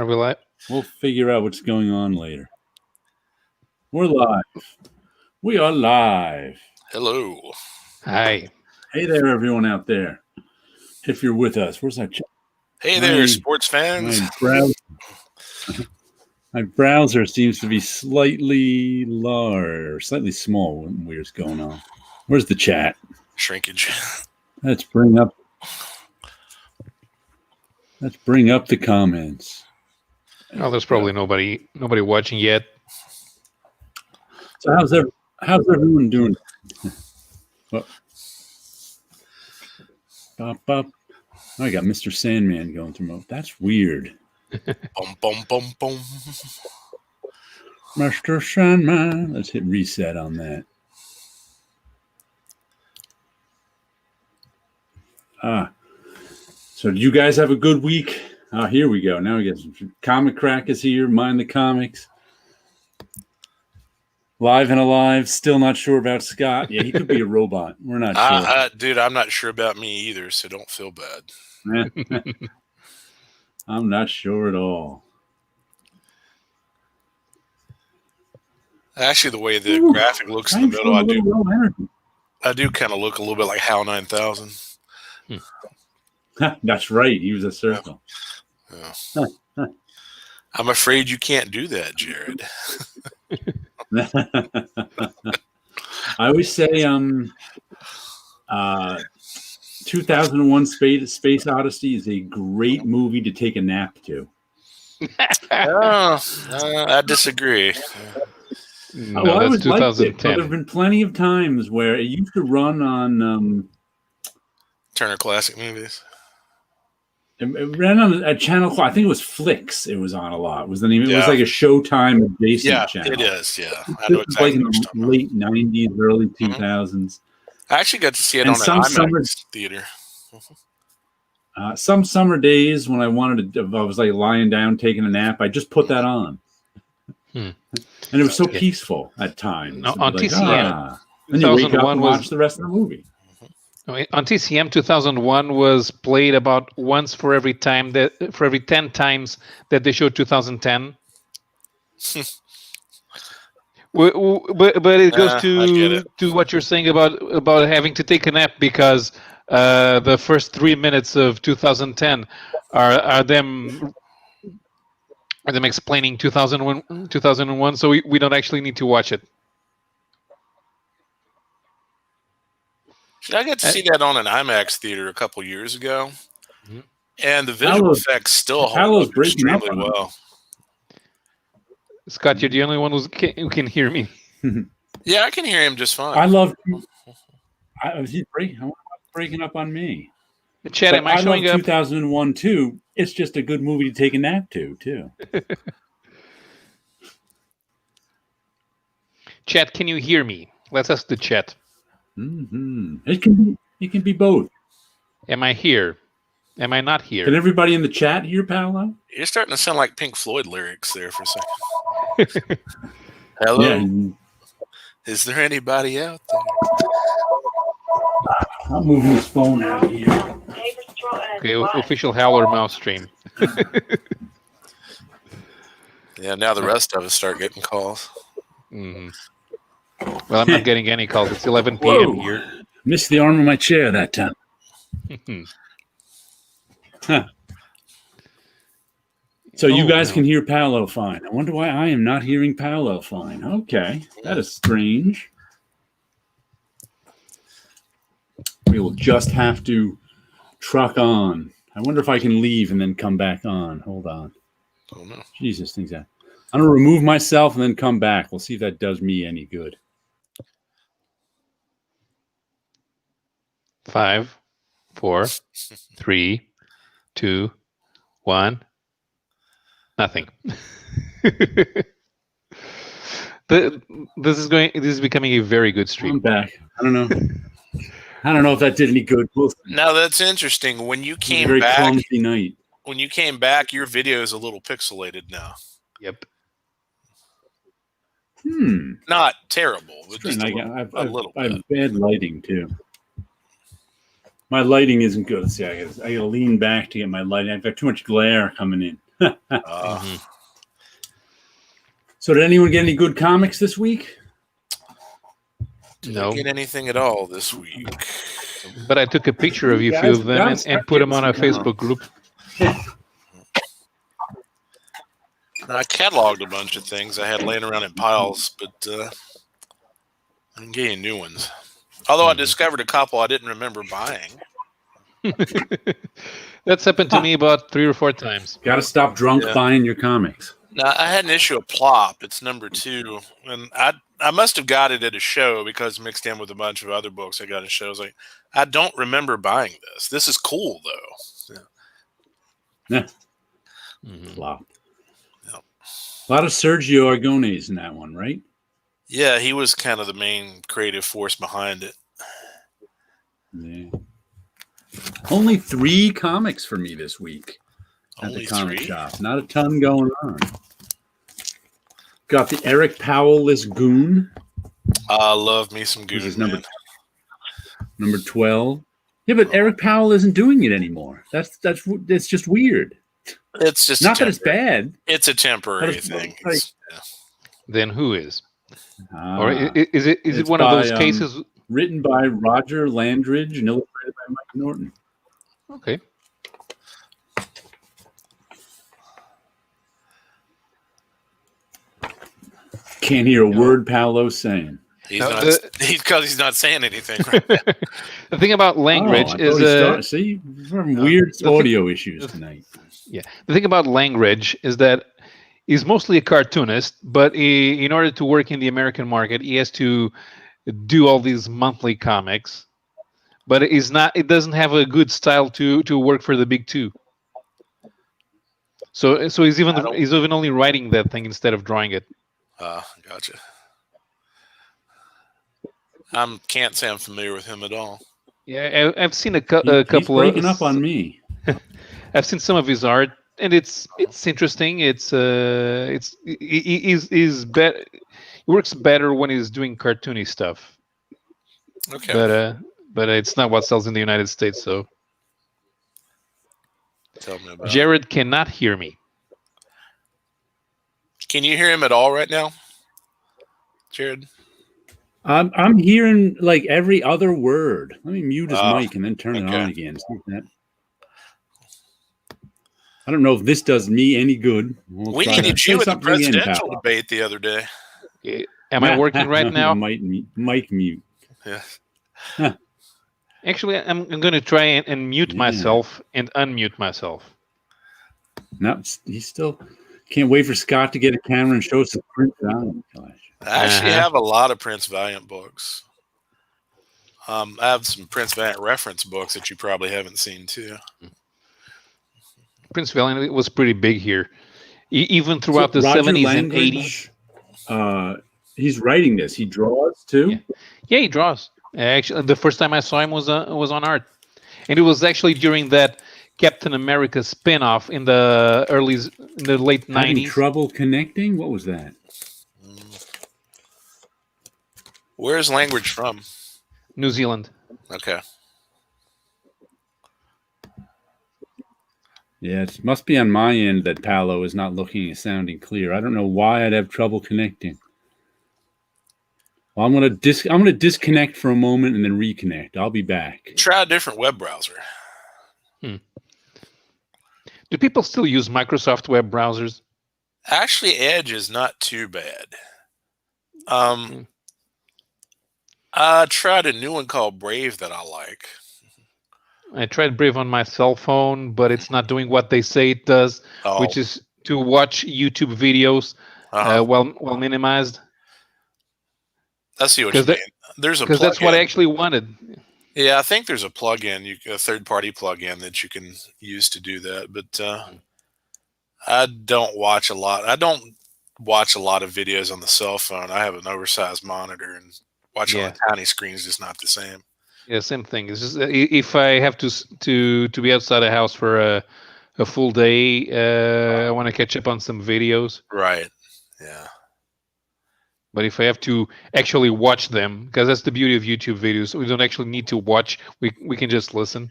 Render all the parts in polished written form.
Are we live? We'll figure out what's going on later. We're live. We are live. Hello. Hi. Hey there, everyone out there. If you're with us, where's that? Hey there, sports fans. My browser seems to be slightly large, slightly small. What weird's going on? Where's the chat? Shrinkage. Let's bring up the comments. Oh, there's probably nobody watching yet. So how's everyone doing? Well, bop, bop. I got Mr. Sandman going through mode. That's weird. Boom, boom, boom, boom. Mr. Sandman. Let's hit reset on that. So do you guys have a good week? Here we go. Now we get some Comic Crack is here. Mind the Comics. Live and alive. Still not sure about Scott. Yeah, he could be a robot. We're not sure. Dude, I'm not sure about me either, so don't feel bad. I'm not sure at all. Actually, the way the graphic looks in the middle, I do kind of look a little bit like HAL 9000. That's right. Use a circle. Yeah. I'm afraid you can't do that, Jared. I always say 2001 Space Odyssey is a great movie to take a nap to. I disagree. No, I that's always 2010. liked it. There have been plenty of times where it used to run on Turner Classic Movies. It ran on a channel. I think it was Flicks. It was on a lot. Was the name? It was like a Showtime adjacent channel. It is. Yeah, I know exactly like in the late '90s, early 2000s. I actually got to see it on an IMAX theater. Some summer days when I was like lying down taking a nap, I just put that on, and it was so peaceful at times. No, on TCM, and you wake up and watch the rest of the movie. On TCM, 2001 was played about once for every 10 times that they showed 2010. But it goes to what you're saying about having to take a nap because the first 3 minutes of 2010 are them explaining 2001, so we don't actually need to watch it. I got to see that on an IMAX theater a couple years ago, and the visual effects still hold up extremely well. Scott, you're the only one who can hear me. Yeah, I can hear him just fine. I love. He's breaking up on me. Chad, am I showing up? 2001 too. It's just a good movie to take a nap to too. Chat, can you hear me? Let's ask the chat. Mm-hmm. It can be both. Am I here? Am I not here? Can everybody in the chat hear Paolo? You're starting to sound like Pink Floyd lyrics there for a second. Hello? Yeah. Is there anybody out there? I'm moving this phone out here. Okay, official Howler mouse stream. Yeah, now the rest of us start getting calls. Mm-hmm. Well, I'm not getting any calls. It's 11 p.m. here. Missed the arm of my chair that time. So you guys can hear Paolo fine. I wonder why I am not hearing Paolo fine. Okay, that is strange. We will just have to truck on. I wonder if I can leave and then come back on. Hold on. Oh, no. Jesus, things that. I'm going to remove myself and then come back. We'll see if that does me any good. 5, 4, 3, 2, 1. Nothing. This is becoming a very good stream. I'm back. I don't know if that did any good. Now that's interesting. When you came very back, clumsy night. When you came back, your video is a little pixelated now. Yep. Not terrible, but just a little bit. I have bad lighting too. My lighting isn't good. See, I got to lean back to get my lighting. I've got too much glare coming in. So did anyone get any good comics this week? Did I get anything at all this week? But I took a picture of a few of them and put them on a Facebook group. I cataloged a bunch of things I had laying around in piles, but I didn't get any new ones. Although I discovered a couple I didn't remember buying. That's happened to me about 3 or 4 times. Got to stop drunk buying your comics. Now, I had an issue of Plop. It's number 2, and I must have got it at a show because mixed in with a bunch of other books I got at shows. Like, I don't remember buying this. This is cool though. Yeah. Plop. Yep. A lot of Sergio Aragonés in that one, right? Yeah, he was kind of the main creative force behind it. Yeah. Only 3 comics for me this week. At the comic shop. Not a ton going on. Got the Eric Powell-less Goon. I love me some Goon. This is number 12. Yeah, but Eric Powell isn't doing it anymore. That's just weird. It's just not that it's bad. It's a temporary thing. Then who is? Or is it one of those cases written by Roger Landridge and illustrated by Mike Norton? Okay. Can't hear a word Paolo's saying. He's not saying anything. Right now. The thing about Langridge is see, weird audio issues tonight. Yeah, the thing about Langridge is that he's mostly a cartoonist, but in order to work in the American market, he has to do all these monthly comics. But it doesn't have a good style to work for the big 2. So he's even only writing that thing instead of drawing it. Gotcha. Can't say I'm familiar with him at all. Yeah, I've seen a couple. He's breaking up on me. I've seen some of his art, and it's interesting. He's better. He works better when he's doing cartoony stuff. Okay. But it's not what sells in the United States. So. Tell me about Jared cannot hear me. Can you hear him at all right now, Jared? I'm hearing like every other word. Let me mute his mic and then turn it on again. I don't know if this does me any good. We needed you at the presidential debate the other day. Am I working right now? Mic mute. Yeah. Actually, I'm going to try and mute myself and unmute myself. No, he's still... Can't wait for Scott to get a camera and show us the Prince Valiant. I actually have a lot of Prince Valiant books. I have some Prince Valiant reference books that you probably haven't seen too. Prince Valiant was pretty big here, even throughout the 70s and 80s. He's writing this. He draws too. Yeah, he draws. Actually, the first time I saw him was on art, and it was actually during that Captain America spin-off in the late 90s. Having trouble connecting? What was that? Where's Langridge from? New Zealand. Okay. Yeah, it must be on my end that Paolo is not looking and sounding clear. I don't know why I'd have trouble connecting. Well, I'm gonna disconnect for a moment and then reconnect. I'll be back. Try a different web browser. Do people still use Microsoft web browsers? Actually, Edge is not too bad. I tried a new one called Brave that I like. I tried Brave on my cell phone, but it's not doing what they say it does, which is to watch YouTube videos while minimized. I see what you mean. There's a plugin. Because that's what I actually wanted. Yeah, I think there's a plugin, a third-party plugin that you can use to do that. But I don't watch a lot. I don't watch a lot of videos on the cell phone. I have an oversized monitor, and watching on a tiny screen is just not the same. Yeah, same thing. It's just if I have to be outside the house for a full day, I want to catch up on some videos. Right. Yeah. But if I have to actually watch them, because that's the beauty of YouTube videos, we don't actually need to watch. We can just listen.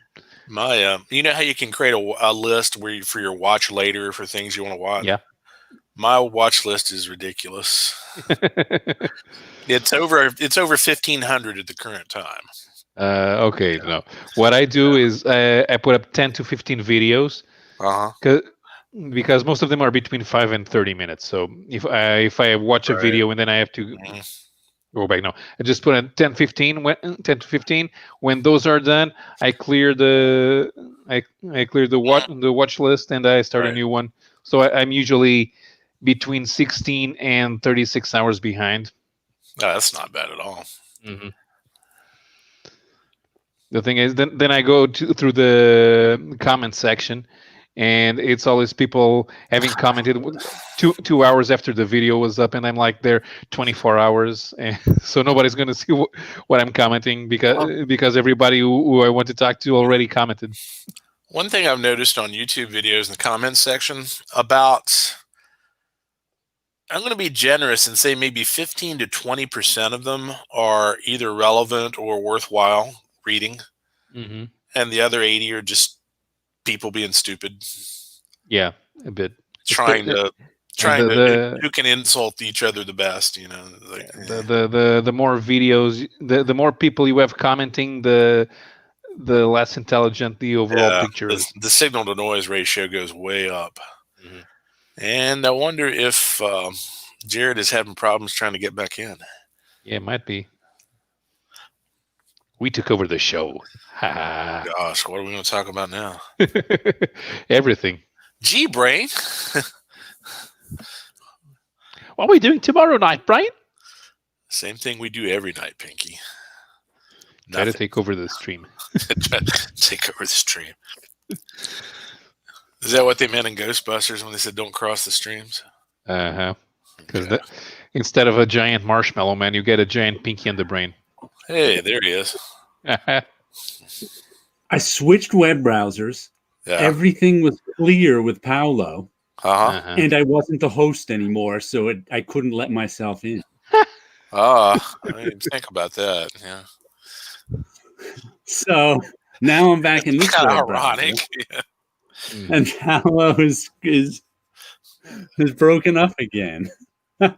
You know how you can create a list for your watch later for things you want to watch? Yeah. My watch list is ridiculous. It's over 1,500 at the current time. Okay, no. What I do is I put up 10 to 15 videos because most of them are between 5 and 30 minutes. So if I watch a video and then I have to go back, no, I just put in 10 to 15. When those are done, I clear the watch list and I start a new one. So I'm usually between 16 and 36 hours behind. No, that's not bad at all. Mm-hmm. The thing is, then I go through the comment section, and it's always people having commented 2 hours after the video was up, and I'm like, they're 24 hours, and so nobody's going to see what I'm commenting because everybody who I want to talk to already commented. One thing I've noticed on YouTube videos in the comments section I'm going to be generous and say maybe 15 to 20% of them are either relevant or worthwhile reading. Mm-hmm. And the other 80 are just people being stupid. Yeah, a bit. Trying to who can insult each other the best, you know. Like, the more videos, the more people you have commenting, the less intelligent the overall picture is. The signal to noise ratio goes way up. Mm-hmm. And I wonder if Jared is having problems trying to get back in. Yeah, it might be. We took over the show. Gosh, what are we going to talk about now? Everything. Gee, Brain. What are we doing tomorrow night, Brian? Same thing we do every night, Pinky. Try to take over the stream. Take over the stream. Is that what they meant in Ghostbusters when they said don't cross the streams? Because instead of a giant marshmallow man, you get a giant Pinky in the brain. Hey, there he is. I switched web browsers. Yeah. Everything was clear with Paolo. And I wasn't the host anymore, so I couldn't let myself in. I didn't think about that. Yeah. So now I'm back in this kind of ironic. Yeah. And Paolo is broken up again. I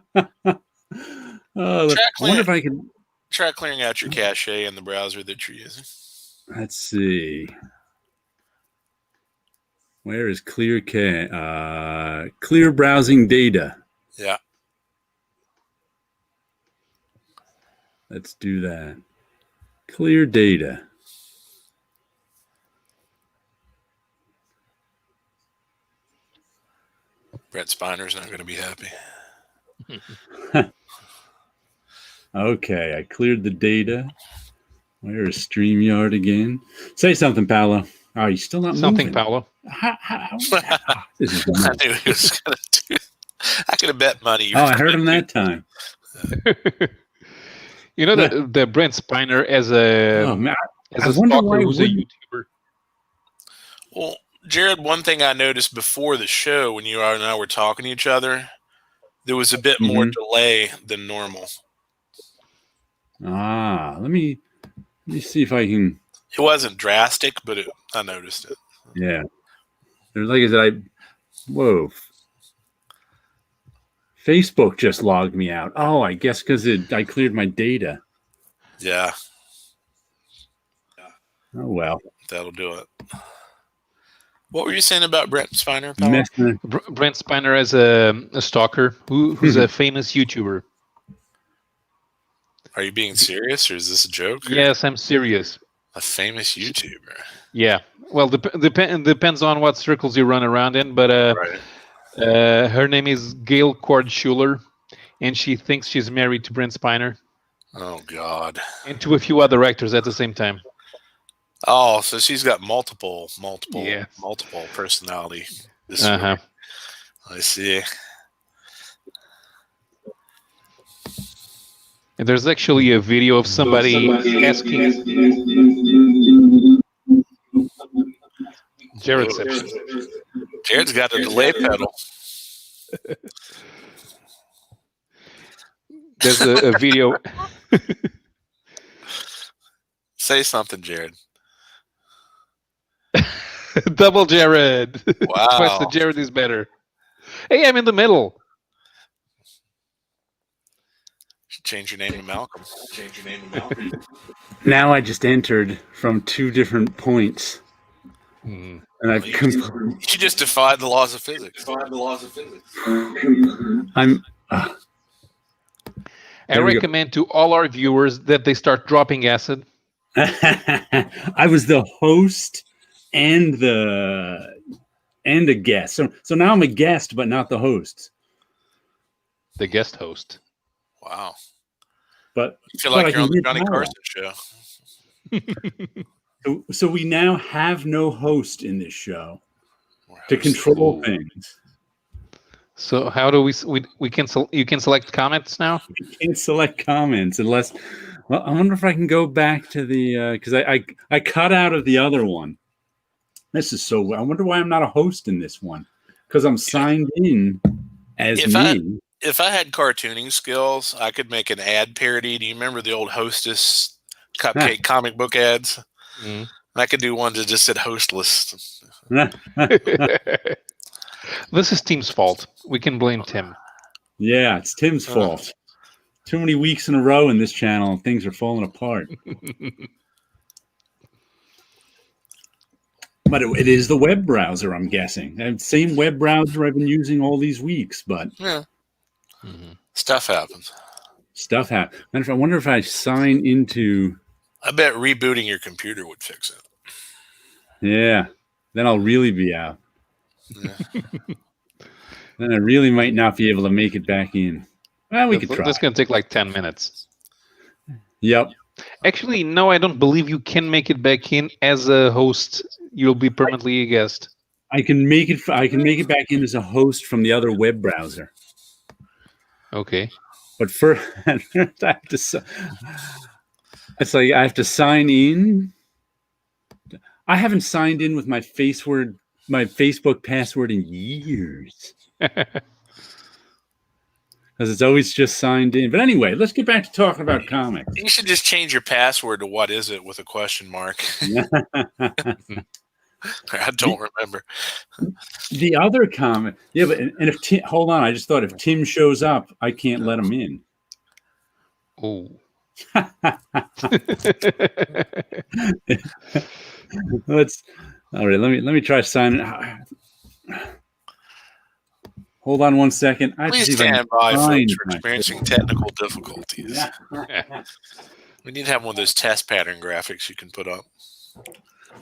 wonder if I can try clearing out your cache in the browser that you're using. Let's see. Where is clear browsing data? Yeah. Let's do that. Clear data. Brett Spiner's not going to be happy. Okay, I cleared the data. Where is StreamYard again? Say something, Paolo. Oh, you still not something, moving? Paolo. This is I knew he was going to do. I could have bet money. I heard him that time. You know the Brent Spiner as a stalker who's a YouTuber. Well, Jared, one thing I noticed before the show when you and I were talking to each other, there was a bit more delay than normal. Let me see if I can. It wasn't drastic, but I noticed it. Yeah. There's like I said, whoa. Facebook just logged me out. Oh, I guess because I cleared my data. Yeah. Oh, well. That'll do it. What were you saying about Brent Spiner? Brent Spiner as a stalker who's a famous YouTuber. Are you being serious, or is this a joke? Yes, I'm serious. A famous YouTuber. Yeah. Well, depends on what circles you run around in, but her name is Gail Cord Schuler, and she thinks she's married to Brent Spiner. Oh, God. And to a few other actors at the same time. Oh, so she's got multiple personality. I see. And there's actually a video of somebody asking. Jared's got a delay pedal. There's a video. Say something, Jared. Double Jared. Wow. Twice the Jared is better. Hey, I'm in the middle. Should change your name to Malcolm. Now I just entered from 2 different points. And I've you just defied the laws of physics. I recommend to all our viewers that they start dropping acid. I was the host and a guest. So now I'm a guest, but not the host. The guest host. Wow. But you feel like you're on the Johnny Carson show. So we now have no host in this show to control things. So how do we can you can select comments now? We can't select comments unless. Well, I wonder if I can go back to the because I cut out of the other one. This is so. I wonder why I'm not a host in this one because I'm signed in as me. If I had cartooning skills, I could make an ad parody. Do you remember the old Hostess cupcake comic book ads? And I could do one that just said hostless. This is Tim's fault. We can blame Tim. Yeah, it's Tim's fault. Too many weeks in a row in this channel and things are falling apart. But it is the web browser, I'm guessing. The same web browser I've been using all these weeks, but yeah. Stuff happens. I wonder if I sign into. I bet rebooting your computer would fix it. Yeah, then I'll really be out. Yeah. Then I really might not be able to make it back in. Well, we could try. That's going to take like 10 minutes. Yep. Actually, no, I don't believe you can make it back in as a host. You'll be permanently a guest. I can make it back in as a host from the other web browser. Okay. But first, I have to. It's like I have to sign in. I haven't signed in with my Facebook password in years. Because it's always just signed in. But anyway, let's get back to talking about comics. You should just change your password to "what is it" with a question mark. I don't remember. The other comment, yeah, but and if Tim, hold on, I just thought if Tim shows up, I can't let him in. Oh. Let's all right. Let me try signing. Hold on one second. Please stand by, folks. We're experiencing technical difficulties. We need to have one of those test pattern graphics you can put up.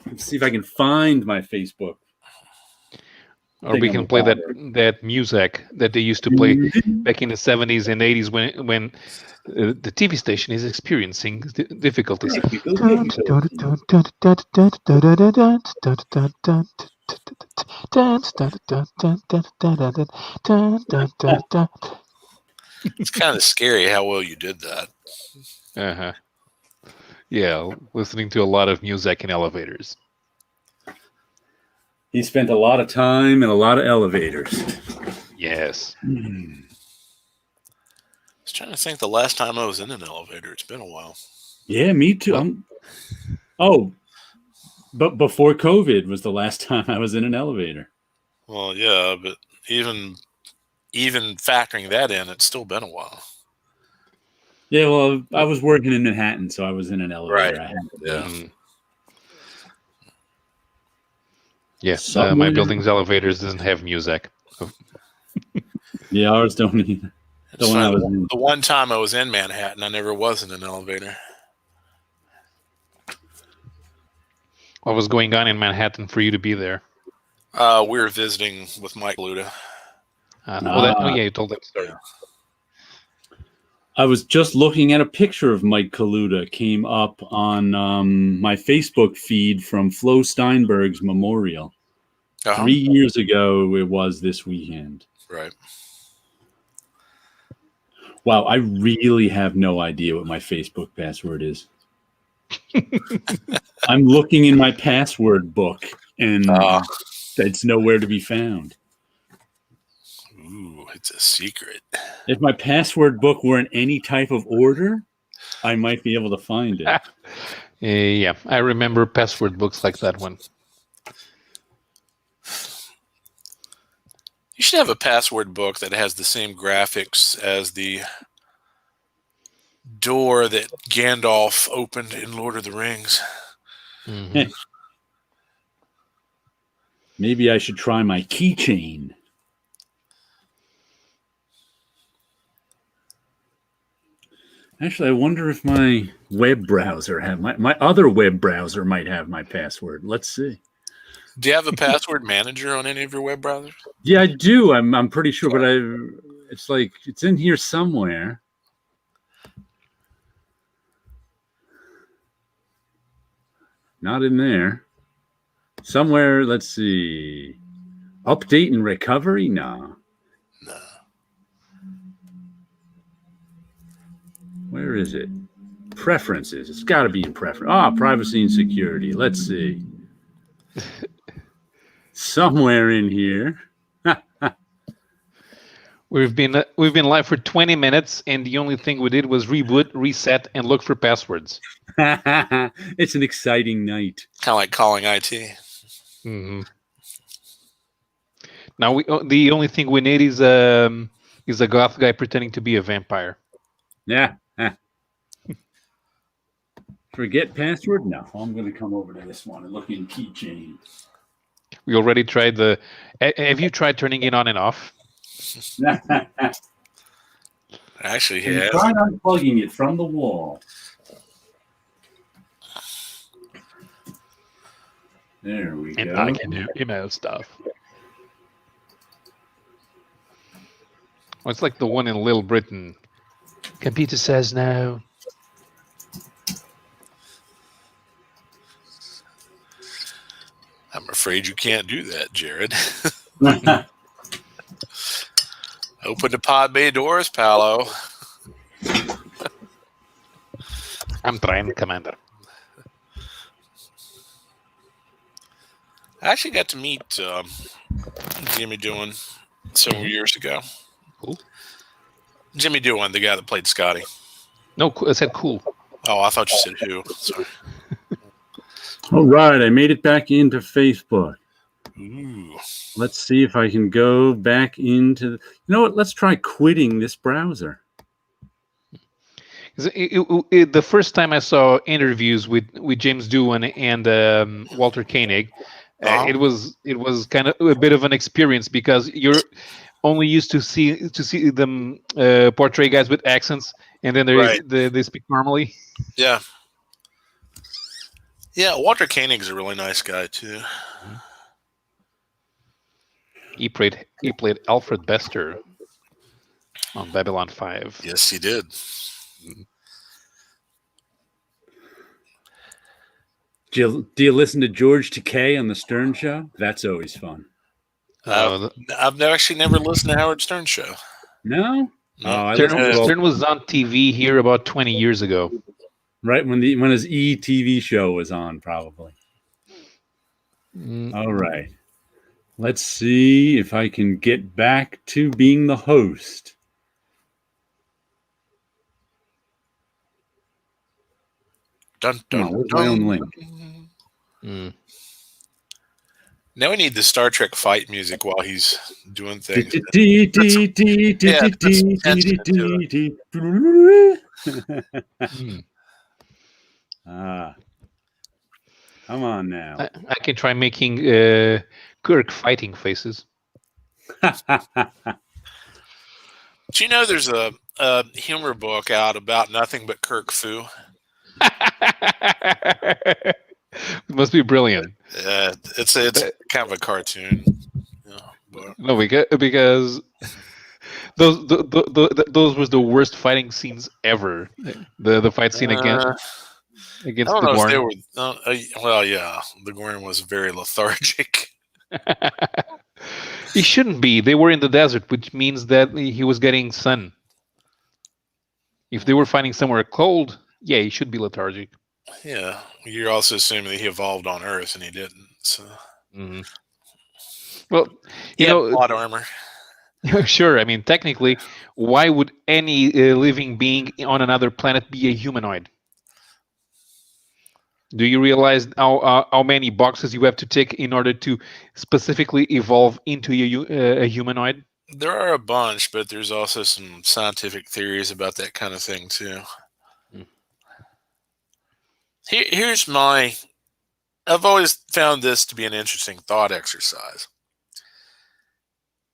Let's see if I can find my Facebook. Or we can play that music that they used to play back in the 70s and 80s when the TV station is experiencing difficulties. It's kind of scary how well you did that. Uh-huh. Yeah, listening to a lot of music in elevators. He spent a lot of time in a lot of elevators. Yes. I was trying to think the last time I was in an elevator. It's been a while. Yeah, me too. But before COVID was the last time I was in an elevator. Well, yeah, but even factoring that in, it's still been a while. Yeah, well, I was working in Manhattan, so I was in an elevator. Right. Yeah. Yes, my building's elevators doesn't have music. Yeah, ours don't either. The one time I was in Manhattan, I never was in an elevator. What was going on in Manhattan for you to be there? We were visiting with Mike Luda. You told that story. I was just looking at a picture of Mike Kaluta came up on my Facebook feed from Flo Steinberg's memorial. 3 years ago, it was this weekend. Right. Wow, I really have no idea what my Facebook password is. I'm looking in my password book, and it's nowhere to be found. Ooh, it's a secret. If my password book were in any type of order, I might be able to find it. Yeah, I remember password books like that one. should have a password book that has the same graphics as the door that Gandalf opened in Lord of the Rings. Mhm. Maybe I should try my keychain. Actually, I wonder if my web browser my other web browser might have my password. Let's see. Do you have a password manager on any of your web browsers? Yeah, I do. I'm pretty sure, but it's like it's in here somewhere. Not in there. Somewhere, let's see. Update and recovery? No. No. Where is it? Preferences. It's got to be in preference. Privacy and security. Let's see. Somewhere in here. We've been live for 20 minutes, and the only thing we did was reboot, reset, and look for passwords. It's an exciting night. Kind of like calling IT. Mm-hmm. Now the only thing we need is a goth guy pretending to be a vampire. Yeah. Forget password? No. I'm going to come over to this one and look in keychain. We already tried have you tried turning it on and off? Actually, He yeah. tried unplugging it from the wall. There we And go. I can do email stuff. Well, it's like the one in Little Britain. Computer says no. I'm afraid you can't do that, Jared. Open the pod bay doors, Paolo. I'm trying, Commander. I actually got to meet Jimmy Doohan several years ago. Cool. Jimmy Doohan, the guy that played Scotty. No, I said cool. Oh, I thought you said who. Sorry. All right, I made it back into Facebook. Ooh. Let's see if I can go back into... You know what? Let's try quitting this browser. The first time I saw interviews with James Doohan and Walter Koenig, it was kind of a bit of an experience because you're only used to see them portray guys with accents, and then they speak normally. Yeah. Yeah, Walter Koenig's a really nice guy too. He played Alfred Bester on Babylon 5. Yes, he did. Do you listen to George Takei on the Stern Show? That's always fun. I've actually never listened to Howard Stern show. No? No. Stern was on TV here about 20 years ago. Right when his TV show was on, probably. All right. Let's see if I can get back to being the host. Dun, dun, where's dun. my own link? Now we need the Star Trek fight music while he's doing things. Come on now. I can try making Kirk fighting faces. Do you know there's a humor book out about nothing but Kirk Fu? It must be brilliant. It's kind of a cartoon. But... No, because those was the worst fighting scenes ever. The fight scene against I don't the know Gorn. if they were. Well, yeah, the Gorn was very lethargic. He shouldn't be. They were in the desert, which means that he was getting sun. If they were fighting somewhere cold, yeah, he should be lethargic. Yeah, you're also assuming that he evolved on Earth, and he didn't. So, well, you know, plot armor. Sure. I mean, technically, why would any living being on another planet be a humanoid? Do you realize how many boxes you have to tick in order to specifically evolve into a humanoid? There are a bunch, but there's also some scientific theories about that kind of thing too. Mm. Here's my. I've always found this to be an interesting thought exercise.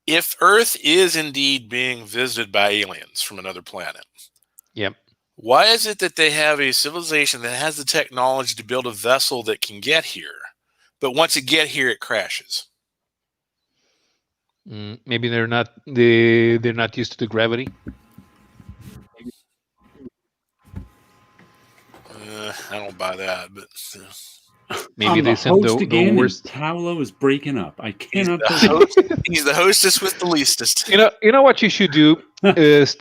If Earth is indeed being visited by aliens from another planet, Yep. why is it that they have a civilization that has the technology to build a vessel that can get here, but once it get here, it crashes? Maybe they're not used to the gravity. I don't buy that, but Maybe I'm they the send host the again, and worst. Paolo is breaking up. I he's cannot the, believe host, he's the hostess with the leastest. You know what you should do is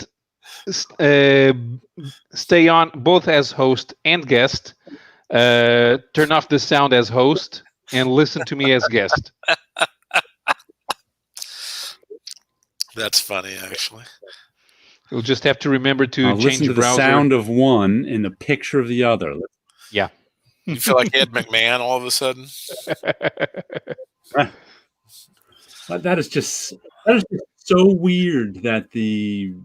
stay on both as host and guest. Turn off the sound as host and listen to me as guest. That's funny, actually. You'll just have to remember to I'll change listen to the browser. sound of one and the picture of the other. Yeah. You feel like Ed McMahon all of a sudden? That is just so weird that the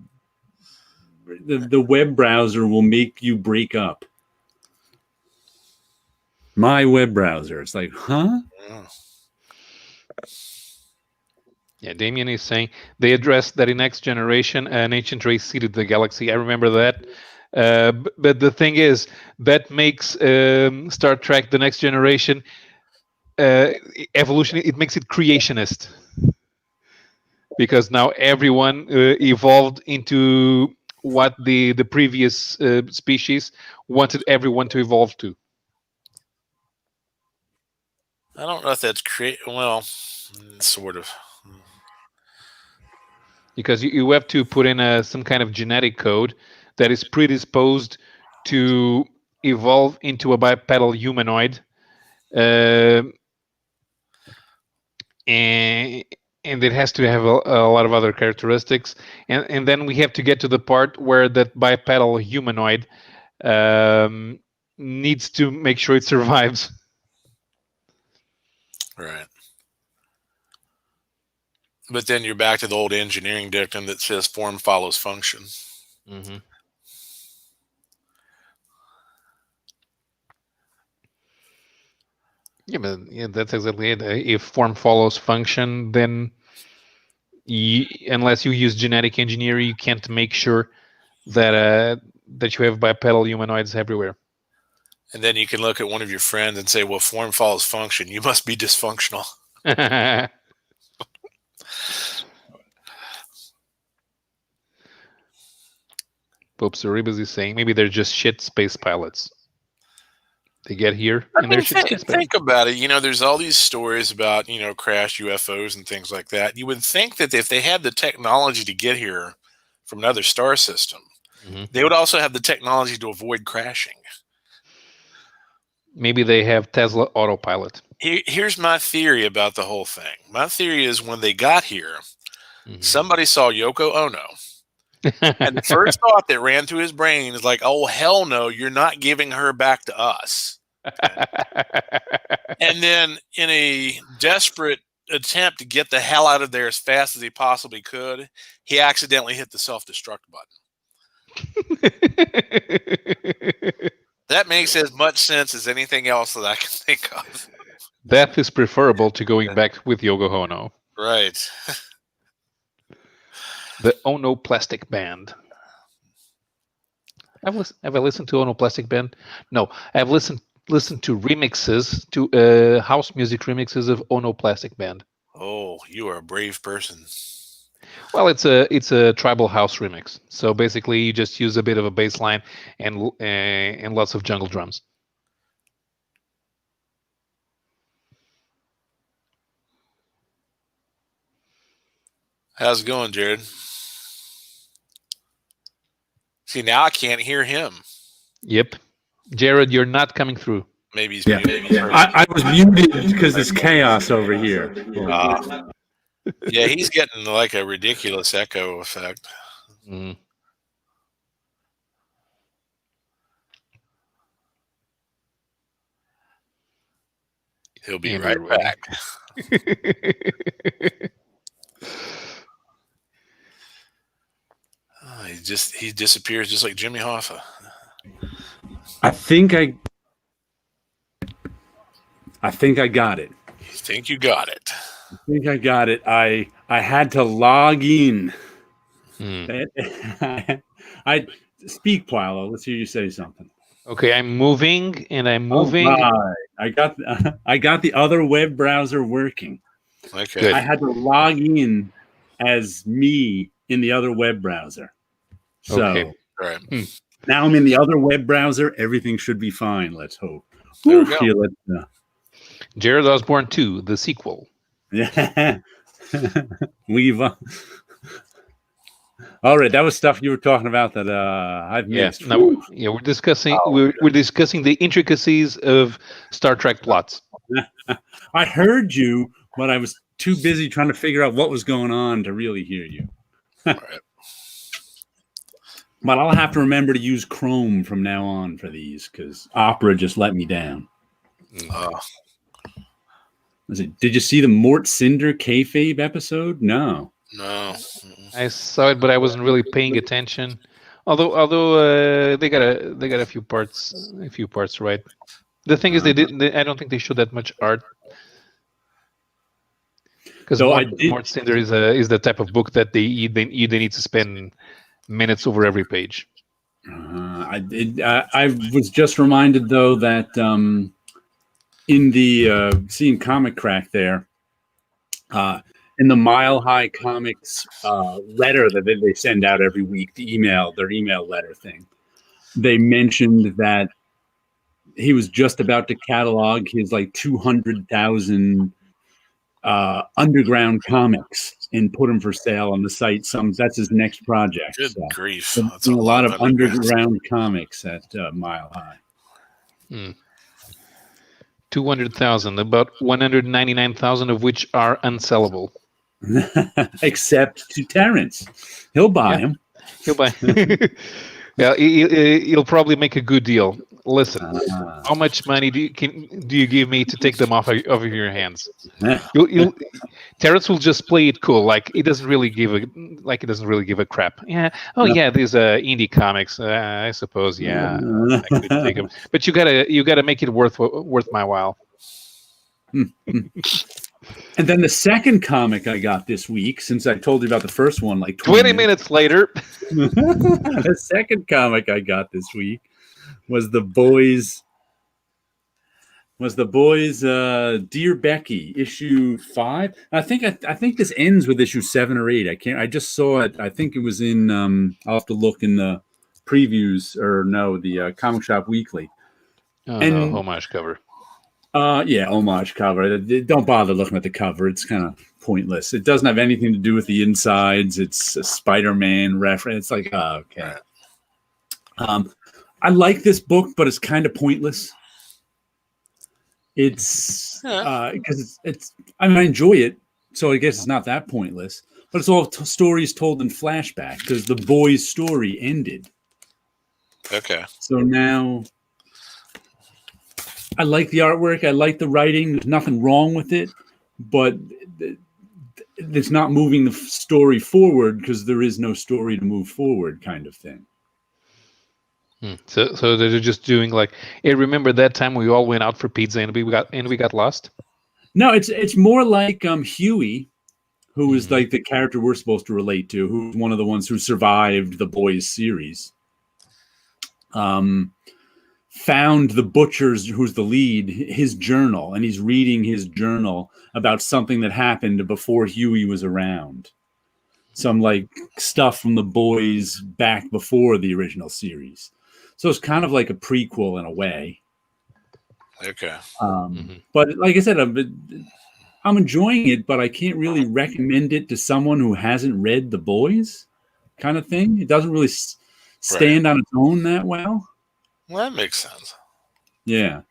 web browser will make you break up. My web browser. It's like, huh? Oh. Yeah, Damien is saying they addressed that in Next Generation, an ancient race seeded the galaxy. I remember that. But the thing is, that makes Star Trek: The Next Generation evolution. It makes it creationist because now everyone evolved into what the previous species wanted everyone to evolve to. I don't know if that's well, sort of. Because you have to put in some kind of genetic code that is predisposed to evolve into a bipedal humanoid, and it has to have a lot of other characteristics, and then we have to get to the part where that bipedal humanoid needs to make sure it survives. Right. But then you're back to the old engineering dictum that says form follows function. Mm-hmm. Yeah, but that's exactly it. If form follows function, then unless you use genetic engineering, you can't make sure that you have bipedal humanoids everywhere. And then you can look at one of your friends and say, well, form follows function. You must be dysfunctional. Pope Cerberus is saying maybe they're just shit space pilots. They get here and they're shit space pilots. Think about it. There's all these stories about, crashed UFOs and things like that. You would think that if they had the technology to get here from another star system, they would also have the technology to avoid crashing. Maybe they have Tesla autopilot. Here's my theory about the whole thing. My theory is when they got here, somebody saw Yoko Ono. And the first thought that ran through his brain is like, oh, hell no, you're not giving her back to us. Okay. And then in a desperate attempt to get the hell out of there as fast as he possibly could, he accidentally hit the self-destruct button. That makes as much sense as anything else that I can think of. Death is preferable to going back with Yoko Ono. Right. The Ono Plastic Band. Have I listened to Ono Plastic Band? No, I've listened to remixes, to house music remixes of Ono Plastic Band. Oh, you are a brave person. Well, it's a tribal house remix. So basically, you just use a bit of a bass line and lots of jungle drums. How's it going, Jared? See, now I can't hear him. Yep. Jared, you're not coming through. Maybe he's muted. I was muted because there's chaos over here. Yeah, he's getting like a ridiculous echo effect. Mm. He'll be right Anyway. back. He disappears just like Jimmy Hoffa. I think I got it. You think you got it? I think I got it. I had to log in. I speak, Paolo. Let's hear you say something. Okay, I'm moving and I'm moving. Right. I got the other web browser working. Okay. Good. I had to log in as me in the other web browser. So Okay. Right. now I'm in the other web browser. Everything should be fine. Let's hope. There we go. Jared Osborne 2, the sequel. Yeah. We've all right. That was stuff you were talking about that I've missed. Yeah, no, yeah, we're discussing we're discussing the intricacies of Star Trek plots. I heard you, but I was too busy trying to figure out what was going on to really hear you. Right. But I'll have to remember to use Chrome from now on for these because Opera just let me down. Did you see the Mort Cinder kayfabe episode? No. I saw it, but I wasn't really paying attention. Although they got a few parts right. The thing is, I don't think they showed that much art. Because Mort Cinder is the type of book that they need to spend minutes over every page. I was just reminded though that in the seeing Comic Crack there, in the Mile High Comics letter that they send out every week, their email letter thing, they mentioned that he was just about to catalog his 200,000 underground comics and put them for sale on the site. That's his next project. Good grief! So That's a lot of underground comics at Mile High. 200,000, about 199,000 of which are unsellable. Except to Terrence. He'll buy them. He'll buy. Yeah, he'll probably make a good deal. Listen, how much money do you give me to take them off of your hands? Terrence will just play it cool, like he doesn't really give a crap. Yeah. Oh yeah, these indie comics. I suppose. Yeah, I could take them. But you gotta make it worth my while. And then the second comic I got this week, since I told you about the first one, 20 minutes later. The second comic I got this week was the boys. Dear Becky, issue 5. I think this ends with issue 7 or 8. I just saw it. I think it was in. I'll have to look in the previews the Comic Shop Weekly. Homage cover. Homage cover. Don't bother looking at the cover. It's kind of pointless. It doesn't have anything to do with the insides. It's a Spider-Man reference. It's okay. I like this book, but it's kind of pointless. It's because I enjoy it, so I guess it's not that pointless. But it's all stories told in flashback because the boy's story ended. Okay. So now. I like the artwork. I like the writing. There's nothing wrong with it, but it's not moving the story forward because there is no story to move forward, kind of thing. So they're just doing hey, remember that time we all went out for pizza and we got lost? No, it's more like Huey, who is the character we're supposed to relate to, who's one of the ones who survived the boys series. Found the butcher's, who's the lead, his journal, and he's reading his journal about something that happened before Huey was around. Some stuff from the boys back before the original series. So it's kind of like a prequel in a way. Okay. But like I said, I'm enjoying it, but I can't really recommend it to someone who hasn't read the boys kind of thing. It doesn't really stand on its own that well. Well, that makes sense. Yeah.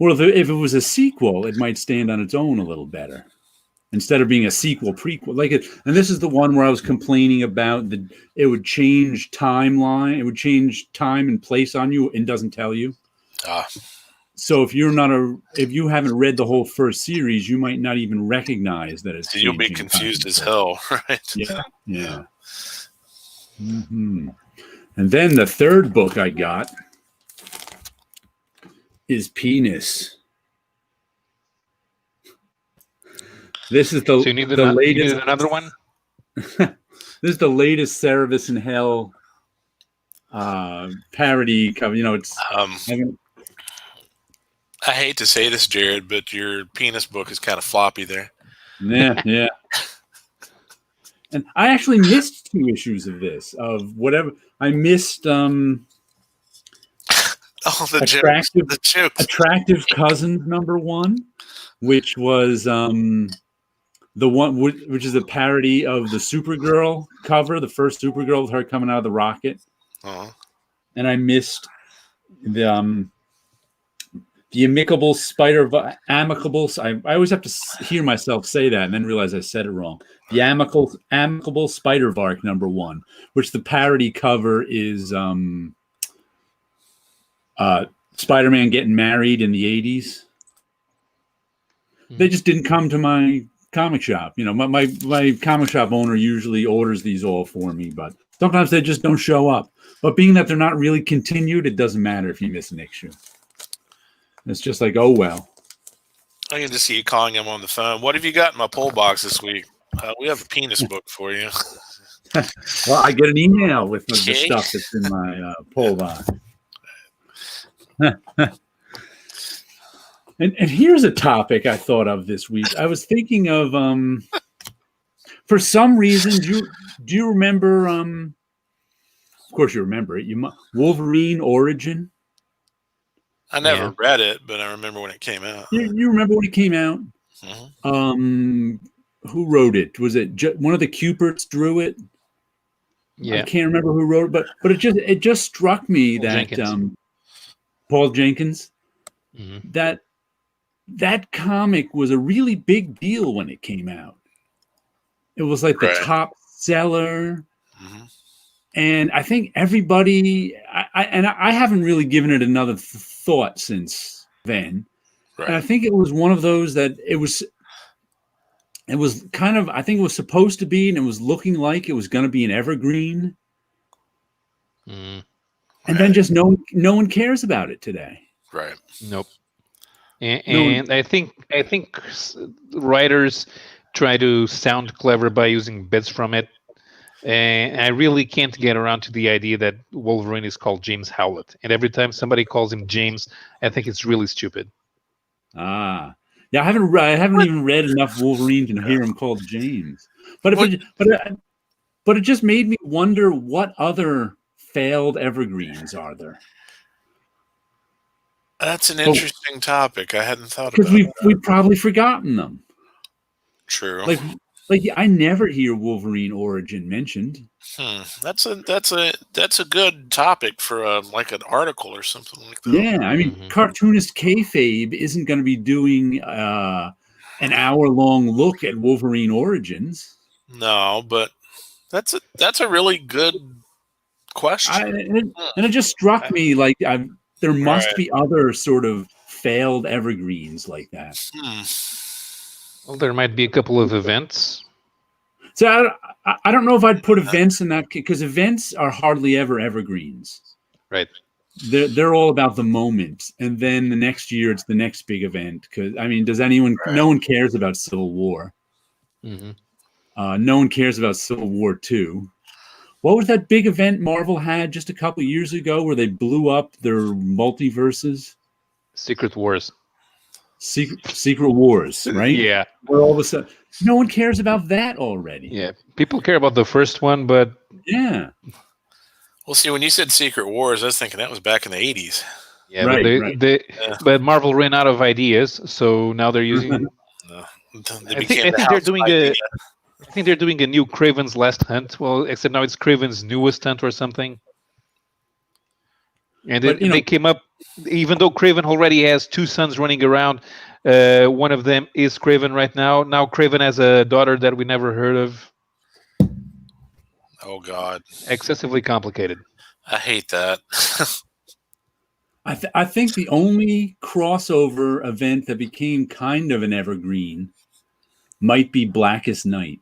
Well, if it was a sequel, it might stand on its own a little better. Instead of being a sequel, prequel. And this is the one where I was complaining about it would change timeline. It would change time and place on you and doesn't tell you. So if you haven't read the whole first series, you might not even recognize that it's. So you'll be changing confused as content. hell, right? Yeah. And then the third book I got is Penis. This is So you need the you needed latest. another one. This is the latest Cerebus in Hell parody cover. It's. I hate to say this, Jared, but your penis book is kind of floppy there. Yeah. And I actually missed 2 issues of this. Of whatever I missed. The jokes. Attractive Cousins #1, which was the one which is a parody of the Supergirl cover, the first Supergirl with her coming out of the rocket. Uh-huh. And I missed the amicable I always have to hear myself say that and then realize I said it wrong. The amicable Spider-Vark #1, which the parody cover is Spider-Man getting married in the 80s. They just didn't come to my comic shop. My comic shop owner usually orders these all for me, but sometimes they just don't show up. But being that they're not really continued, it doesn't matter if you miss an issue. It's just like, oh well. I can just see you calling him on the phone. What have you got in my poll box this week? We have a penis book for you. Well, I get an email with the stuff that's in my poll box. And here's a topic I thought of this week. I was thinking of for some reason, do you remember of course you remember it. Wolverine Origin? I never read it, but I remember when it came out. You remember when it came out? Mm-hmm. Who wrote it? Was it one of the Cuperts drew it? Yeah. I can't remember who wrote it, but it just struck me that Paul Jenkins, that comic was a really big deal when it came out. It was like the top seller. Mm-hmm. And I think everybody, I haven't really given it another thought since then. Right. And I think it was one of those that it was kind of, I think it was supposed to be, and it was looking like it was going to be an evergreen. And then just no one cares about it today. Right. Nope. And I think writers try to sound clever by using bits from it. And I really can't get around to the idea that Wolverine is called James Howlett. And every time somebody calls him James, I think it's really stupid. Yeah, I haven't even read enough Wolverine to hear him called James. But it just made me wonder what other failed evergreens are there. That's an interesting topic. I hadn't thought about. Because we've probably forgotten them. True. Like I never hear Wolverine Origin mentioned. That's a good topic for like an article or something like that. Yeah, I mean, cartoonist kayfabe isn't going to be doing an hour-long look at Wolverine Origins. No, but that's a really good question. And it just struck me like there must be other sort of failed evergreens like that. Well, there might be a couple of events. So I don't know if I'd put events in that, because events are hardly ever evergreens. Right. They're all about the moment, and then the next year it's the next big event. Because I mean, does anyone? Right. No one cares about Civil War. Mm-hmm. No one cares about Civil War 2. What was that big event Marvel had just a couple of years ago where they blew up their multiverses? Secret Wars. Secret Wars, right? Yeah. Where all of a sudden, no one cares about that already. Yeah, people care about the first one, but yeah. Well, see, when you said Secret Wars, I was thinking that was back in the 80s. Yeah, right, but Marvel ran out of ideas, so now they're using. I think they're doing a new Craven's Last Hunt. Well, except now it's Craven's Newest Hunt or something. And they came up, even though Craven already has 2 sons running around, one of them is Craven right now. Now Craven has a daughter that we never heard of. Oh, God. Excessively complicated. I hate that. I think the only crossover event that became kind of an evergreen might be Blackest Night.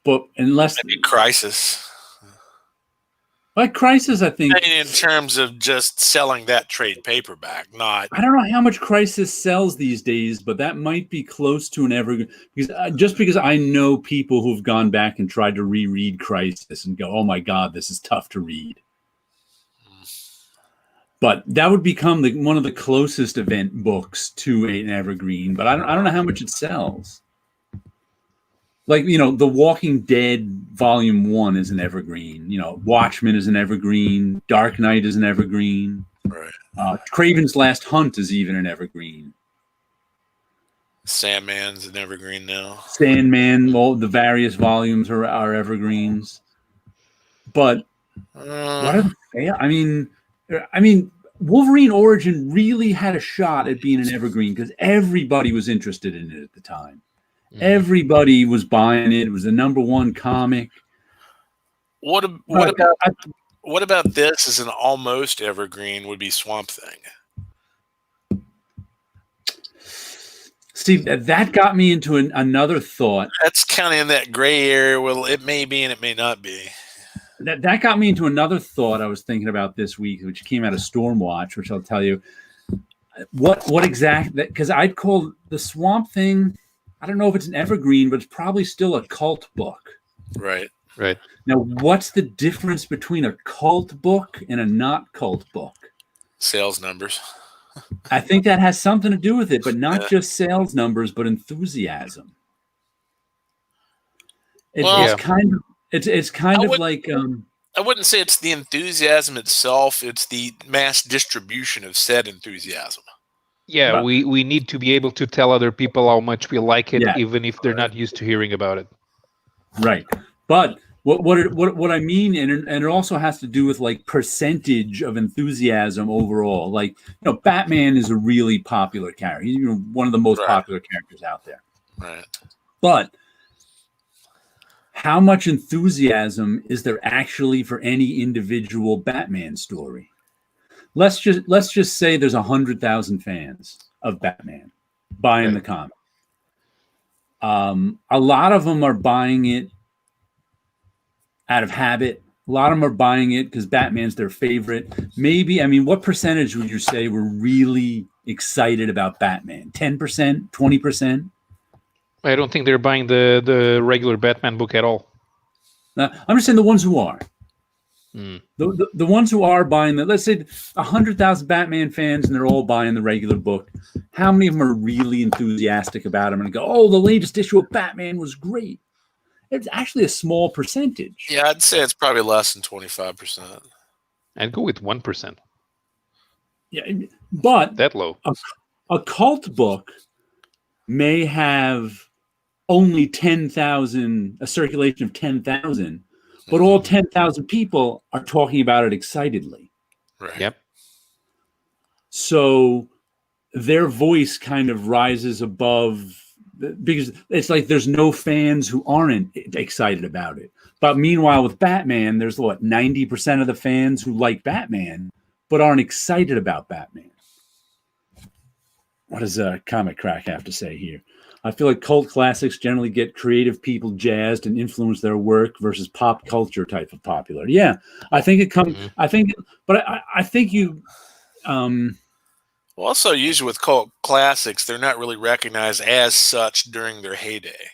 But unless Maybe Crisis. like Crisis, I think I mean, in terms of just selling that trade paperback, not I don't know how much Crisis sells these days, but that might be close to an evergreen. Because just because I know people who've gone back and tried to reread Crisis and go, "Oh my God, this is tough to read." But that would become one of the closest event books to an evergreen. But I don't know how much it sells. Like, The Walking Dead Volume 1 is an evergreen. Watchmen is an evergreen. Dark Knight is an evergreen. right. Craven's Last Hunt is even an evergreen. Sandman's an evergreen now. Sandman, all the various volumes are evergreens. But what are the, I mean, Wolverine Origin really had a shot at being an evergreen because everybody was interested in it at the time. Everybody was buying it. It was the #1 comic. What about this as an almost evergreen would be Swamp Thing? See, that got me into another thought. That's kind of in that gray area. Well, it may be and it may not be. That got me into another thought I was thinking about this week, which came out of Stormwatch, which I'll tell you. What exactly? Because I'd call the Swamp Thing, I don't know if it's an evergreen, but it's probably still a cult book. Right. Now, what's the difference between a cult book and a not cult book? Sales numbers. I think that has something to do with it, but not just sales numbers, but enthusiasm. It's kind of like I wouldn't say it's the enthusiasm itself, it's the mass distribution of said enthusiasm. Yeah, But- we need to be able to tell other people how much we like it, Yeah. even if they're not used to hearing about it. right. But what I mean, and it also has to do with like percentage of enthusiasm overall. Like, Batman is a really popular character. He's one of the most Right. popular characters out there. Right. But how much enthusiasm is there actually for any individual Batman story? Let's just say there's 100,000 fans of Batman buying the comic. A lot of them are buying it out of habit. A lot of them are buying it because Batman's their favorite. Maybe, what percentage would you say were really excited about Batman? 10%, 20%? I don't think they're buying the regular Batman book at all. I'm just saying the ones who are. The ones who are buying let's say 100,000 Batman fans and they're all buying the regular book. How many of them are really enthusiastic about them and go, "Oh, the latest issue of Batman was great"? It's actually a small percentage. Yeah, I'd say it's probably less than 25%. I'd go with 1%. Yeah, but That low. a cult book may have only 10,000, a circulation of 10,000, but all 10,000 people are talking about it excitedly. Right. Yep. So their voice kind of rises above, because it's like there's no fans who aren't excited about it. But meanwhile, with Batman, there's 90% of the fans who like Batman, but aren't excited about Batman. What does Comic Crack have to say here? I feel like cult classics generally get creative people jazzed and influence their work versus pop culture type of popular. Yeah, I think it comes. I think you. Also, usually with cult classics, they're not really recognized as such during their heyday.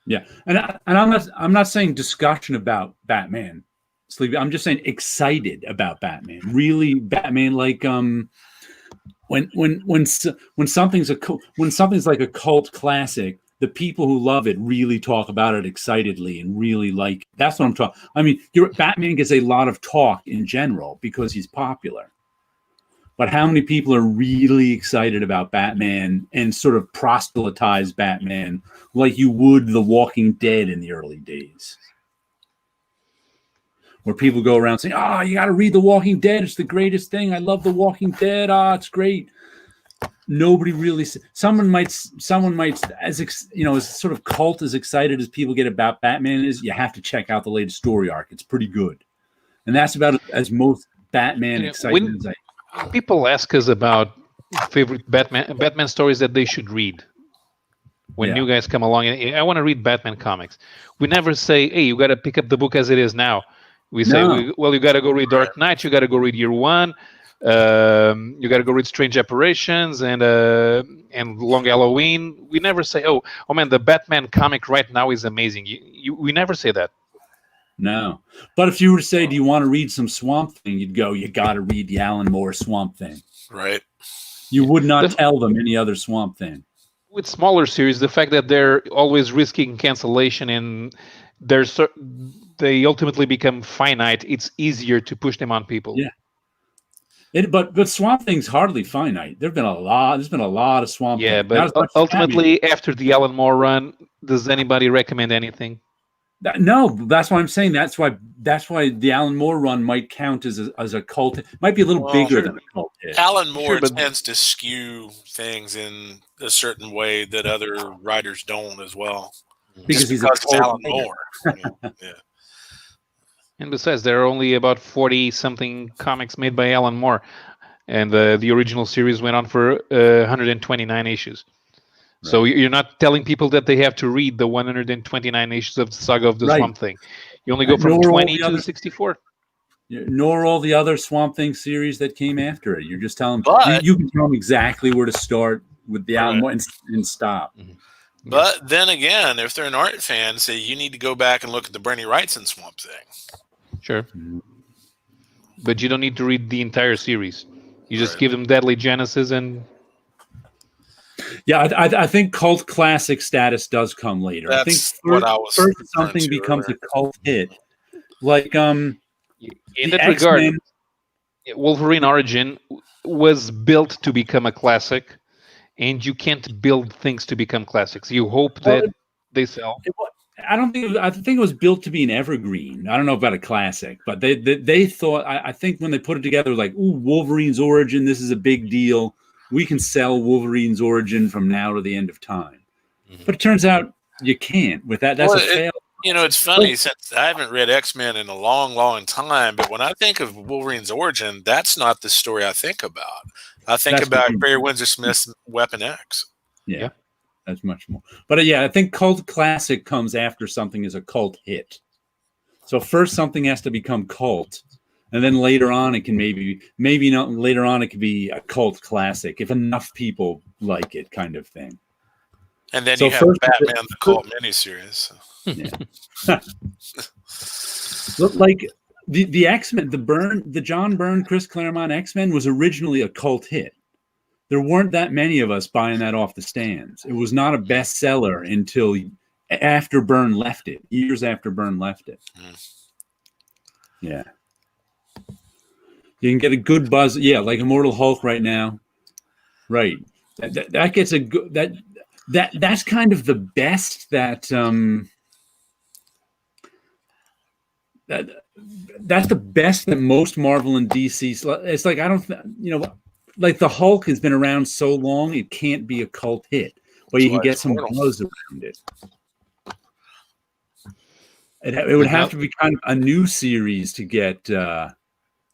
Yeah, and I'm not saying discussion about Batman, Sleepy. I'm just saying excited about Batman. Really, Batman like when something's like a cult classic, the people who love it really talk about it excitedly and really like. That's what I'm talking. Batman gets a lot of talk in general because he's popular. But how many people are really excited about Batman and sort of proselytize Batman like you would The Walking Dead in the early days? Where people go around saying, you got to read The Walking Dead. It's the greatest thing. I love The Walking Dead. It's great. Nobody really, someone might, as sort of cult as excited as people get about Batman is, you have to check out the latest story arc. It's pretty good. And that's about as most Batman excitement. When people ask us about favorite Batman stories that they should read, when new guys come along and "Hey, I want to read Batman comics," we never say, "Hey, you got to pick up the book as it is now." We say, "Well, you got to go read Dark Knight. You got to go read Year One. You got to go read Strange Apparitions and Long Halloween." We never say, "Oh man, the Batman comic right now is amazing." We never say that. No, but if you were to say, "Do you want to read some Swamp Thing?" You'd go, "You got to read the Alan Moore Swamp Thing." Right. You would not tell them any other Swamp Thing. With smaller series, the fact that they're always risking cancellation and they ultimately become finite, it's easier to push them on people. Yeah. But Swamp Thing's hardly finite. There's been a lot of Swamp Thing. Yeah, but ultimately, after the Alan Moore run, does anybody recommend anything? No, that's why I'm saying that's why the Alan Moore run might count as a cult. It might be a little bigger than a cult hit. Alan Moore tends to skew things in a certain way that other writers don't as well. Because he's Alan Moore. Yeah. And besides, there are only about 40-something comics made by Alan Moore, and the original series went on for 129 issues. Right. So you're not telling people that they have to read the 129 issues of the Saga of the Swamp Thing. You only go from 20 to 64. Nor all the other Swamp Thing series that came after it. You're just telling people, you can tell them exactly where to start with the Alan Moore and stop. Mm-hmm. But then again, if they're an art fan, say you need to go back and look at the Bernie Wrightson Swamp Thing. Sure. But you don't need to read the entire series. You just give them Deadly Genesis and... Yeah, I think cult classic status does come later. That's I think what I was first something becomes a cult hit. Like in that regard, Wolverine Origin was built to become a classic, and you can't build things to become classics. You hope that they sell. I think it was built to be an evergreen. I don't know about a classic, but they thought. I think when they put it together, like, ooh, Wolverine's Origin, this is a big deal. We can sell Wolverine's Origin from now to the end of time. Mm-hmm. But it turns out you can't with that. That's a fail. It's funny since I haven't read X-Men in a long, long time, but when I think of Wolverine's Origin, that's not the story I think about. I think about Barry Windsor Smith's Weapon X. Yeah, that's much more. But I think cult classic comes after something is a cult hit. So first something has to become cult. And then later on, it can maybe not. Later on, it could be a cult classic if enough people like it, kind of thing. And then you have Batman the Cult miniseries. Yeah, like the X-Men, the John Byrne, Chris Claremont X-Men was originally a cult hit. There weren't that many of us buying that off the stands. It was not a bestseller until after Byrne left it. Years after Byrne left it. Yeah. You can get a good buzz, like Immortal Hulk right now, right? That gets a good that's kind of the best that's the best that most Marvel and DC. It's like like the Hulk has been around so long, it can't be a cult hit, but you can get some buzz around it. It would have to be kind of a new series to get.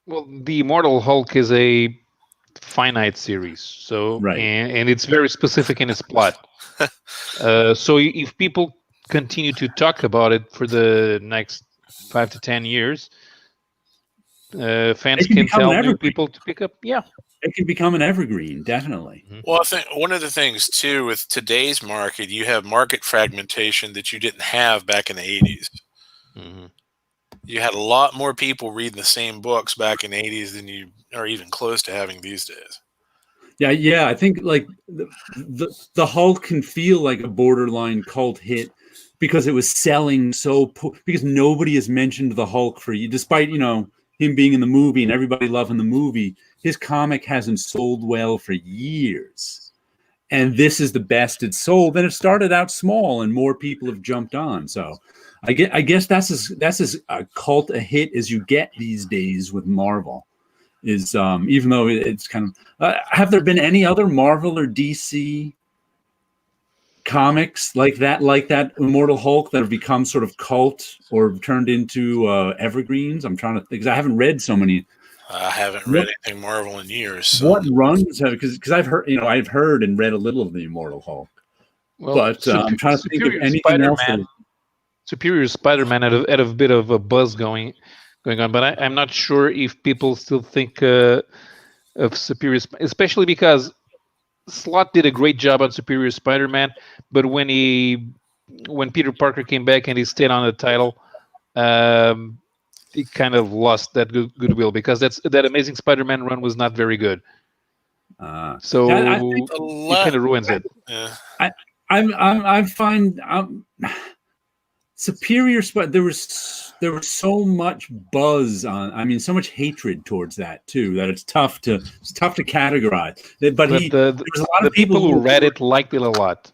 Well, the Immortal Hulk is a finite series, so and it's very specific in its plot. So if people continue to talk about it for the next 5 to 10 years, fans can tell new people to pick up. Yeah, it can become an evergreen, definitely. Well, I think one of the things too with today's market, you have market fragmentation that you didn't have back in the 80s. Mm-hmm. You had a lot more people reading the same books back in the 80s than you are even close to having these days. Yeah. I think like the Hulk can feel like a borderline cult hit because it was selling because nobody has mentioned the Hulk for you, despite him being in the movie and everybody loving the movie. His comic hasn't sold well for years, and this is the best it's sold. And it started out small, and more people have jumped on. So. I guess that's as a cult a hit as you get these days with Marvel. Is even though it's kind of have there been any other Marvel or DC comics like that Immortal Hulk that have become sort of cult or turned into evergreens? I'm trying to think because I haven't read so many I haven't read anything Marvel in years. So. What runs have, because I've heard and read a little of the Immortal Hulk, Well, but I'm trying to think of anything else. Superior Spider-Man had a bit of a buzz going on, but I'm not sure if people still think of Superior, especially because Slott did a great job on Superior Spider-Man, but when Peter Parker came back and he stayed on the title, he kind of lost that goodwill, because that Amazing Spider-Man run was not very good. So I think it kind of ruins it. Yeah. I find Superior Spider. There was so much buzz on. I mean, so much hatred towards that too, that it's tough to categorize. But there was a lot of people who read it liked it a lot.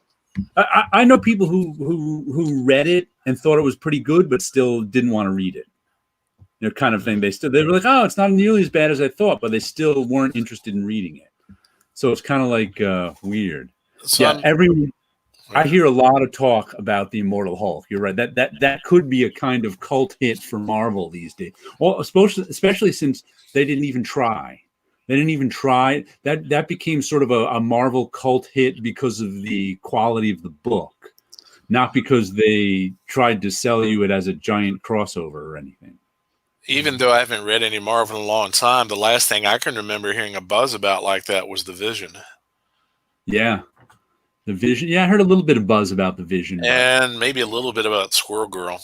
I know people who read it and thought it was pretty good, but still didn't want to read it. Kind of thing. They were like, oh, it's not nearly as bad as I thought, but they still weren't interested in reading it. So it's kind of like weird. So I hear a lot of talk about the Immortal Hulk. You're right. That could be a kind of cult hit for Marvel these days. Well, especially since they didn't even try. They didn't even try. That became sort of a Marvel cult hit because of the quality of the book, not because they tried to sell you it as a giant crossover or anything. Even though I haven't read any Marvel in a long time, the last thing I can remember hearing a buzz about like that was the Vision. Yeah. The Vision. Yeah, I heard a little bit of buzz about the Vision. And maybe a little bit about Squirrel Girl.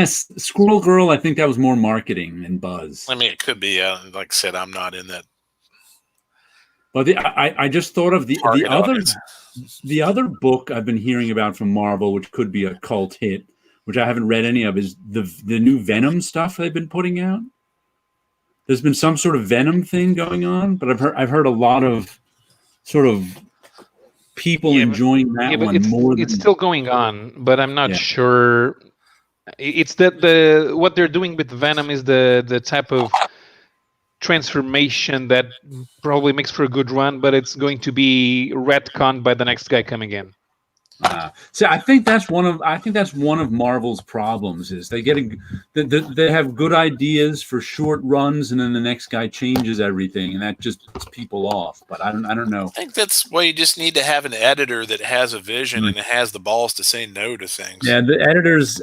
Squirrel Girl, I think that was more marketing than buzz. I mean, it could be. Like I said, I'm not in that. But I just thought of the other book I've been hearing about from Marvel, which could be a cult hit, which I haven't read any of, is the new Venom stuff they've been putting out. There's been some sort of Venom thing going on, but I've heard a lot of sort of people enjoying that one more. It's still going on, but I'm not sure. It's that what they're doing with Venom is the type of transformation that probably makes for a good run, but it's going to be retconned by the next guy coming in. So I think that's one of Marvel's problems is they have good ideas for short runs, and then the next guy changes everything, and that just puts people off. But I don't know. I think that's why you just need to have an editor that has a vision and has the balls to say no to things. Yeah, the editors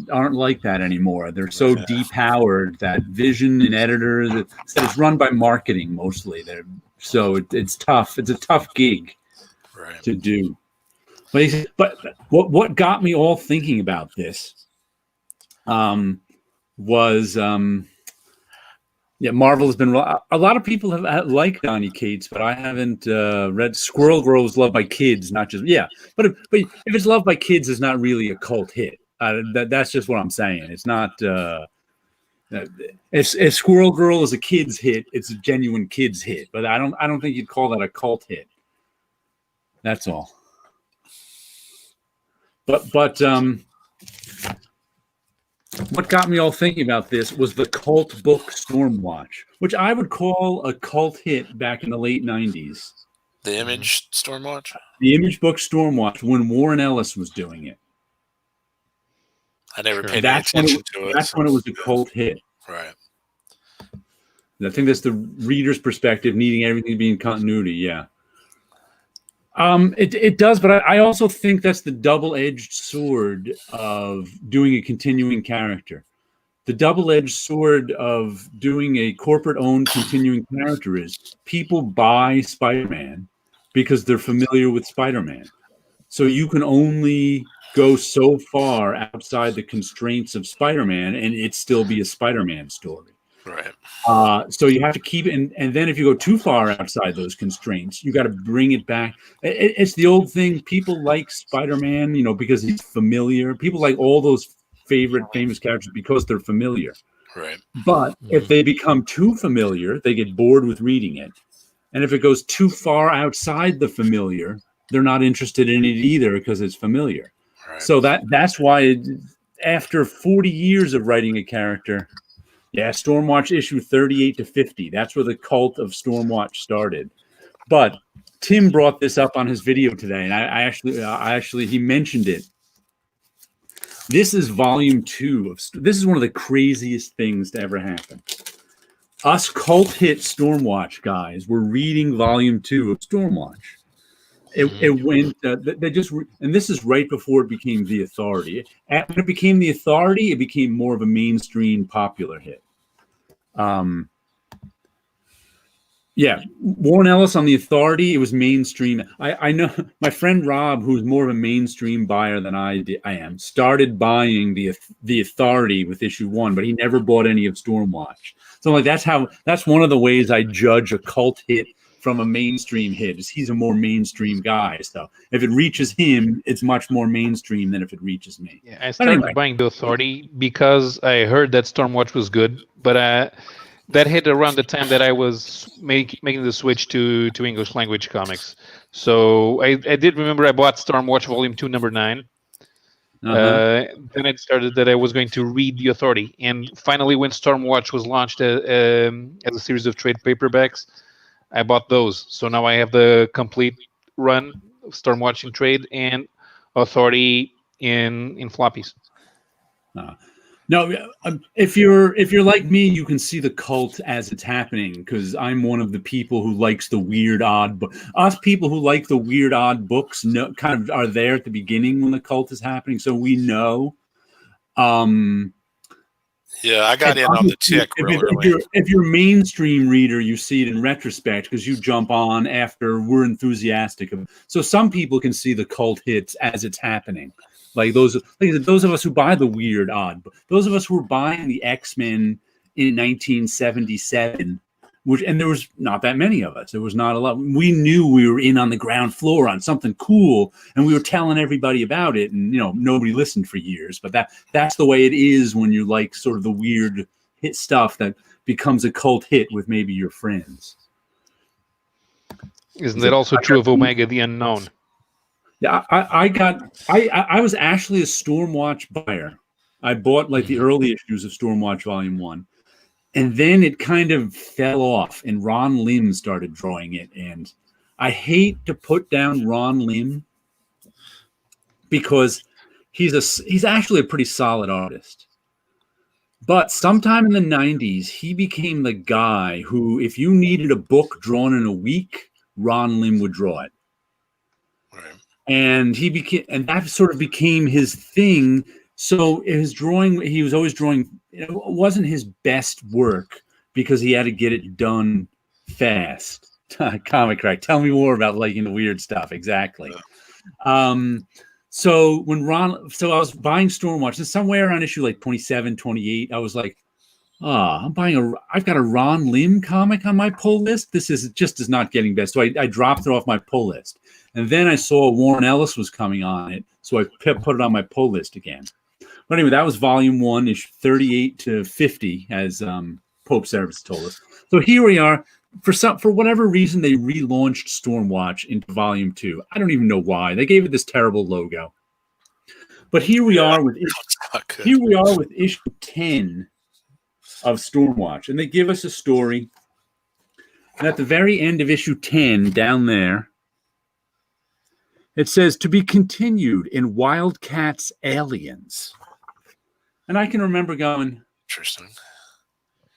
aren't like that anymore. They're so depowered that vision and editors. It's run by marketing mostly. So it's tough. It's a tough gig to do. But what got me all thinking about this was Marvel has been a lot of people have liked Donny Cates, but I haven't read. Squirrel Girl is loved by kids, not just But if it's loved by kids, it's not really a cult hit. That's just what I'm saying. It's not. If Squirrel Girl is a kids hit, it's a genuine kids hit. But I don't think you'd call that a cult hit. That's all. But what got me all thinking about this was the cult book Stormwatch, which I would call a cult hit back in the late 90s. The Image Stormwatch? The Image book Stormwatch, when Warren Ellis was doing it. I never paid attention to it. That's when it was a cult hit. Right. I think that's the reader's perspective, needing everything to be in continuity, yeah. It does, but I also think that's the double-edged sword of doing a continuing character. The double-edged sword of doing a corporate-owned continuing character is people buy Spider-Man because they're familiar with Spider-Man. So you can only go so far outside the constraints of Spider-Man and it still be a Spider-Man story. Right. So you have to keep it, and then if you go too far outside those constraints, you got to bring it back. It's the old thing. People like Spider-Man, because he's familiar. People like all those famous characters because they're familiar. Right. But if they become too familiar, they get bored with reading it. And if it goes too far outside the familiar, they're not interested in it either because it's familiar. Right. So that's why after 40 years of writing a character. Yeah, Stormwatch issue 38 to 50. That's where the cult of Stormwatch started. But Tim brought this up on his video today, and I actually he mentioned it. This is volume 2 of. This is one of the craziest things to ever happen. us cult hit Stormwatch guys were reading Volume 2 of Stormwatch. It went. They just, and this is right before it became the Authority. When it became the Authority, it became more of a mainstream, popular hit. Yeah, Warren Ellis on the Authority. It was mainstream. I know my friend Rob, who's more of a mainstream buyer than I am, started buying the Authority with issue 1, but he never bought any of Stormwatch. So like that's one of the ways I judge a cult hit from a mainstream hit. Is he's a more mainstream guy. So if it reaches him, it's much more mainstream than if it reaches me. Yeah, I started anyway. buying the Authority because I heard that Stormwatch was good, but that hit around the time that I was making the switch to English language comics. So I did remember I bought Stormwatch Volume 2, number 9. Then it started that I was going to read the Authority, and finally, when Stormwatch was launched as a series of trade paperbacks, I bought those. So now I have the complete run of Stormwatch in trade and Authority in floppies. No, if you're like me, you can see the cult as it's happening, because I'm one of the people who likes the weird, odd. Us people who like the weird, odd books kind of are there at the beginning when the cult is happening, so we know. Yeah, I got in on the tick real early. If you're a mainstream reader, you see it in retrospect because you jump on after we're enthusiastic. So some people can see the cult hits as it's happening. Like those of us who buy the weird, odd, those of us who were buying the X-Men in 1977, and there was not that many of us. There was not a lot. We knew we were in on the ground floor on something cool, and we were telling everybody about it, and nobody listened for years. But that's the way it is when you like sort of the weird hit stuff that becomes a cult hit with maybe your friends. Isn't that also true of Omega the Unknown? Yeah, I was actually a Stormwatch buyer. I bought like the early issues of Stormwatch Volume 1. And then it kind of fell off, and Ron Lim started drawing it. And I hate to put down Ron Lim because he's actually a pretty solid artist. But sometime in the 90s, he became the guy who, if you needed a book drawn in a week, Ron Lim would draw it. Right. And that sort of became his thing. So his drawing, he was always drawing. It wasn't his best work because he had to get it done fast. Comic Crack, tell me more about liking the weird stuff. Exactly. So I was buying Stormwatch, and somewhere around issue like 27, 28, I was like, I've got a Ron Lim comic on my pull list. This is not getting best. So I dropped it off my pull list. And then I saw Warren Ellis was coming on it. So I put it on my pull list again. But anyway, that was Volume 1, issue 38 to 50, as Pope Service told us. So here we are. For whatever reason, they relaunched Stormwatch into Volume 2. I don't even know why. They gave it this terrible logo. But here we are with issue 10 of Stormwatch, and they give us a story. And at the very end of issue 10, down there, it says, "To be continued in Wildcats Aliens." And I can remember going, interesting.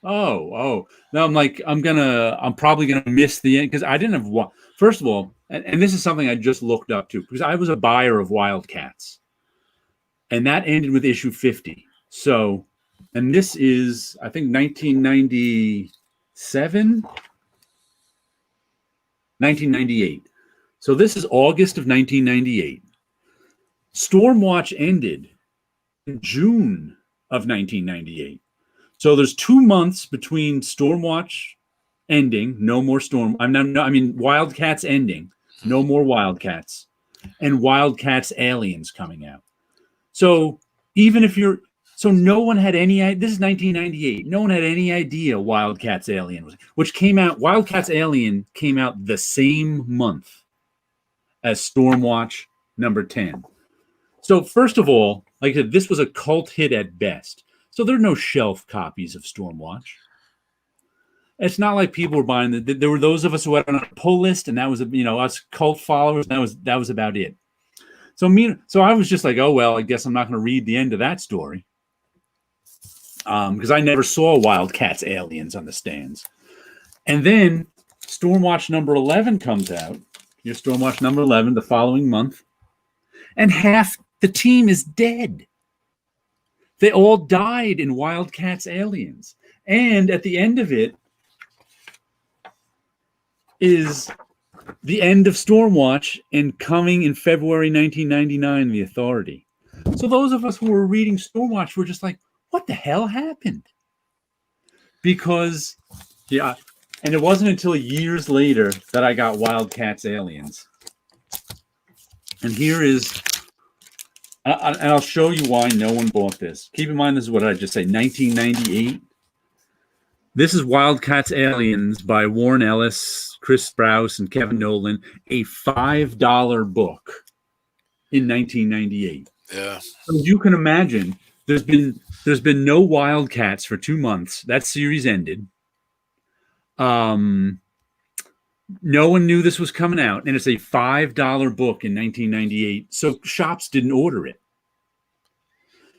Oh. Now I'm probably gonna miss the end because I didn't have first of all, and this is something I just looked up to because I was a buyer of Wildcats. And that ended with issue 50. So, and this is, I think, 1997? 1998. So this is August of 1998. Stormwatch ended in June of 1998. So there's 2 months between Stormwatch ending, no more Wildcats ending, no more Wildcats, and Wildcats Aliens coming out. So even if no one had any idea, this is 1998, no one had any idea Wildcats Alien Wildcats Alien came out the same month as Stormwatch number 10. So first of all, like I said, this was a cult hit at best. So there are no shelf copies of Stormwatch. It's not like people were buying there were those of us who had on a pull list, and that was us cult followers. That was about it. So I was just like, oh well, I guess I'm not going to read the end of that story. because I never saw Wildcats Aliens on the stands. And then Stormwatch number 11 comes out. Here's Stormwatch number 11 the following month. And half the team is dead. They all died in Wildcats Aliens. And at the end of it is the end of Stormwatch, and coming in February 1999, The Authority. So those of us who were reading Stormwatch were just like, what the hell happened? Because, yeah, and it wasn't until years later that I got Wildcats Aliens. And here is, and I'll show you why no one bought this. Keep in mind, this is what I just said, 1998. This is Wildcats Aliens by Warren Ellis, Chris Sprouse, and Kevin Nolan, a $5 book in 1998. Yeah. So you can imagine there's been no Wildcats for 2 months. That series ended. No one knew this was coming out, and it's a $5 book in 1998. So shops didn't order it.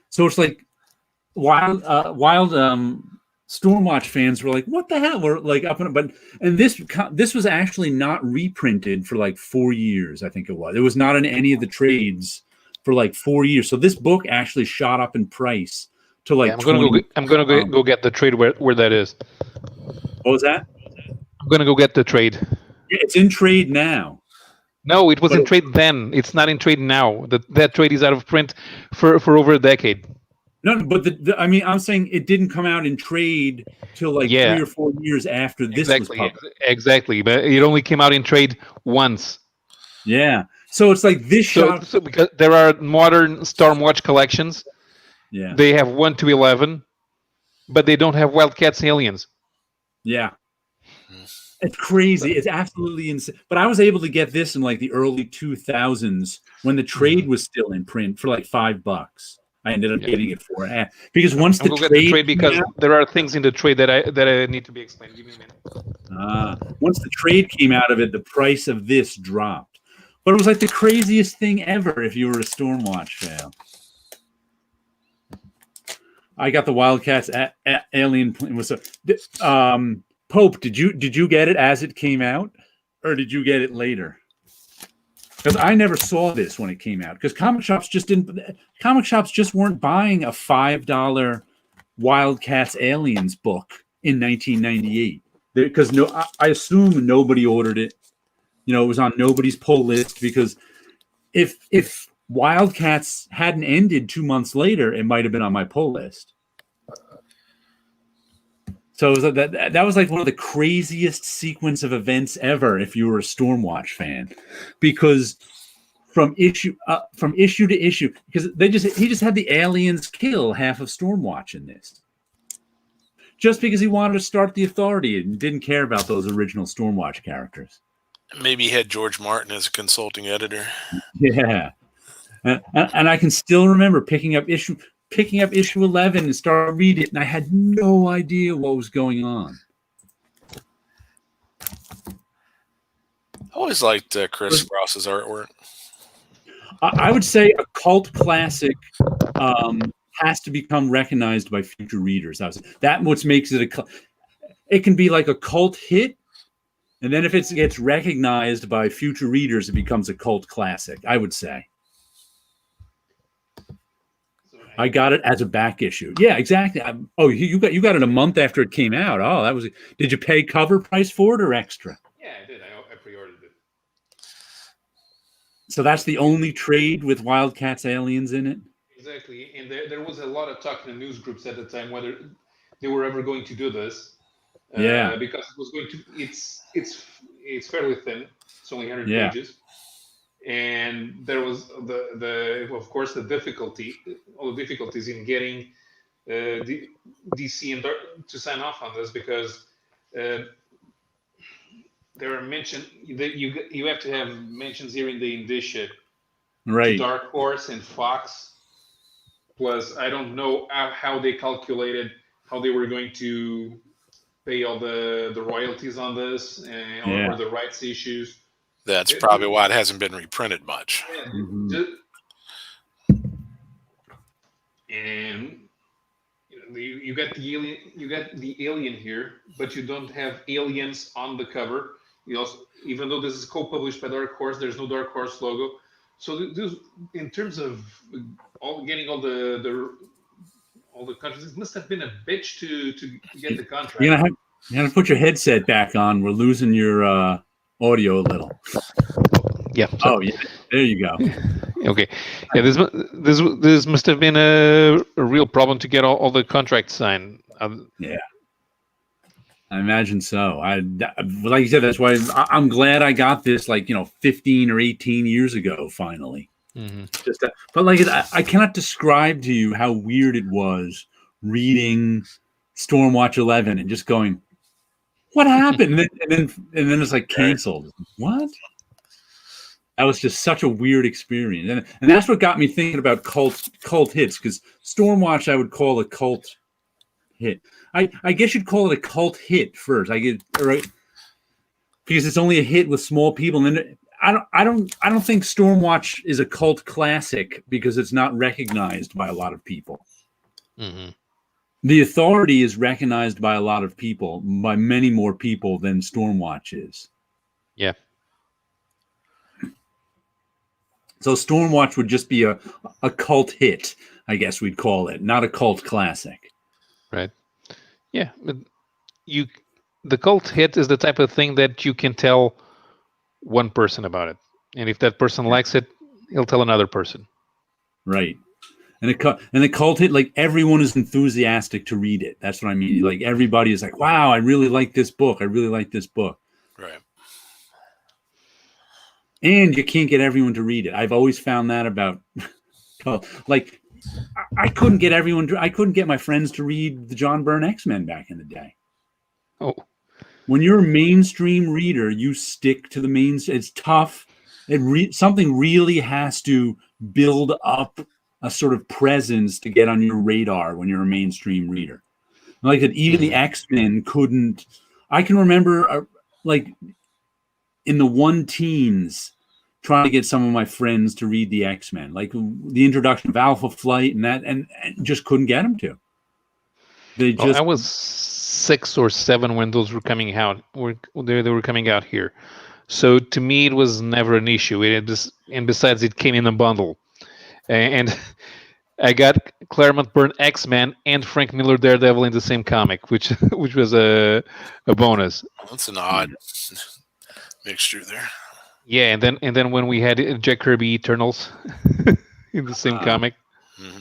So it's like Stormwatch fans were like, "What the hell?" We're like up and this was actually not reprinted for like 4 years. I think it was. It was not in any of the trades for like 4 years. So this book actually shot up in price to like. Yeah, I'm gonna go get the trade where that is. What was that? I'm gonna go get the trade. Yeah, it's in trade now. No, it was in trade then. It's not in trade now. That trade is out of print for over a decade. No, but I mean, I'm saying it didn't come out in trade till like 3 or 4 years after this was published. Exactly, but it only came out in trade once. Yeah, so it's like this shot. So because there are modern Stormwatch collections, yeah, they have 1 to 11, but they don't have Wildcats Aliens. Yeah, it's crazy. It's absolutely insane. But I was able to get this in like the early 2000s when the trade was still in print for like $5. I ended up getting it for because once the trade because there are things in the trade that I need to be explained. Give me a minute. Once the trade came out of it, the price of this dropped. But it was like the craziest thing ever if you were a Stormwatch fan. I got the Wildcats Alien. Pope, did you get it as it came out, or did you get it later? Because I never saw this when it came out. Because comic shops just weren't buying a $5 Wildcats Aliens book in 1998. Because I assume nobody ordered it. You know, it was on nobody's pull list. Because if Wildcats hadn't ended 2 months later, it might have been on my pull list. So it was that was like one of the craziest sequence of events ever if you were a Stormwatch fan, because from issue to issue, because he just had the aliens kill half of Stormwatch in this, just because he wanted to start the Authority and didn't care about those original Stormwatch characters. Maybe he had George Martin as a consulting editor. Yeah, and I can still remember picking up issue 11 and start reading it, and I had no idea what was going on. I always liked Chris Sprouse's artwork. I would say a cult classic has to become recognized by future readers. That what makes it it can be like a cult hit, and then if it gets recognized by future readers, it becomes a cult classic, I would say. I got it as a back issue. Yeah, exactly. You got it a month after it came out. Oh, that was. Did you pay cover price for it or extra? Yeah, I did. I pre-ordered it. So that's the only trade with Wildcats Aliens in it. Exactly, and there was a lot of talk in the news groups at the time whether they were ever going to do this. Yeah, because it was going to. It's fairly thin. It's only 100 pages. And there was of course all the difficulties in getting DC and to sign off on this, because there are mentions that you have to have mentions here in the indicia, right? Dark Horse and Fox. Plus, I don't know how they calculated how they were going to pay all the royalties on this or the rights issues. That's probably why it hasn't been reprinted much. Mm-hmm. And You got the alien. You got the alien here, but you don't have aliens on the cover. You also, even though this is co-published by Dark Horse, there's no Dark Horse logo. So this, in terms of getting all the countries, it must have been a bitch to get the contract. You're gonna put your headset back on. We're losing your audio a little. Yeah. Oh yeah, there you go. Okay. Yeah, this must have been a real problem to get all the contracts signed. Yeah, I imagine so. Like you said, that's why I'm glad I got this. 15 or 18 years ago, finally. Mm-hmm. But I cannot describe to you how weird it was reading Stormwatch 11 and just going, "What happened?" and then it's like canceled. What? That was just such a weird experience, and that's what got me thinking about cult hits, because Stormwatch I would call a cult hit. I guess you'd call it a cult hit first. I get right because it's only a hit with small people, and then I don't think Stormwatch is a cult classic because it's not recognized by a lot of people. Mm-hmm. The Authority is recognized by a lot of people, by many more people than Stormwatch is. Yeah. So Stormwatch would just be a cult hit, I guess we'd call it, not a cult classic. Right. Yeah. But the cult hit is the type of thing that you can tell one person about it, and if that person likes it, he'll tell another person. Right. And the cult hit, like everyone is enthusiastic to read it. That's what I mean. Like everybody is like, "Wow, I really like this book. I really like this book." Right. And you can't get everyone to read it. I've always found that about, like, I couldn't get my friends to read the John Byrne X-Men back in the day. Oh. When you're a mainstream reader, you stick to the main. It's tough. Something really has to build up a sort of presence to get on your radar when you're a mainstream reader. Like that, even the X-Men couldn't. I can remember, in the one-teens, trying to get some of my friends to read the X-Men, like the introduction of Alpha Flight and just couldn't get them to. I was 6 or 7 when those were coming out. They were coming out here, so to me it was never an issue. And besides, it came in a bundle, and I got Claremont Byrne X-Men and Frank Miller Daredevil in the same comic, which was a bonus. That's an odd mixture there. Yeah, and then when we had Jack Kirby Eternals in the same comic. Mm-hmm.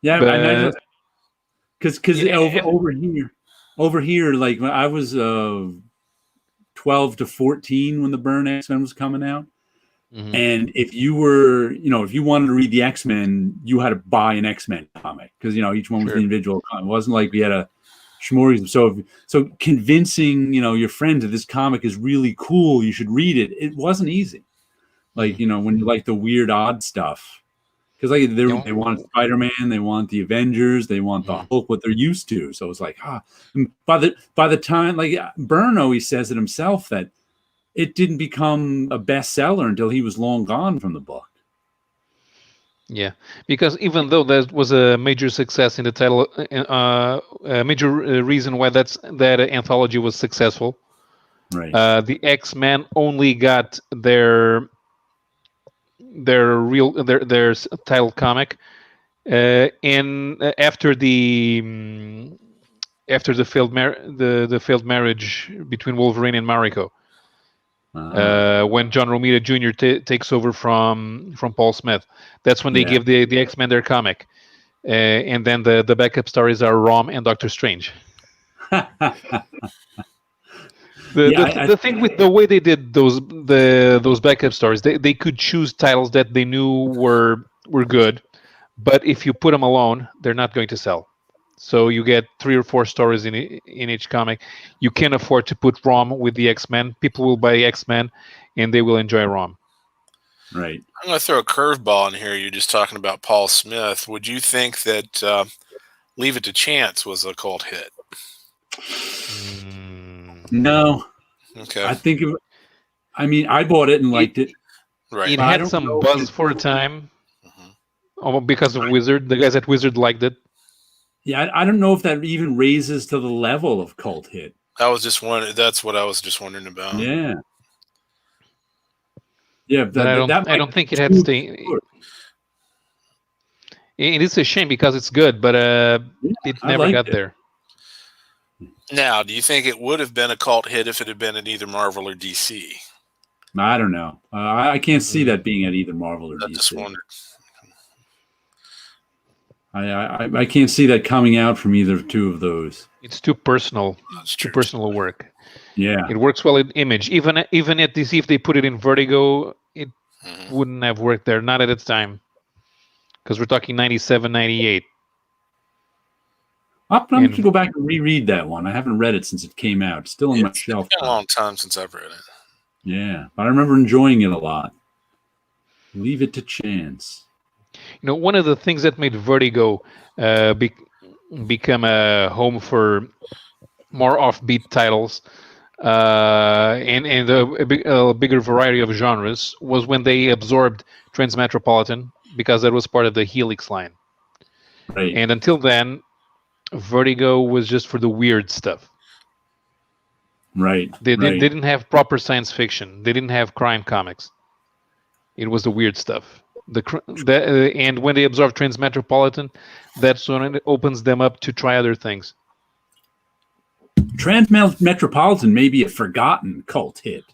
Yeah, but, because over here, like I was 12 to 14 when the Byrne X-Men was coming out. Mm-hmm. And if you wanted to read the X-Men, you had to buy an X-Men comic because each one was an individual comic. It wasn't like we had a schmorgasm. So convincing your friend that this comic is really cool, you should read it. It wasn't easy. Like when you like the weird odd stuff, because they want Spider-Man, they want the Avengers, they want the Hulk, what they're used to. So it's like by the time, like Byrne always says it himself, that it didn't become a bestseller until he was long gone from the book. Yeah, because even though that was a major success in the title, a major reason why that anthology was successful, right? The X-Men only got their title comic after the failed marriage between Wolverine and Mariko. When John Romita Jr. Takes over from Paul Smith, that's when they give the X-Men their comic, and then the backup stories are Rom and Doctor Strange. The thing with the way they did those backup stories, they could choose titles that they knew were good, but if you put them alone, they're not going to sell. So you get 3 or 4 stories in each comic. You can't afford to put Rom with the X-Men. People will buy X-Men, and they will enjoy Rom. Right. I'm going to throw a curveball in here. You're just talking about Paul Smith. Would you think that Leave It to Chance was a cult hit? No. Okay. I bought it and liked it. Right. It had some buzz for a time because of Wizard. The guys at Wizard liked it. Yeah, I don't know if that even raises to the level of cult hit. That's what I was just wondering about. Yeah. Yeah, But I don't think it had to stay. It is a shame because it's good, but it never got there. Now, do you think it would have been a cult hit if it had been in either Marvel or DC? I don't know. I can't see that being at either Marvel or DC. Just wondered. I can't see that coming out from either two of those. It's too personal. It's too personal work. Yeah, it works well in Image. Even at DC, if they put it in Vertigo, it wouldn't have worked there. Not at its time, because we're talking 97, 98. I'm going to go back and reread that one. I haven't read it since it came out. It's still on my shelf. It's been a long time since I've read it. Yeah, but I remember enjoying it a lot. Leave it to chance. One of the things that made Vertigo become a home for more offbeat titles and a bigger variety of genres was when they absorbed Transmetropolitan, because that was part of the Helix line. Right. And until then, Vertigo was just for the weird stuff. Right. They didn't have proper science fiction. They didn't have crime comics. It was the weird stuff. And when they absorb Transmetropolitan, that's when it opens them up to try other things. Transmetropolitan may be a forgotten cult hit,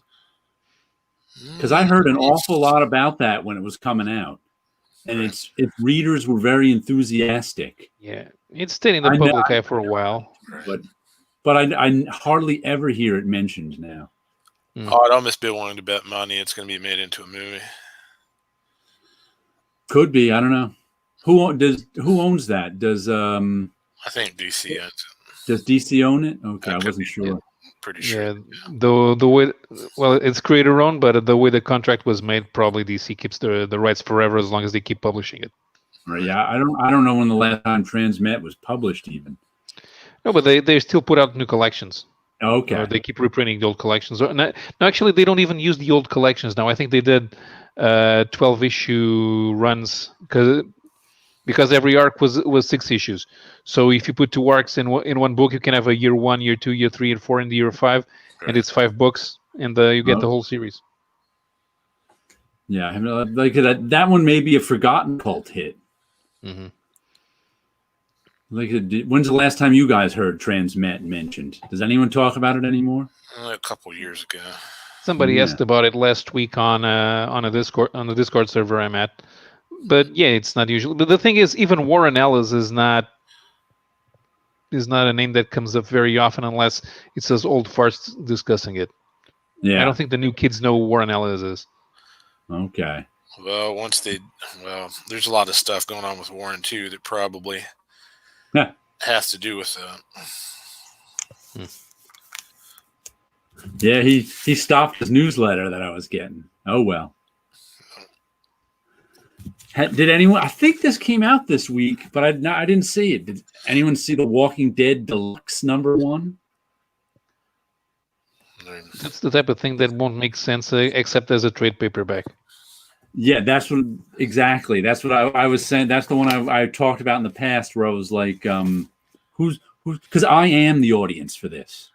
because I heard an awful lot about that when it was coming out, and its readers were very enthusiastic. Yeah, it stayed in the public eye for a while, but I hardly ever hear it mentioned now. I'd almost be willing to bet money it's going to be made into a movie. Could be. I don't know. Who owns that? Does I think DC owns it. Does DC own it? Okay, I wasn't sure. Yeah, pretty sure. Yeah, the way, well, it's creator owned, but the way the contract was made, probably DC keeps the rights forever as long as they keep publishing it. Right. Yeah, I don't know when the last time Transmet was published even. No, but they still put out new collections. Okay. They keep reprinting the old collections. No, actually, they don't even use the old collections now. I think they did 12-issue runs because every arc was 6 issues. So if you put 2 arcs in one book, you can have a year 1, year 2, year 3, and 4, and year 5, and it's 5 books, and you get the whole series. Yeah, like that one may be a forgotten cult hit. Mm-hmm. Like, when's the last time you guys heard Transmet mentioned? Does anyone talk about it anymore? A couple years ago. Somebody asked about it last week on the Discord server I'm at. But yeah, it's not usual. But the thing is, even Warren Ellis is not a name that comes up very often unless it says old farts discussing it. Yeah, I don't think the new kids know who Warren Ellis is. Okay. Well, there's a lot of stuff going on with Warren too that probably has to do with that. Yeah, he stopped his newsletter that I was getting. Oh well. Did anyone? I think this came out this week, but I didn't see it. Did anyone see The Walking Dead Deluxe #1? That's the type of thing that won't make sense except as a trade paperback. Yeah, that's what exactly. That's what I was saying. That's the one I talked about in the past, where I was like, who's because I am the audience for this.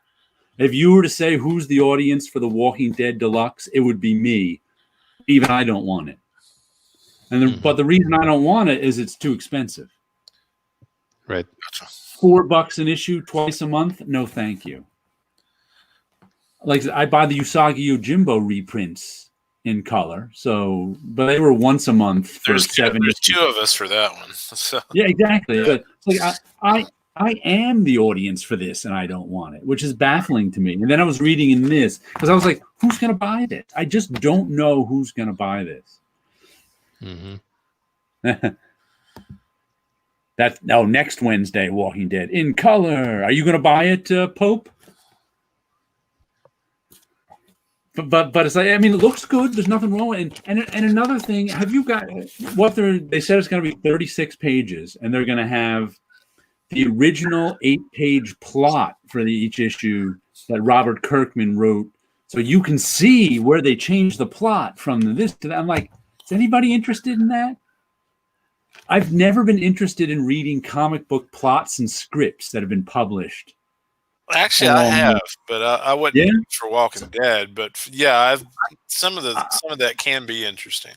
If you were to say who's the audience for The Walking Dead Deluxe, it would be me. Even I don't want it. And but the reason I don't want it is it's too expensive. Right. $4 an issue twice a month? No, thank you. Like, I buy the Usagi Yojimbo reprints in color, but they were once a month for there's 7 There's issues. 2 of us for that one. So. Yeah, exactly. But it's like I am the audience for this, and I don't want it, which is baffling to me. And then I was reading in this because I was like, who's going to buy this? I just don't know who's going to buy this. Mm-hmm. Next Wednesday, Walking Dead in color. Are you going to buy it, Pope? But it's like, I mean, it looks good. There's nothing wrong with it. And another thing, have you got they said it's going to be 36 pages, and they're going to have the original 8-page plot for each issue that Robert Kirkman wrote, so you can see where they changed the plot from this to that. I'm like, is anybody interested in that? I've never been interested in reading comic book plots and scripts that have been published. Actually, I have, but I wouldn't Yeah? for Walking Dead. But yeah, some of that can be interesting.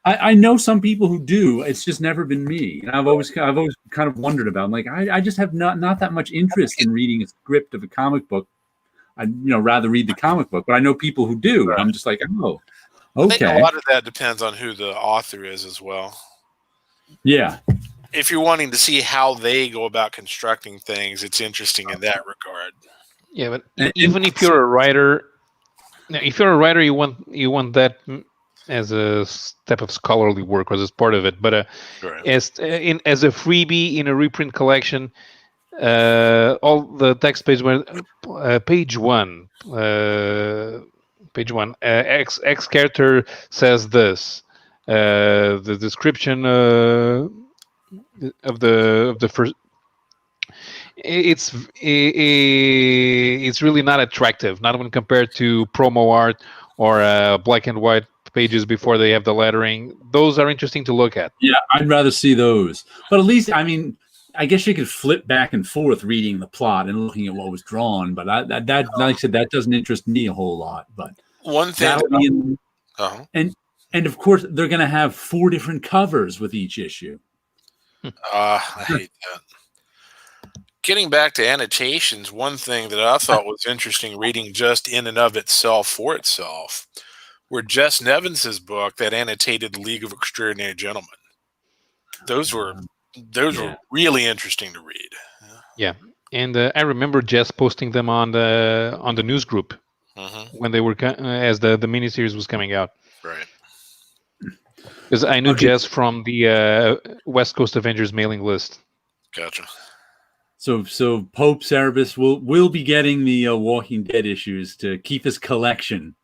I know some people who do. It's just never been me. And I've always kind of wondered about. Like, I just have not that much interest in reading a script of a comic book. I'd rather read the comic book. But I know people who do. And I'm just like, oh, I think okay. a lot of that depends on who the author is as well. Yeah. If you're wanting to see how they go about constructing things, it's interesting in that regard. Yeah, but even if you're a writer, you want that as a step of scholarly work or as part of it. But Right. as a freebie in a reprint collection, all the text page page one. Page one. X character says this. The description of the first. It's really not attractive, not when compared to promo art or black and white pages before they have the lettering. Those are interesting to look at. Yeah, I'd rather see those. But at least, I guess you could flip back and forth reading the plot and looking at what was drawn. But that like I said, that doesn't interest me a whole lot. But one thing, and of course they're going to have 4 different covers with each issue. I hate that. Getting back to annotations, one thing that I thought was interesting reading just in and of itself for itself were Jess Nevins's book that annotated League of Extraordinary Gentlemen. Those were really interesting to read. Yeah, and I remember Jess posting them on the news group when they were as the miniseries was coming out. Right. Because I knew Jess from the West Coast Avengers mailing list. Gotcha. So Pope Cerebus will be getting the Walking Dead issues to keep his collection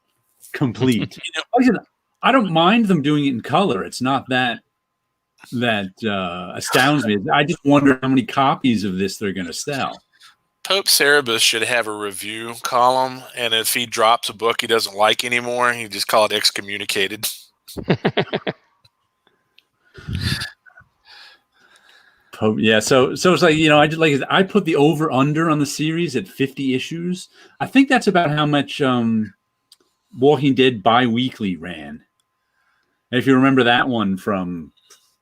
complete. I don't mind them doing it in color. It's not that astounds me. I just wonder how many copies of this they're going to sell. Pope Cerebus should have a review column, and if he drops a book he doesn't like anymore, he just call it excommunicated. Yeah, so it's like, I put the over under on the series at 50 issues. I think that's about how much Walking Dead bi-weekly ran. And if you remember that one from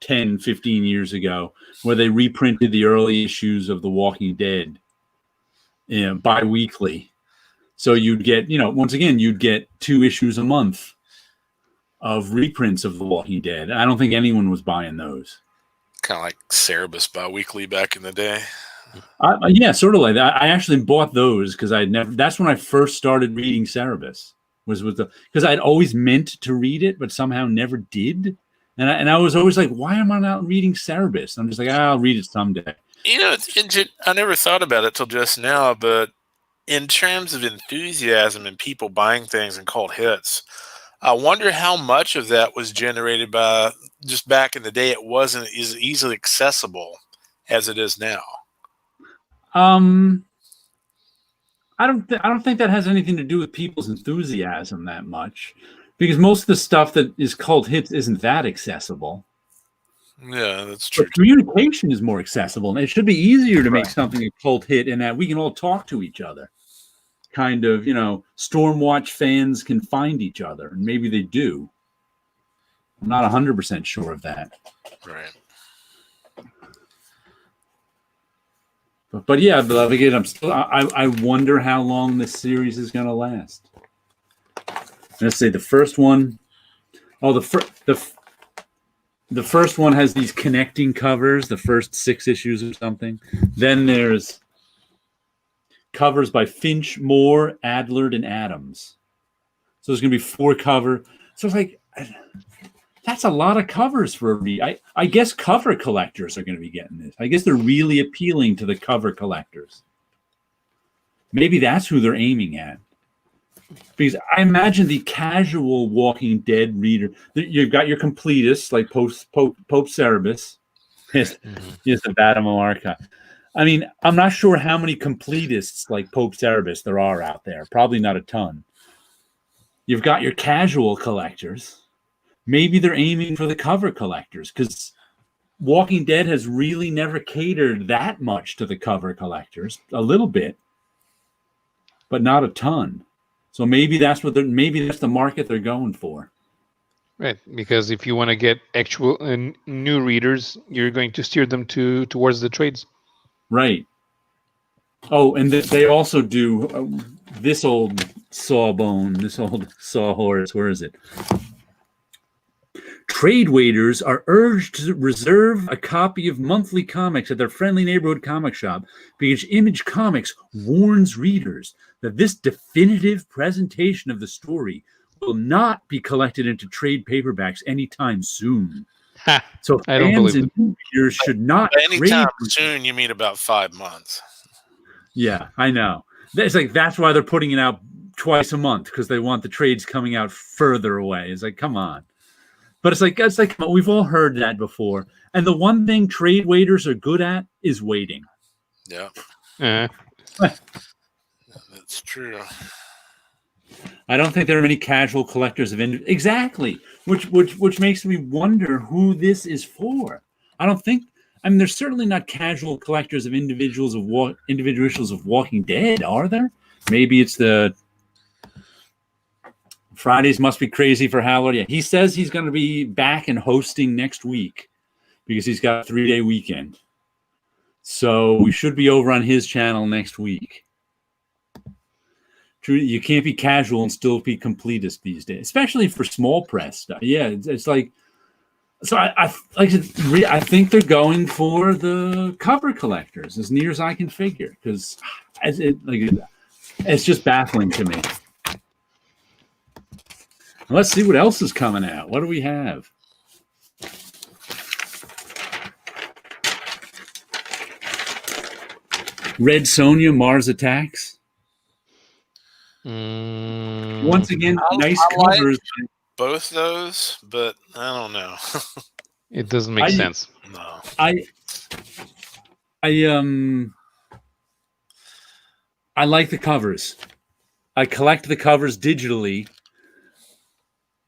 10, 15 years ago, where they reprinted the early issues of The Walking Dead bi-weekly. So you'd get, once again, you'd get 2 issues a month of reprints of The Walking Dead. I don't think anyone was buying those. Kind of like Cerebus bi-weekly back in the day. Yeah, sort of like that. I actually bought those because that's when I first started reading Cerebus. Because I'd always meant to read it, but somehow never did. And I was always like, why am I not reading Cerebus? I'm just like, I'll read it someday. I never thought about it till just now, but in terms of enthusiasm and people buying things and cult hits, I wonder how much of that was generated by just back in the day. It wasn't as easily accessible as it is now. I don't think that has anything to do with people's enthusiasm that much, because most of the stuff that is cult hits isn't that accessible. Yeah, that's true. But communication is more accessible, and it should be easier to make something a cult hit in that we can all talk to each other. Kind of, Stormwatch fans can find each other, and maybe they do. I'm not 100% sure of that. Right. But yeah, but again, I wonder how long this series is going to last. Let's say the first one. Oh, the first one has these connecting covers. The first 6 issues or something. Then there's covers by Finch, Moore, Adlard, and Adams. So there's going to be 4 cover. So it's like, that's a lot of covers for a read. I guess cover collectors are going to be getting this. I guess they're really appealing to the cover collectors. Maybe that's who they're aiming at. Because I imagine the casual Walking Dead reader, you've got your completists like Pope Cerebus. Yes, the Batamo Archive. I mean, I'm not sure how many completists like Pope Cerebus there are out there. Probably not a ton. You've got your casual collectors. Maybe they're aiming for the cover collectors because Walking Dead has really never catered that much to the cover collectors. A little bit, but not a ton. So maybe that's what maybe that's the market they're going for. Right, because if you want to get actual new readers, you're going to steer them towards the trades. Right. Oh, and they also do this old sawbone, this old sawhorse. Where is it? Trade waiters are urged to reserve a copy of monthly comics at their friendly neighborhood comic shop because Image Comics warns readers that this definitive presentation of the story will not be collected into trade paperbacks anytime soon. Ha, So I don't fans believe and readers should not Anytime trade. soon, you mean about 5 months. Yeah, I know. It's like that's why they're putting it out twice a month, because they want the trades coming out further away. It's like, come on. But it's like we've all heard that before. And the one thing trade waiters are good at is waiting. Yeah, Uh, that's true. I don't think there are many casual collectors of exactly, which makes me wonder who this is for. I don't think. I mean, there's certainly not casual collectors of individuals of Walking Dead, are there? Maybe it's the Fridays must be crazy for Howard. Yeah, he says he's going to be back and hosting next week because he's got a 3-day weekend. So we should be over on his channel next week. True, you can't be casual and still be completist these days, especially for small press stuff. Yeah, it's like. So I think they're going for the cover collectors as near as I can figure, because it's just baffling to me. Let's see what else is coming out. What do we have? Red Sonja, Mars Attacks. Once again, nice covers. Both those, but I don't know. It doesn't make sense. No. I like the covers. I collect the covers digitally.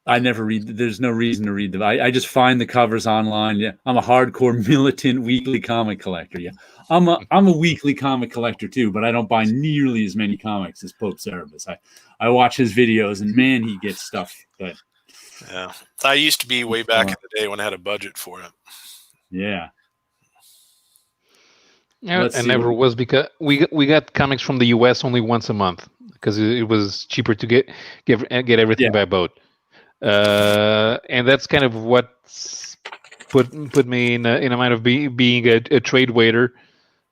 I never read. There's no reason to read them. I just find the covers online. Yeah, I'm a hardcore militant weekly comic collector. Yeah, I'm a weekly comic collector too, but I don't buy nearly as many comics as Pope Cerebus. I watch his videos, and man, he gets stuff that. Yeah, I used to be way back in the day when I had a budget for it. Yeah. Yeah, and never was, because we got comics from the U.S. only once a month because it was cheaper to get everything by boat, and that's kind of what put me in a mind of being a trade waiter.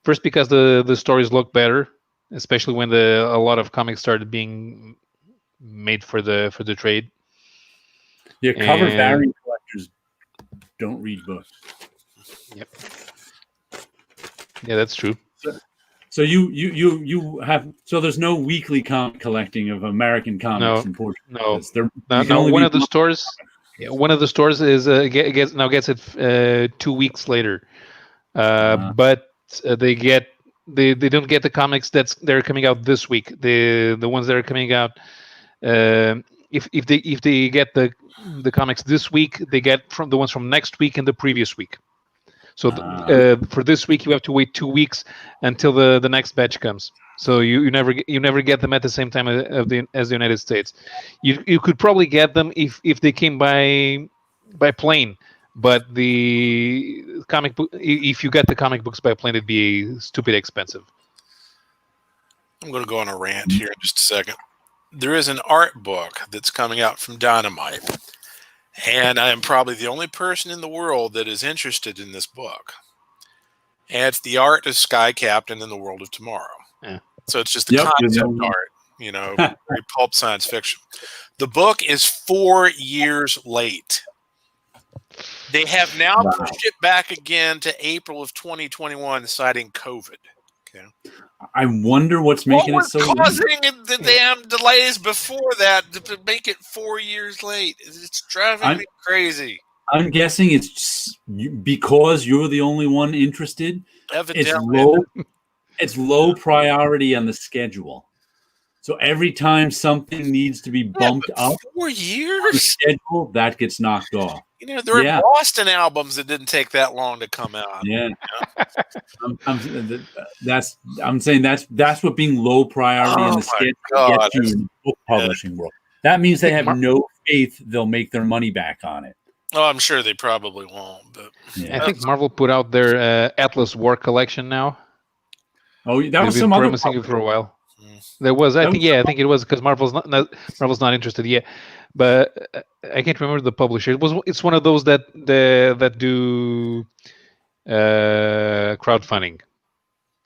First, because the stories look better, especially when a lot of comics started being made for the trade. Yeah, cover variant collectors don't read books. Yep. Yeah, that's true. So you have, so there's no weekly comic collecting of American comics in Portugal. No. One of the stores is gets it 2 weeks later, but they don't get the comics they're coming out this week. The ones that are coming out, if they get the comics this week, they get from the ones from next week and the previous week. So for this week, you have to wait 2 weeks until the next batch comes. So you never get them at the same time as the United States. You could probably get them if they came by plane, but the comic book, if you get the comic books by plane, it'd be stupid expensive. I'm going to go on a rant here in just a second. There is an art book that's coming out from Dynamite, and I am probably the only person in the world that is interested in this book. And it's the art of Sky Captain in the World of Tomorrow. Yeah. So it's just the concept art, very pulp science fiction. The book is 4 years late. They have now pushed it back again to April of 2021, citing COVID. Okay. I wonder what's making it so late. What was causing the damn delays before that to make it 4 years late? It's driving me crazy. I'm guessing it's just because you're the only one interested. Evidently. It's low priority on the schedule. So every time something needs to be bumped up 4 the years. schedule, that gets knocked off. There were Yeah. Boston albums that didn't take that long to come out. Yeah. I'm saying that's what being low priority in Oh the my schedule God. gets you in the book publishing world. That means they have Mar- no faith they'll make their money back on it. Oh, I'm sure they probably won't. But Yeah. I think Marvel put out their Atlas War collection now. Oh, that They've was been some other promising it for a while. Mm. There was, I That think, was I think it was because Marvel's not interested yet. But I can't remember the publisher. It's one of those that do crowdfunding.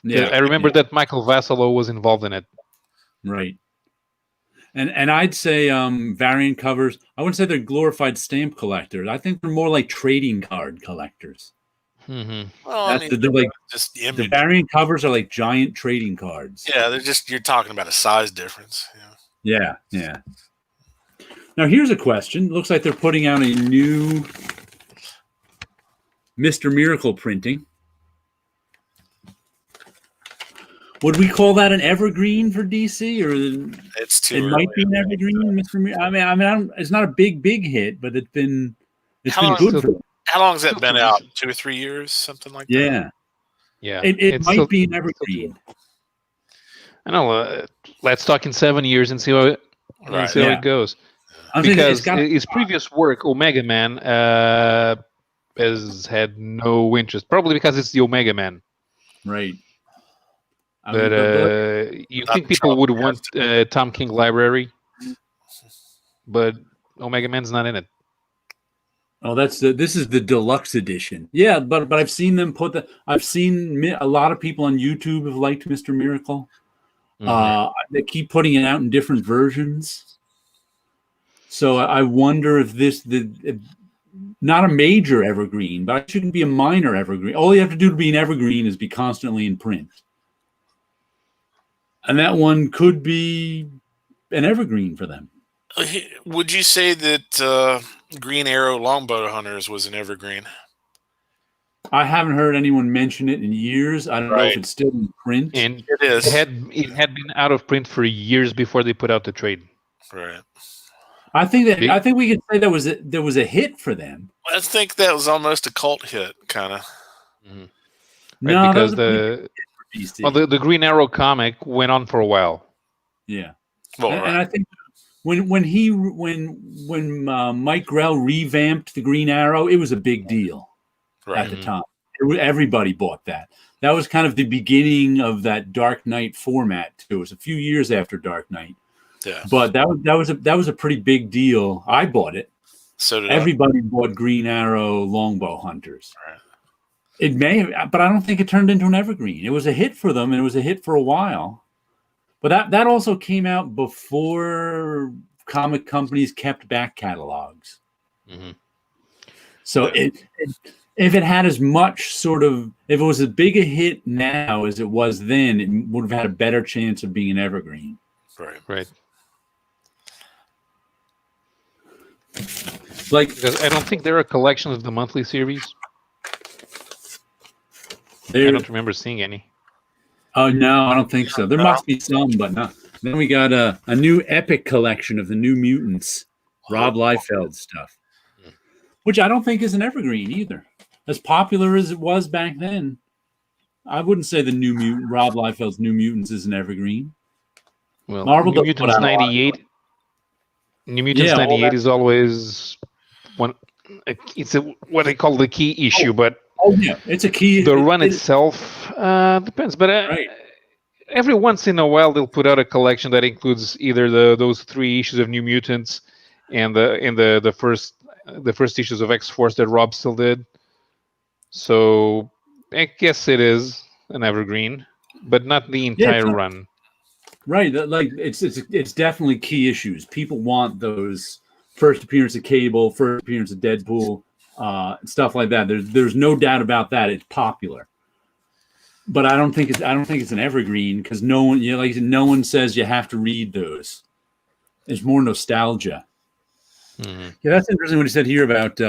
Yeah. I remember that Michael Vassalo was involved in it. Right. And I'd say variant covers, I wouldn't say they're glorified stamp collectors. I think they're more like trading card collectors. Mm-hmm. Well, I That's mean, they're like just the the image. variant covers are like giant trading cards. Yeah, you're talking about a size difference. Yeah. Yeah. Now here's a question. Looks like they're putting out a new Mr. Miracle printing. Would we call that an evergreen for DC, or It's too it early. might be an evergreen, Mr. It's not a big hit, but it's been How been long- good for them. How long has that Still been too out? recent. 2 or 3 years, something like that. Yeah, Yeah, it it's might still- be an still evergreen. I know. Let's talk in 7 years and see how it Right. see how Yeah. it goes. I'm saying it's Because got his previous work, Omega Man, has had no interest. Probably because it's the Omega Man. right. I But mean, you Not think the people would Trump want Tom King Library, but Omega Man's not in it. this is the deluxe edition. Yeah, but I've seen them put the. I've seen a lot of people on YouTube have liked Mr. Miracle. Mhm. They keep putting it out in different versions. So I wonder if not a major evergreen, but it shouldn't be a minor evergreen. All you have to do to be an evergreen is be constantly in print. And that one could be an evergreen for them. Would you say that Green Arrow Longbow Hunters was an evergreen? I haven't heard anyone mention it in years. I don't know if Right. it's still in print. And It is. it had been out of print for years before they put out the trade. Right. I think we could say there was a hit for them. I think that was almost a cult hit, kind of. Right, No, because that was a pretty big hit for DC. the Green Arrow comic went on for a while. Yeah. Well, And I think when Mike Grell revamped the Green Arrow, it was a big deal right. at the time. Everybody bought that. That was kind of the beginning of that Dark Knight format too. It was a few years after Dark Knight, Yeah. but that was a pretty big deal. I bought it. So did Everybody bought Green Arrow Longbow Hunters. Right. It may have, but I don't think it turned into an evergreen. It was a hit for them, and it was a hit for a while. But that also came out before comic companies kept back catalogs. Mm-hmm. So if it had as much if it was as big a hit now as it was then, it would have had a better chance of being an evergreen. Right. Right. Like, Because I don't think there are collections of the monthly series. I there, don't remember seeing any. oh no, I don't think so. There must be some, but no. Then we got a new epic collection of the New Mutants, Rob Liefeld stuff, which I don't think is an evergreen either. As popular as it was back then, I wouldn't say the Rob Liefeld's New Mutants is an evergreen. Well, Marvel New doesn't put Mutants out a lot of 98. New Mutants Yeah, well, 98 is always one. It's what they call the key issue, but Oh yeah, it's a key. the run itself depends. But Right. every once in a while, they'll put out a collection that includes either those 3 issues of New Mutants and the first issues of X-Force that Rob still did. So I guess it is an evergreen, but not the entire run. Right, like it's definitely key issues. People want those first appearance of Cable, first appearance of Deadpool, stuff like that. There's no doubt about that. It's popular, but I don't think it's an evergreen because no one, like you said, no one says you have to read those. It's more nostalgia. Mm-hmm. Yeah, that's interesting what he said here about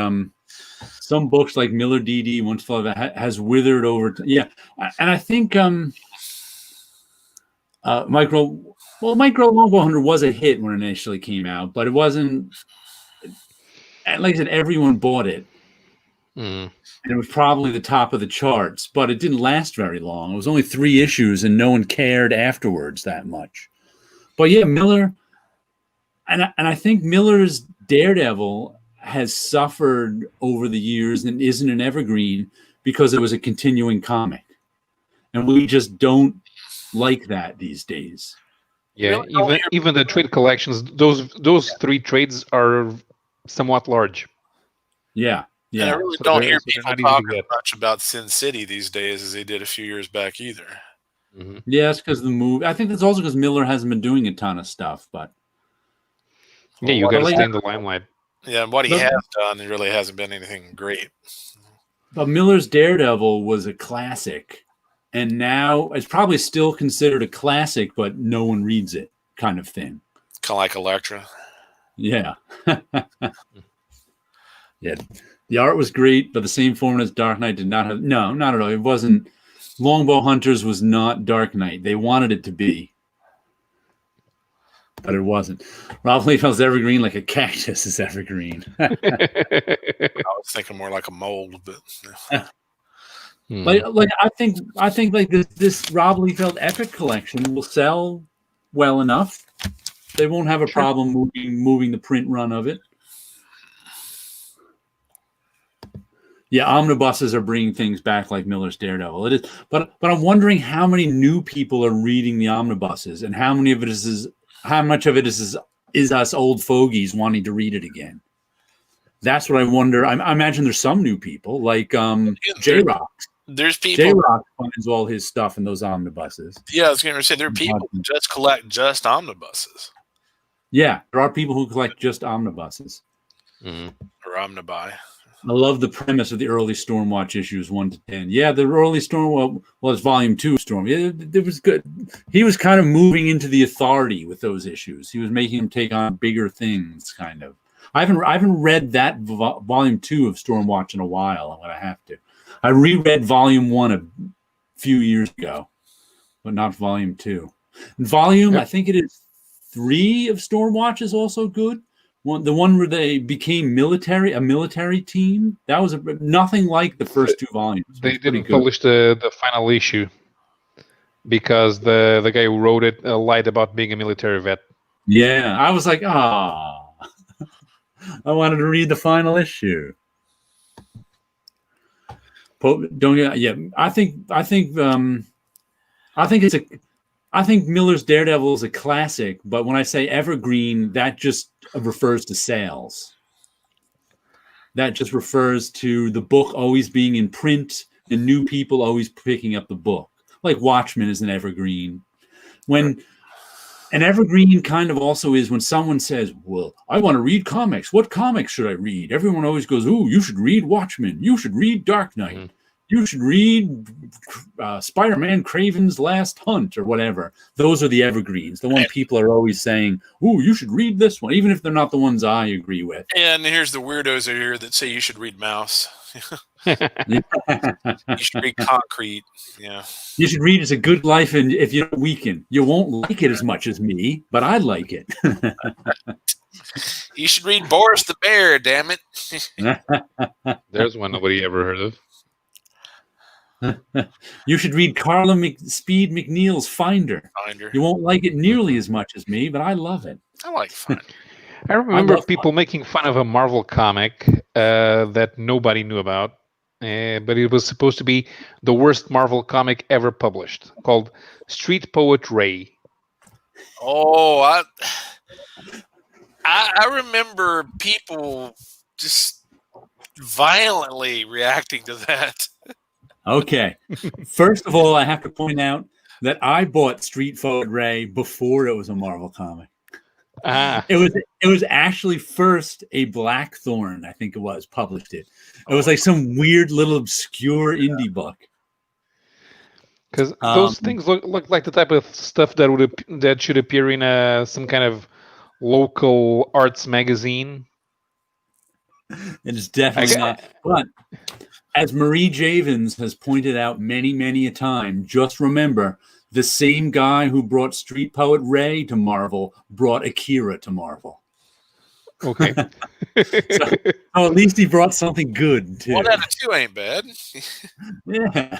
some books like Miller DD Once Fall has withered over. Yeah, and I think Michael, Well, Micro Longbow Hunter was a hit when it initially came out, but it wasn't. Like I said, everyone bought it, Mm. and it was probably the top of the charts. But it didn't last very long. It was only 3 issues, and no one cared afterwards that much. But yeah, Miller, and I think Miller's Daredevil has suffered over the years and isn't an evergreen because it was a continuing comic, and we just don't like that these days. You Yeah, really don't hear even the trade collections, those 3 trades are somewhat large. Yeah, And I yeah. really So don't they're hear so they're people not easy to talk as get. much about Sin City these days as they did a few years back either. Hmm. Yeah, it's because the movie. I think that's also because Miller hasn't been doing a ton of stuff. But Yeah, you What got he to like, stay in the limelight. Yeah, and what he but, has done, it really hasn't been anything great. but Miller's Daredevil was a classic, and now it's probably still considered a classic, but no one reads it, kind of thing. Kind of like Elektra. Yeah, yeah. The art was great, but the same format as Dark Knight did not have. No, not at all. It wasn't. Longbow Hunters was not Dark Knight. They wanted it to be, but it wasn't. Rob Liefeld's evergreen like a cactus is evergreen. I was thinking more like a mold, but yeah. Like I think like this Rob Liefeld Epic collection will sell well enough. They won't have a problem moving the print run of it. Yeah, omnibuses are bringing things back like Miller's Daredevil. It is, but I'm wondering how many new people are reading the omnibuses, and how much of it is us old fogies wanting to read it again. That's what I wonder. I imagine there's some new people like J Rock. There's J people. Rock finds all his stuff in those omnibuses. Yeah, I was going to say there are people who just collect just omnibuses Yeah, there are people who collect just omnibuses. Mm. or omnibuy. I love the premise of the early Stormwatch issues 1 to 10. Yeah, the early Storm, well, it's volume 2 of Storm. It was good. He was kind of moving into the authority with those issues. He was making him take on bigger things, kind of. I haven't read that volume 2 of Stormwatch in a while. I'm gonna have to. I reread volume 1 a few years ago, but not volume 2. And volume, I think it is 3 of Stormwatch is also good. The one where they became a military team. That was nothing like the first 2 volumes. They didn't publish the final issue because the guy who wrote it lied about being a military vet. Yeah, I was like, I wanted to read the final issue. I think Miller's Daredevil is a classic, but when I say evergreen, that just refers to sales. That just refers to the book always being in print and new people always picking up the book. Like Watchmen is an evergreen. When an evergreen kind of also is when someone says, well, I want to read comics. What comics should I read? Everyone always goes, ooh, you should read Watchmen. You should read Dark Knight. Mm-hmm. You should read Spider-Man Craven's Last Hunt or whatever. Those are the evergreens. The one people are always saying, ooh, you should read this one, even if they're not the ones I agree with. And here's the weirdos over here that say you should read Mouse. You should read Concrete. Yeah. You should read It's a Good Life, and if you don't weaken. You won't like it as much as me, but I like it. You should read Boris the Bear, damn it. There's one nobody ever heard of. You should read Carla Speed McNeil's Finder. You won't like it nearly as much as me, but I love it. I like Finder. I remember people making fun of a Marvel comic that nobody knew about, but it was supposed to be the worst Marvel comic ever published, called Street Poet Ray. Oh, I remember people just violently reacting to that. Okay. First of all, I have to point out that I bought Street Poet Ray before it was a Marvel comic. It was actually first a Blackthorn, I think it was, published it. It was like some weird little obscure indie book. Because those things look like the type of stuff that should appear in some kind of local arts magazine. It is definitely not. But As Marie Javins has pointed out many, many a time, just remember, the same guy who brought Street Poet Ray to Marvel brought Akira to Marvel. Okay. So at least he brought something good too. 1 out of 2 ain't bad. Yeah.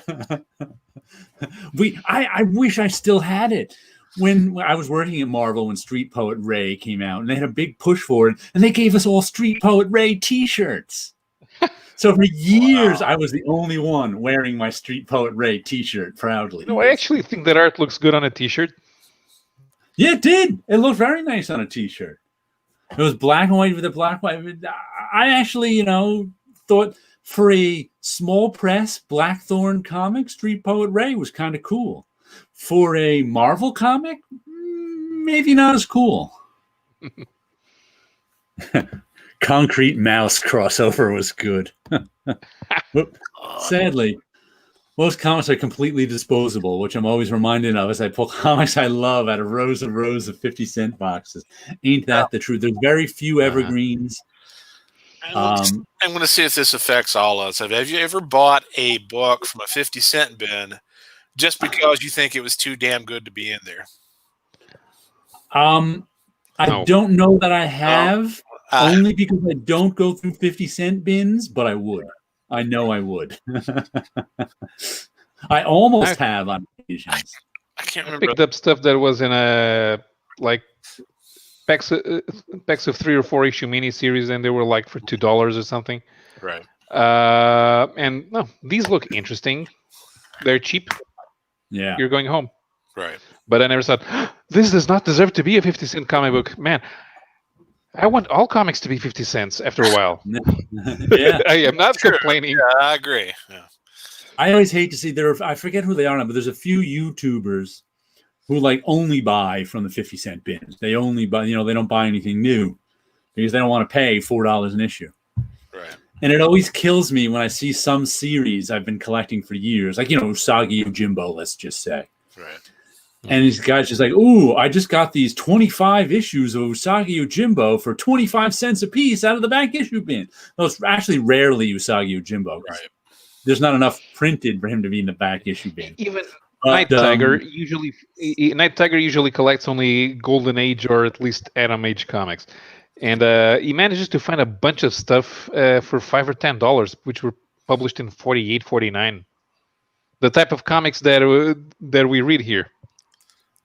I wish I still had it. When I was working at Marvel when Street Poet Ray came out, and they had a big push for it, and they gave us all Street Poet Ray t-shirts. So for years, I was the only one wearing my Street Poet Ray t-shirt proudly. No, I actually think that art looks good on a t-shirt. Yeah, it did. It looked very nice on a t-shirt. It was black and white with a black and white. I actually, thought for a small press Blackthorn comic, Street Poet Ray was kind of cool. For a Marvel comic, maybe not as cool. Concrete Mouse crossover was good. Sadly, most comics are completely disposable, which I'm always reminded of as I pull comics I love out of rows and rows of 50-cent boxes. Ain't that the truth? There's very few evergreens. I'm going to see if this affects all of us. Have you ever bought a book from a 50-cent bin just because you think it was too damn good to be in there? I don't know that I have, only because I don't go through 50-cent bins, but I would. I know I would. I almost have on occasions. I can't remember. Picked up stuff that was in a packs of 3 or 4 issue miniseries, and they were like for $2 or something. Right. And no, these look interesting. They're cheap. Yeah. You're going home. Right. But I never thought, this does not deserve to be a 50-cent comic book. Man, I want all comics to be 50 cents after a while. Yeah. I am not complaining. Yeah, I agree. Yeah. I always hate to see I forget who they are now, but there's a few YouTubers who only buy from the 50-cent bins. They only buy, they don't buy anything new because they don't want to pay $4 an issue. Right. And it always kills me when I see some series I've been collecting for years, like, Usagi Yojimbo, let's just say. Right. And these guys just like, ooh, I just got these 25 issues of Usagi Yojimbo for 25 cents a piece out of the back issue bin. Those actually rarely Usagi Yojimbo. Right. There's not enough printed for him to be in the back issue bin. Even Night Tiger usually collects only Golden Age or at least Atom Age comics, and he manages to find a bunch of stuff for $5 or $10, which were published in 48, 49. The type of comics that we read here.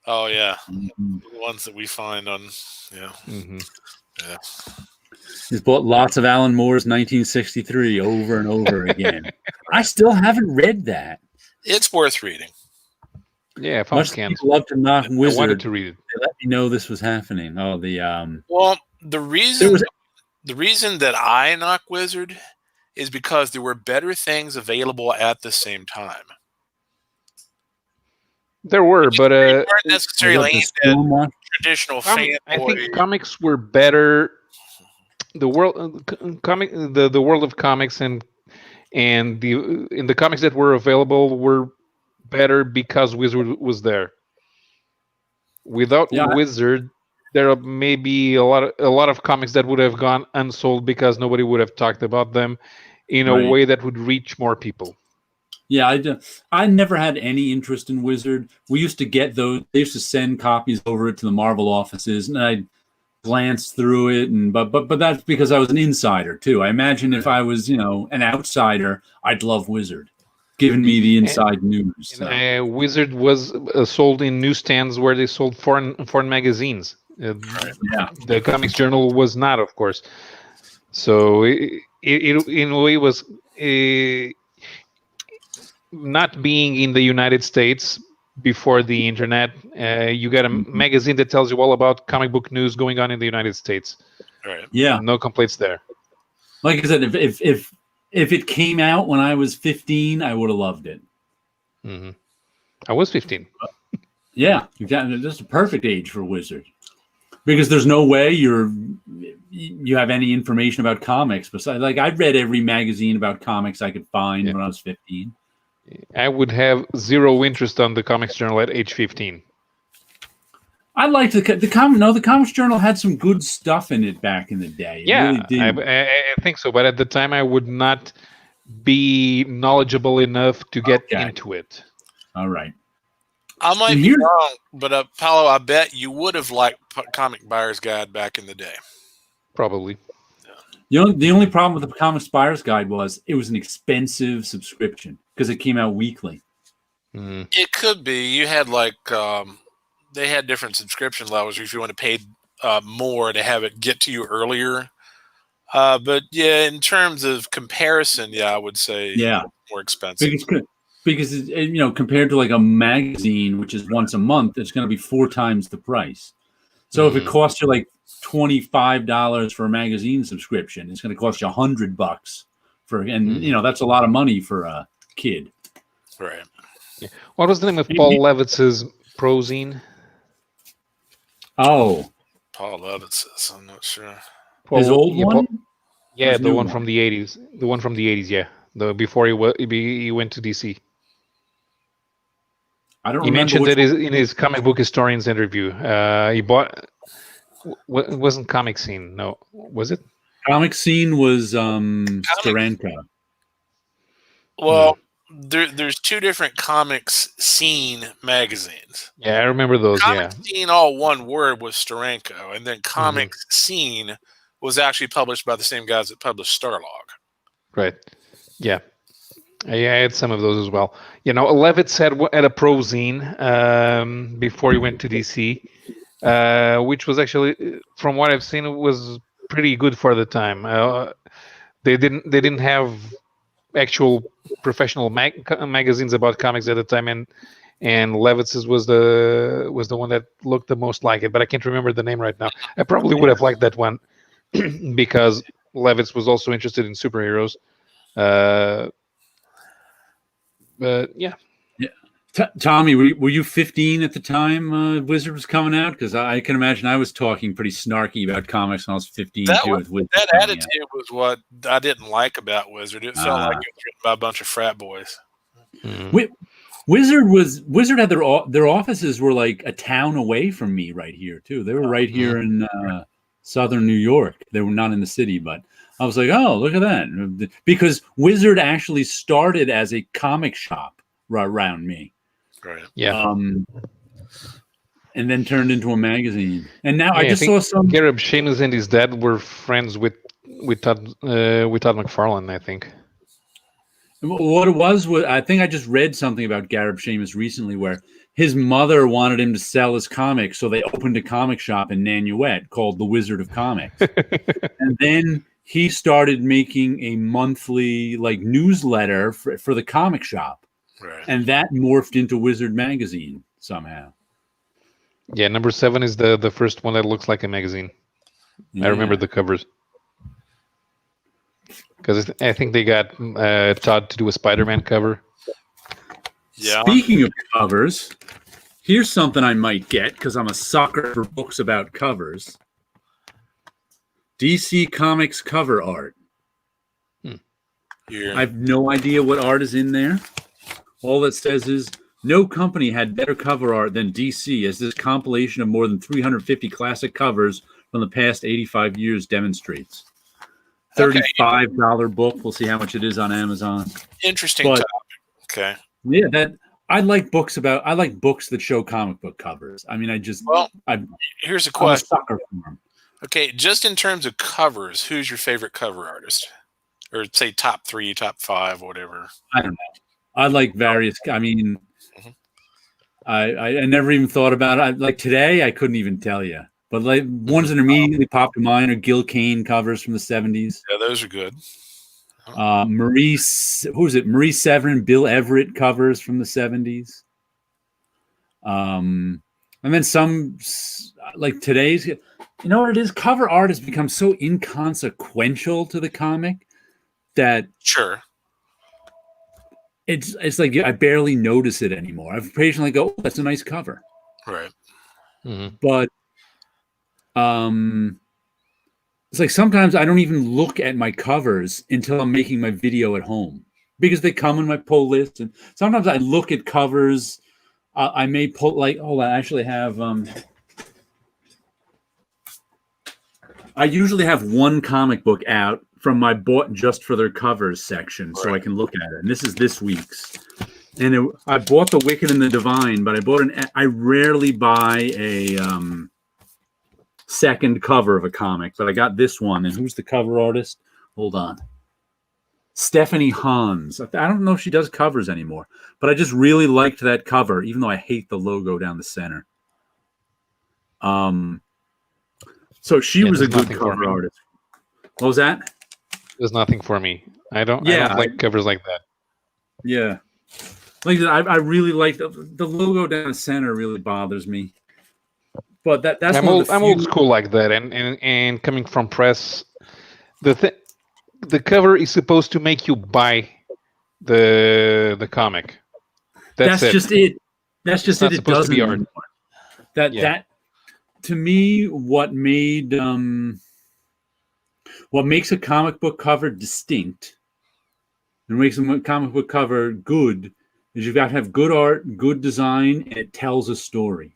Oh yeah, Mm-hmm. the ones that we find on yeah. Yeah. He's bought lots of Alan Moore's 1963 over and over again. I still haven't read that. It's worth reading. Yeah, I found Much scans. people love to knock I Wizard. wanted to read it. They let me know this was happening. Oh, the Well, the reason that I knock Wizard is because there were better things available at the same time. There were, but They weren't necessarily aimed at one. traditional I fanboy. think comics were better. The world of comics and the comics that were available were better because Wizard was there. Without Wizard, there may be a lot of comics that would have gone unsold because nobody would have talked about them in a way that would reach more people. Yeah, I never had any interest in Wizard. We used to get those. They used to send copies over to the Marvel offices, and I glanced through it. But that's because I was an insider too. I imagine if I was, an outsider, I'd love Wizard, giving me the inside news. So. Wizard was sold in newsstands where they sold foreign magazines. The Comics Journal was not, of course. So it in a way was. Not being in the United States before the internet, you get a magazine that tells you all about comic book news going on in the United States. Right. Yeah. No complaints there. Like I said, if it came out when I was 15, I would have loved it. Mm-hmm. I was 15. Yeah, that's a perfect age for Wizard. Because there's no way you have any information about comics. Besides, I read every magazine about comics I could find when I was 15. I would have zero interest on the Comics Journal at age 15. I liked the comic. No, the Comics Journal had some good stuff in it back in the day. It really did. I think so. But at the time, I would not be knowledgeable enough to get Okay. into it. All right. I might And be here's- wrong, but Paolo, I bet you would have liked Comic Buyer's Guide back in the day. Probably. The only problem with the Comics Buyer's Guide was it was an expensive subscription because it came out weekly. Mm. It could be. You had like they had different subscription levels if you want to pay more to have it get to you earlier. But yeah, in terms of comparison, yeah, I would say more expensive. Because compared to like a magazine, which is once a month, it's going to be 4 times the price. So if it costs you like $25 for a magazine subscription, it's going to cost you $100 that's a lot of money for a kid. Right. Yeah. What was the name of Paul Levitz's prozine? Oh, Paul Levitz's. I'm not sure. his old one. Yeah, His the new one from the 80s. The one from the 80s. Yeah, before he went to DC. I don't He remember mentioned which that in his comic book historian's interview. He bought. It wasn't Comic Scene. No, was it? Comic Scene was Steranko. Well, there's 2 different Comics Scene magazines. Yeah, I remember those. Comics Scene, all one word, was Steranko, and then Comics Scene was actually published by the same guys that published Starlog. Right. Yeah. I had some of those as well. Levitz had a prozine before he went to DC, which was actually, from what I've seen, it was pretty good for the time. They didn't have actual professional magazines about comics at the time, and Levitz's was the one that looked the most like it. But I can't remember the name right now. I probably would have liked that one because Levitz was also interested in superheroes. But yeah. Tommy, were you 15 at the time Wizard was coming out? Because I can imagine I was talking pretty snarky about comics when I was 15 too. That attitude was what I didn't like about Wizard. It felt like it was written by a bunch of frat boys. Wizard had their offices were like a town away from me right here too. They were right here in southern New York. They were not in the city, but I was like, oh, look at that. Because Wizard actually started as a comic shop around me. Right. Yeah. And then turned into a magazine. And now I just saw some. Gareb Shamus and his dad were friends with Todd McFarlane, I think. What it was I think I just read something about Gareb Shamus recently where his mother wanted him to sell his comics, so they opened a comic shop in Nanuet called The Wizard of Comics. And then he started making a monthly newsletter for the comic shop. Right. And that morphed into Wizard Magazine somehow. Yeah, number 7 is the first one that looks like a magazine. Yeah. I remember the covers. Because I think they got Todd to do a Spider-Man cover. Yeah. Speaking of covers, here's something I might get because I'm a sucker for books about covers. DC Comics cover art. Yeah. I have no idea what art is in there. All it says is, no company had better cover art than DC, as this compilation of more than 350 classic covers from the past 85 years demonstrates. $35 book. We'll see how much it is on Amazon. Interesting topic. Okay. Yeah, I like books that show comic book covers. I mean, here's a I'm question. a sucker for them. Okay, just in terms of covers, who's your favorite cover artist? Or say top 3, top 5, whatever. I don't know. I like various. I mean, I never even thought about it. Like today, I couldn't even tell you. But ones that immediately popped to mind are Gil Kane covers from the 70s. Yeah, those are good. Marie Severin, Bill Everett covers from the 70s. And then some like today's. You know what it is? Cover art has become so inconsequential to the comic that sure. It's like I barely notice it anymore. I occasionally go, oh, that's a nice cover. Right. Mm-hmm. But it's like sometimes I don't even look at my covers until I'm making my video at home because they come in my pull list. And sometimes I look at covers. I may pull I actually have. I usually have one comic book out from my bought just for their covers section, so I can look at it. And this is this week's. And I bought the Wicked and the Divine, but I rarely buy a second cover of a comic, but I got this one. And who's the cover artist? Hold on. Stephanie Hans. I don't know if she does covers anymore, but I just really liked that cover, even though I hate the logo down the center. So she was a good cover artist. What was that? There's nothing for me. I don't like covers like that. Yeah. Like I really like the logo down the center. Really bothers me. But that's I'm old school like that, and coming from press, the cover is supposed to make you buy the comic. That's just it. That's just it. It supposed to be art. That to me, what makes a comic book cover distinct and makes a comic book cover good is you've got to have good art, good design, and it tells a story.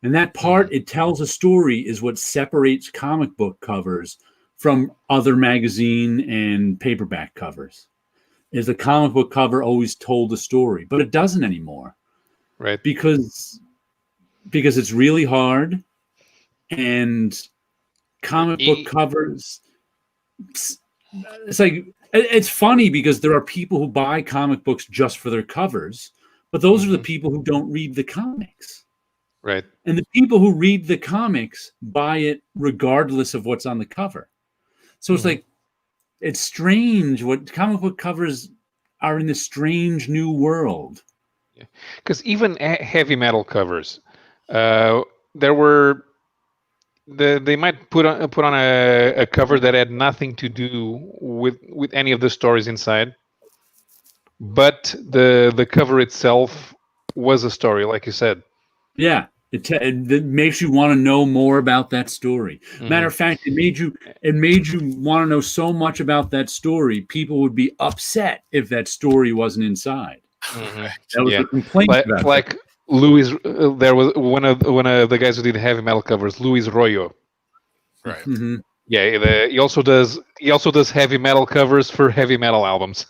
And that part, it tells a story, is what separates comic book covers from other magazine and paperback covers. Is the comic book cover always told a story, but it doesn't anymore, right? Because it's really hard, and comic book covers. It's like it's funny because there are people who buy comic books just for their covers, but those are the people who don't read the comics. Right. And the people who read the comics buy it regardless of what's on the cover. So it's like, it's strange what comic book covers are in this strange new world. Yeah. Because even heavy metal covers, there were they might put on a cover that had nothing to do with any of the stories inside, but the cover itself was a story, like you said. Yeah, it makes you want to know more about that story. Matter of fact, it made you want to know so much about that story. People would be upset if that story wasn't inside. That was a complaint about like Louis. There was one of the guys who did heavy metal covers, Luis Royo. Right. Mm-hmm. Yeah, he also does heavy metal covers for heavy metal albums.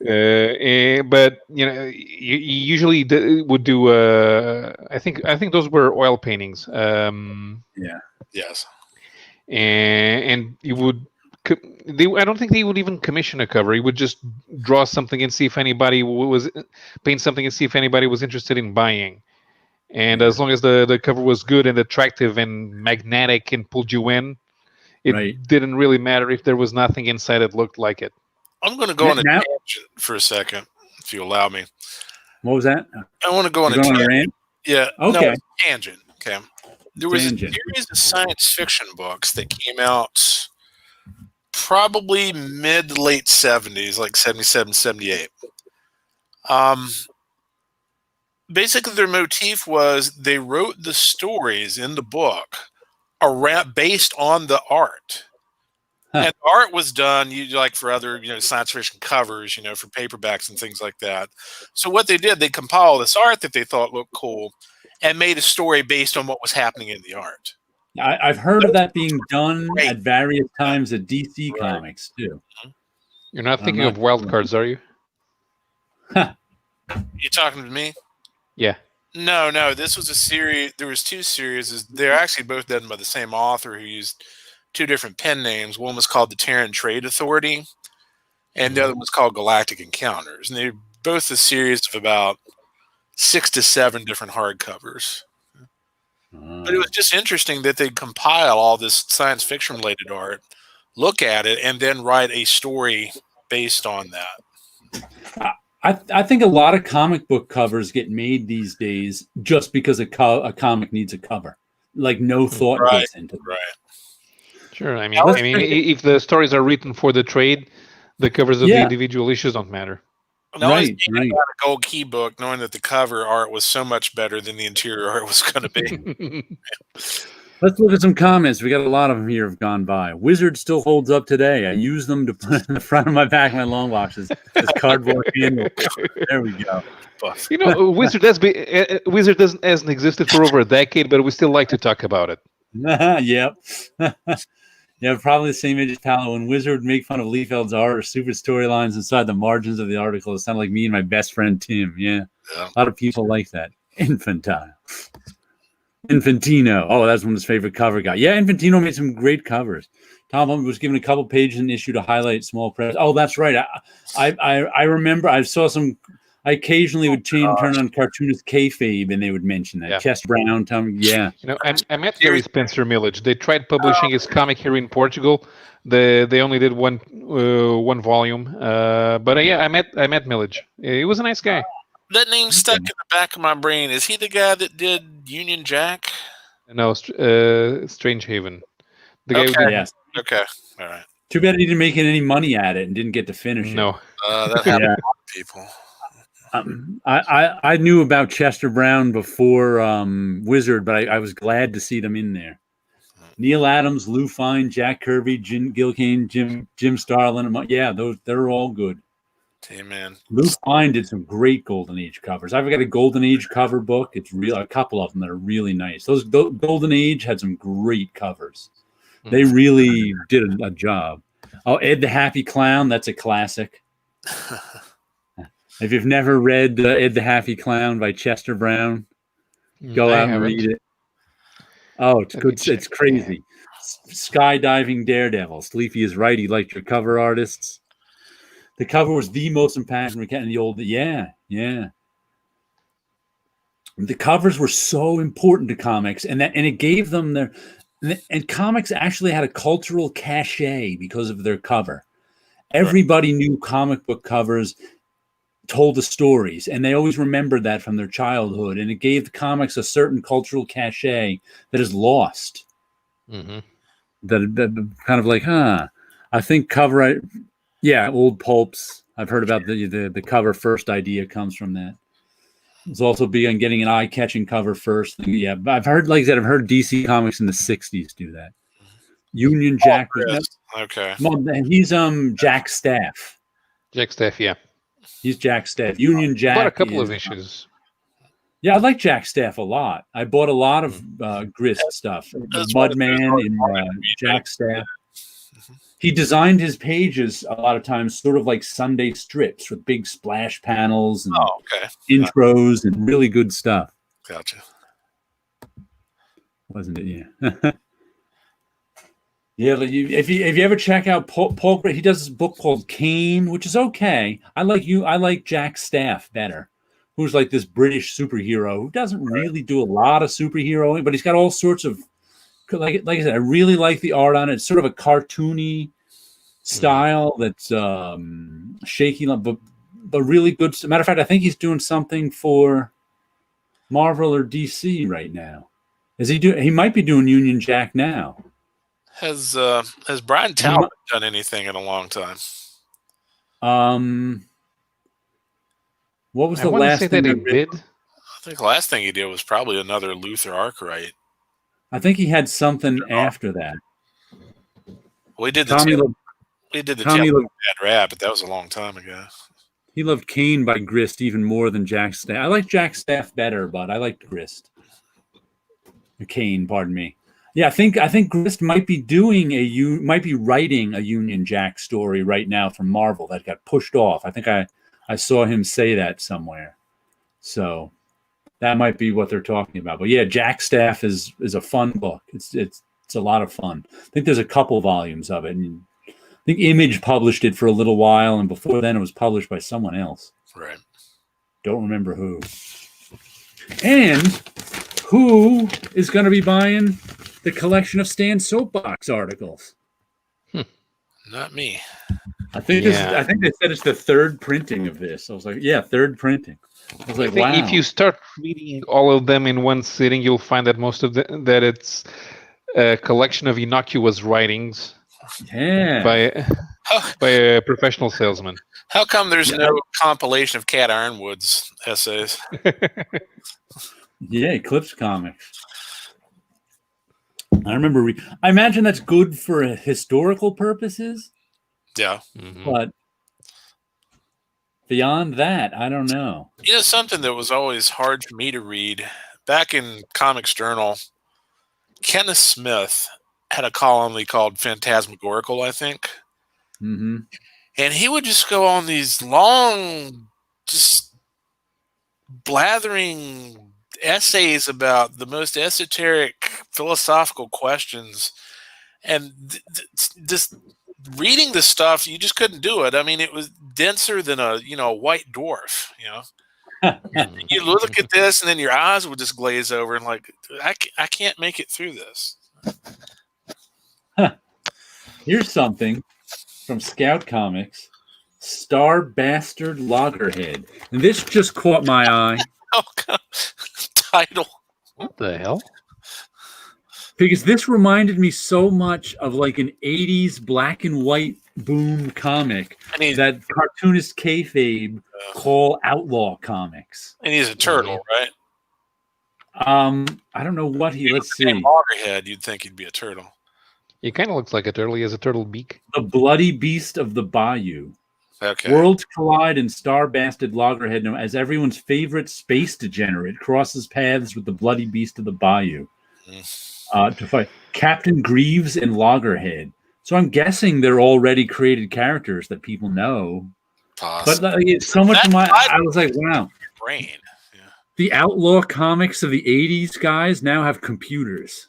But you usually would do. I think those were oil paintings. Yes. And you would. I don't think they would even commission a cover. He would just draw something and see if anybody paint something and see if anybody was interested in buying. And as long as the cover was good and attractive and magnetic and pulled you in, it didn't really matter if there was nothing inside that looked like it. I'm going to go on a tangent for a second, if you allow me. What was that? I want to go on a tangent. Yeah. Okay. No, tangent. Okay. There was a series of science fiction books that came out probably mid to late 70s, like 77, 78. Basically, their motif was they wrote the stories in the book based on the art. And art was done, like for other, science fiction covers, for paperbacks and things like that. So what they did, they compiled this art that they thought looked cool and made a story based on what was happening in the art. I've heard of that being done at various times at DC Comics too. You're not thinking of Wild Cards, are you? You talking to me? Yeah. No. This was a series. There was two series. They're actually both done by the same author who used two different pen names. One was called the Terran Trade Authority, and the other was called Galactic Encounters. And they're both a series of about 6 to 7 different hardcovers. But it was just interesting that they compile all this science fiction related art, look at it, and then write a story based on that. I think a lot of comic book covers get made these days just because a comic needs a cover. Like no thought goes into it. Right. Sure. I mean, if the stories are written for the trade, the covers of the individual issues don't matter. Right. Got a gold key book, knowing that the cover art was so much better than the interior art was going to be. Let's look at some comments. We got a lot of them here have gone by. Wizard still holds up today. I use them to put in the front of my back of my long boxes. This cardboard handle. There we go. Wizard hasn't existed for over a decade, but we still like to talk about it. Yep. Yeah, probably the same age as Paolo. When Wizard would make fun of Liefeld's art or stupid storylines inside the margins of the article, it sounded like me and my best friend Tim. Yeah, Yeah. a lot of people like that. Infantile. Infantino. Oh, that's one of his favorite cover guys. Yeah, Infantino made some great covers. Tom was given a couple pages in the issue to highlight small press. Oh, that's right. I remember I saw some. I occasionally would turn on cartoonist kayfabe, and they would mention that. Yeah. Chester Brown, Tom. Yeah. I met Gary Spencer Millage. They tried publishing his comic here in Portugal. They only did one volume. But yeah, I met Millage. He was a nice guy. That name stuck in the back of my brain. Is he the guy that did Union Jack? No, Strange Haven. The guy who Okay. did, Yes. Okay. All right. Too bad he didn't make any money at it and didn't get to finish it. no. That happened to a lot of people. I knew about Chester Brown before Wizard, but I was glad to see them in there. Neil Adams, Lou Fine, Jack Kirby, Jim Gilkane, Jim Starlin. Yeah, they're all good. Amen. Lou Fine did some great Golden Age covers. I've got a Golden Age cover book. It's real, a couple of them that are really nice. Those Golden Age had some great covers. They really did a job. Oh, Ed the Happy Clown, that's a classic. If you've never read Ed the Happy Clown by Chester Brown, go out and read it. Oh, it's good. It's crazy. Skydiving Daredevil. Sleepy is right. He liked your cover artists. The cover was the most impactful in the old. Yeah. The covers were so important to comics, and it gave them their. And comics actually had a cultural cachet because of their cover. Everybody knew comic book covers told the stories, and they always remembered that from their childhood, and it gave the comics a certain cultural cachet that is lost. Mm-hmm. That kind of like, I think cover, old pulps. I've heard about the cover first idea comes from that. It's also big on getting an eye-catching cover first. Yeah, I've heard, like I said, I've heard DC Comics in the '60s do that. Union Jack. Okay. He's Jack Staff. Jack Staff, yeah. He's Jack Staff. Union Jack. I bought a couple of issues. Yeah, I like Jack Staff a lot. I bought a lot of Grist stuff. Mudman and Jack Staff. He designed his pages a lot of times sort of like Sunday strips with big splash panels and intros and really good stuff. Gotcha. Wasn't it? Yeah. Yeah, if you ever check out Paul, he does this book called Kane, which is okay. I like Jack Staff better, who's like this British superhero who doesn't really do a lot of superheroing, but he's got all sorts of like I said. I really like the art on it. It's sort of a cartoony style that's shaky, but really good. Matter of fact, I think he's doing something for Marvel or DC right now. He might be doing Union Jack now. Has Brian Talbot done anything in a long time? What was the last thing that he did? I think the last thing he did was probably another Luther Arkwright. I think he had something after that. Well, he did the Bad Rap, but that was a long time ago. He loved Kane by Grist even more than Jack Staff. I like Jack Staff better, but I liked Grist. Kane, pardon me. Yeah, I think Grist might be writing a Union Jack story right now from Marvel that got pushed off. I think I saw him say that somewhere. So that might be what they're talking about. But yeah, Jack Staff is a fun book. It's a lot of fun. I think there's a couple volumes of it. And I think Image published it for a little while, and before then it was published by someone else. Right. Don't remember who. And who is going to be buying the collection of Stan's soapbox articles? Not me. I think they said it's the third printing of this. I was like, yeah, third printing. I was like, wow. If you start reading all of them in one sitting, you'll find that most of that it's a collection of innocuous writings by a professional salesman. How come there's no compilation of Cat Ironwood's essays? Yeah, Eclipse Comics. I remember. I imagine that's good for historical purposes. Yeah. Mm-hmm. But beyond that, I don't know. You know, something that was always hard for me to read back in Comics Journal, Kenneth Smith had a column called Phantasmagorical, I think. Mm-hmm. And he would just go on these long, just blathering essays about the most esoteric philosophical questions. And just reading the stuff, you just couldn't do it. I mean, it was denser than a white dwarf. You look at this, and then your eyes would just glaze over, and like, I can't make it through this. Here's something from Scout Comics: Star Bastard Loggerhead. And this just caught my eye. Oh God. Title. What the hell? Because this reminded me so much of like an 80s black and white boom comic that cartoonist kayfabe call Outlaw Comics. And he's a turtle, right? I don't know what let's see. Loggerhead, you'd think he'd be a turtle. He kind of looks like a turtle. He has a turtle beak. The Bloody Beast of the Bayou. Okay. Worlds collide and Star Bastard Loggerhead, known as everyone's favorite space degenerate, crosses paths with the Bloody Beast of the Bayou. To fight Captain Greaves and Loggerhead. So I'm guessing they're already created characters that people know. Possibly. But it's so much of I was like, wow. Brain. Yeah. The Outlaw Comics of the 80s guys now have computers.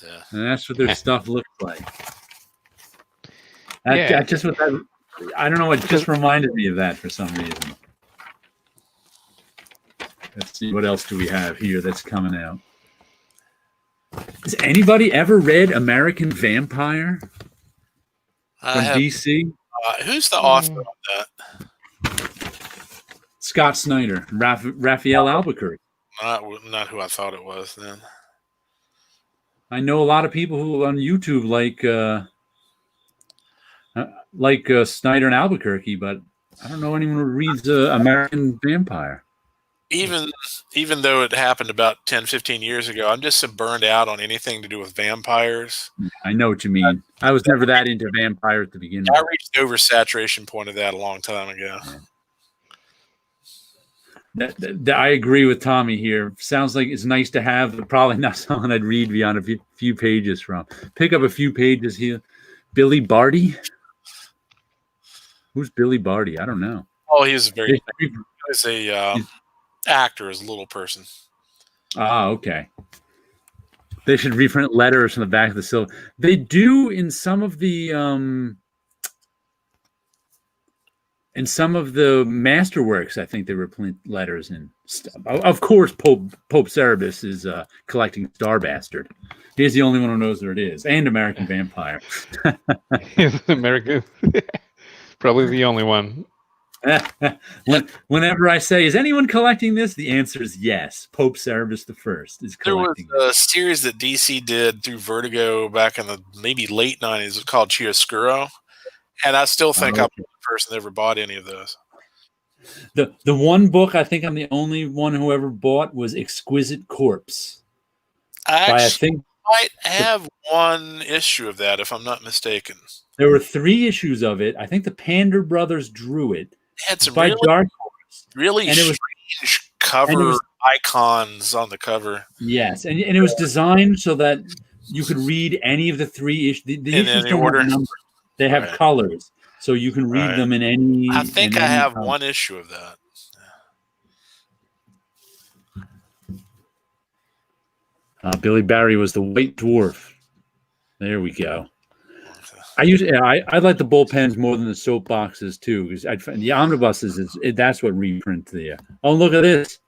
Yeah. And that's what their stuff looks like. Yeah. I don't know, it just reminded me of that for some reason. Let's see, what else do we have here that's coming out? Has anybody ever read American Vampire from DC? Who's the author of that? Scott Snyder, Raphael Albuquerque. Not who I thought it was then. I know a lot of people who on YouTube like Snyder and Albuquerque, but I don't know anyone who reads American Vampire. Even though it happened about 10, 15 years ago, I'm just so burned out on anything to do with vampires. I know what you mean. I was never that into vampires to begin with. I reached the oversaturation point of that a long time ago. I agree with Tommy here. Sounds like it's nice to have, but probably not someone I'd read beyond a few pages from. Pick up a few pages here. Billy Barty? Who's Billy Barty? I don't know. Oh, he's a actor, as a little person. Ah, okay. They should reprint letters from the back of the silver. They do in some of the masterworks. I think they reprint letters and stuff. Of course, Pope Cerebus is collecting Star Bastard. He's the only one who knows where it is, and American Vampire. American, probably the only one. Whenever I say, is anyone collecting this? The answer is yes. Pope Cerebus I is collecting. There was a series that DC did through Vertigo back in the maybe late 90s. It's called Chiaroscuro. And I still think I'm the person that ever bought any of those. The one book I think I'm the only one who ever bought was Exquisite Corpse. I might have one issue of that, if I'm not mistaken. There were 3 issues of it. I think the Pander brothers drew it. It had some by Dark Horse. Really strange cover icons on the cover. Yes, and it was designed so that you could read any of the 3 issues. The issues don't have numbers. They have colors, so you can read them in any. I think I have one issue of that. Billy Barry was the White Dwarf. There we go. I like the bullpens more than the soapboxes too, because the omnibuses that's what reprint the. Oh, look at this!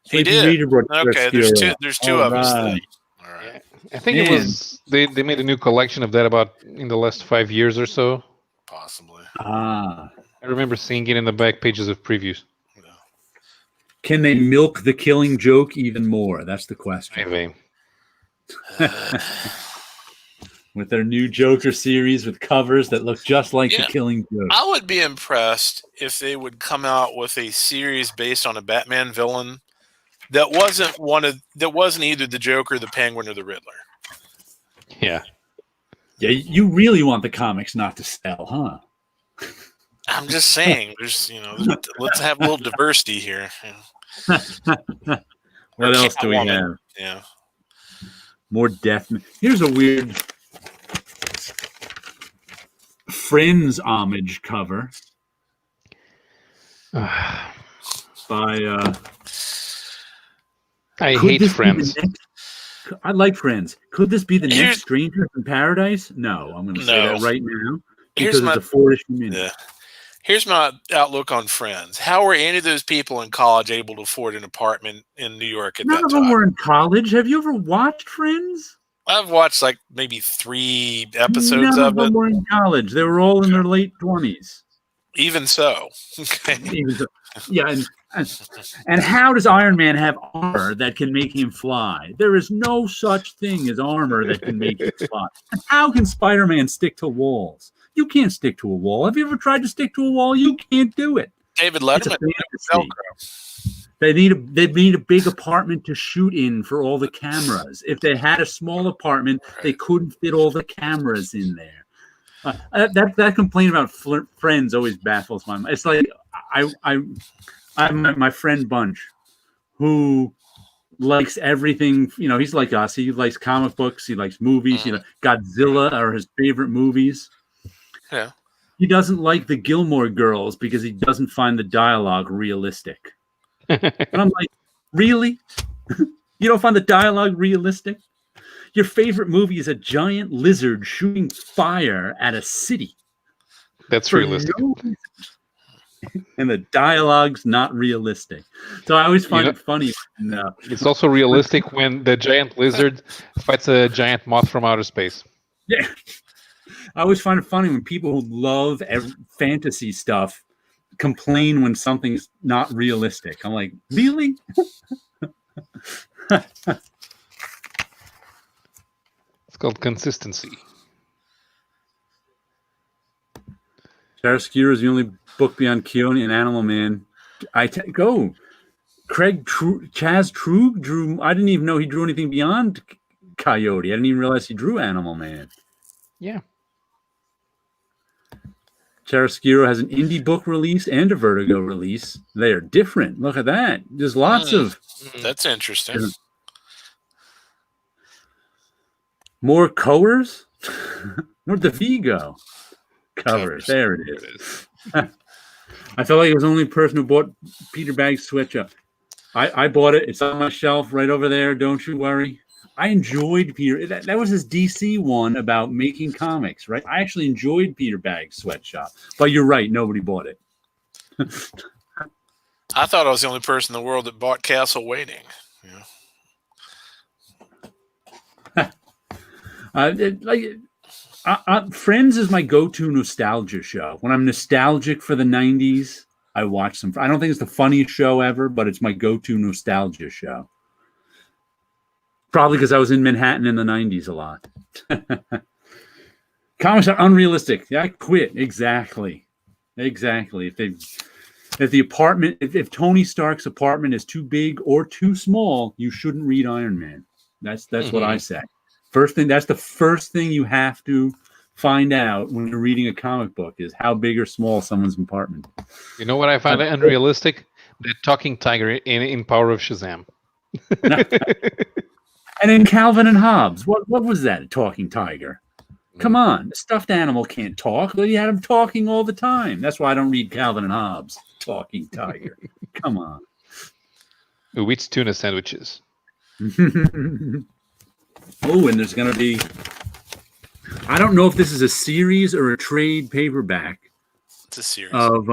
He did. Okay, there's two of us. All right. I think it was they made a new collection of that about in the last 5 years or so. Possibly. I remember seeing it in the back pages of previews. No. Can they milk the Killing Joke even more? That's the question. Maybe. With their new Joker series with covers that look just like the Killing Joke. I would be impressed if they would come out with a series based on a Batman villain that wasn't either the Joker, the Penguin, or the Riddler. Yeah. Yeah, you really want the comics not to sell, huh? I'm just saying, let's have a little diversity here. What else do we have? Yeah. More death. Here's a weird Friends homage cover I by. Could hate this be the Friends. next? I like Friends. Could this be the Here's- next Strangers in Paradise? No, I'm going to say No. that right now Here's because my- it's a 4-issue minute. Yeah. Here's my outlook on Friends. How were any of those people in college able to afford an apartment in New York at None that of them time? were in college. Have you ever watched Friends? I've watched like maybe 3 None episodes of of them it. were in college. They were all in their late 20s. Even so. Okay. Yeah, and how does Iron Man have armor that can make him fly? There is no such thing as armor that can make him fly. And how can Spider-Man stick to walls? You can't stick to a wall. Have you ever tried to stick to a wall? You can't do it. David It's a Letterman. fantasy. They need a big apartment to shoot in for all the cameras. If they had a small apartment, they couldn't fit all the cameras in there. That complaint about Friends always baffles my mind. It's like I'm my friend Bunch, who likes everything. You know, he's like us. He likes comic books. He likes movies. You know, Godzilla are his favorite movies. Yeah. He doesn't like the Gilmore Girls because he doesn't find the dialogue realistic. And I'm like, really? You don't find the dialogue realistic? Your favorite movie is a giant lizard shooting fire at a city. That's realistic. And the dialogue's not realistic. So I always find it funny. When, It's also realistic when the giant lizard fights a giant moth from outer space. Yeah. I always find it funny when people who love fantasy stuff complain when something's not realistic. I'm like, really? It's called consistency. Chiaroscuro is the only book beyond Keone and Animal Man. Go. Chaz Trug drew. I didn't even know he drew anything beyond Coyote. I didn't even realize he drew Animal Man. Yeah. Chiaroscuro has an indie book release and a Vertigo release. They are different. Look at that. There's lots of. That's interesting. More covers? Where'd the V go? Covers. There it is. I felt like I was the only person who bought Peter Bag's sweatshop. I bought it. It's on my shelf right over there. Don't you worry. I enjoyed Peter. That was his DC one about making comics, right? I actually enjoyed Peter Bag's sweatshop. But you're right. Nobody bought it. I thought I was the only person in the world that bought Castle Waiting. Friends is my go-to nostalgia show. When I'm nostalgic for the 90s, I watch some. I don't think it's the funniest show ever, but it's my go-to nostalgia show. Probably because I was in Manhattan in the 90s a lot. Comics are unrealistic. Yeah, I quit. Exactly. If Tony Stark's apartment is too big or too small, you shouldn't read Iron Man. That's what I say. That's the first thing you have to find out when you're reading a comic book is how big or small someone's apartment. You know what I find unrealistic? The talking tiger in Power of Shazam. And in Calvin and Hobbes, what was that? A talking tiger? Come on, a stuffed animal can't talk. Well, you had him talking all the time. That's why I don't read Calvin and Hobbes. Talking tiger. Come on. Who eats tuna sandwiches? Oh, and there's going to be. I don't know if this is a series or a trade paperback. It's a series of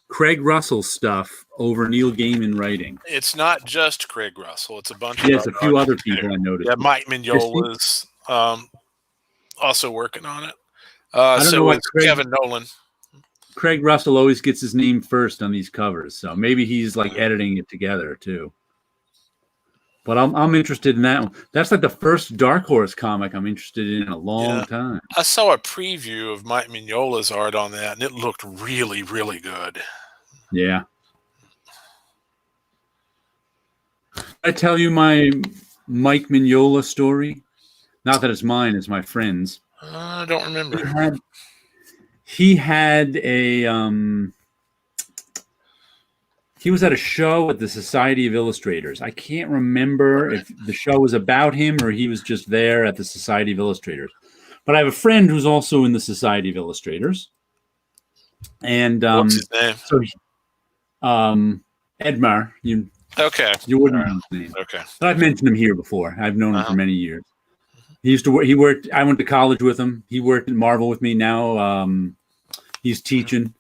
Craig Russell stuff over Neil Gaiman writing. It's not just Craig Russell. It's a bunch. Yes, a few other people I noticed. Yeah, Mike Mignola is also working on it. So it's Kevin Nolan. Craig Russell always gets his name first on these covers, so maybe he's like editing it together too. But I'm interested in that one. That's like the first Dark Horse comic I'm interested in a long time. I saw a preview of Mike Mignola's art on that, and it looked really, really good. Yeah. I tell you my Mike Mignola story. Not that it's mine; it's my friend's. I don't remember. He had a. He was at a show at the Society of Illustrators. I can't remember if the show was about him or he was just there at the Society of Illustrators. But I have a friend who's also in the Society of Illustrators, and What's his name? so Edmar, you Okay. wouldn't know his name. Okay. But I've mentioned him here before. I've known him for many years. He used to work. He worked. I went to college with him. He worked at Marvel with me. Now he's teaching,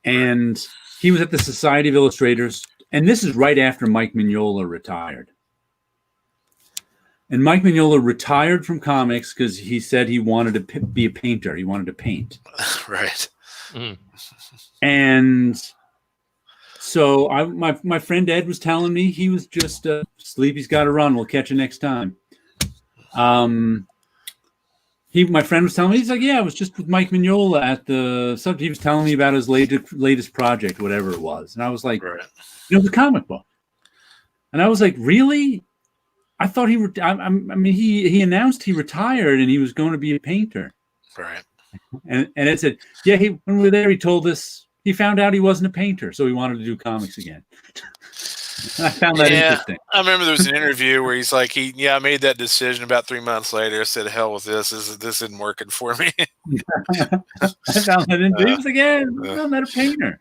and he was at the Society of Illustrators. And this is right after Mike Mignola retired. And Mike Mignola retired from comics because he said he wanted to be a painter. He wanted to paint. Right. And so my friend Ed was telling me he was just Sleepy's got to run. We'll catch you next time. My friend was telling me, he's like, yeah, I was just with Mike Mignola at the subject. He was telling me about his latest project, whatever it was. And I was like, the comic book. And I was like, really? I thought he announced he retired and he was going to be a painter. Right. And it said, yeah, when we were there, he told us he found out he wasn't a painter, so he wanted to do comics again. I found that interesting. I remember there was an interview where he's like, I made that decision about 3 months later. I said, hell with this. This isn't working for me. I found that interesting. He was like, yeah, I'm not a painter.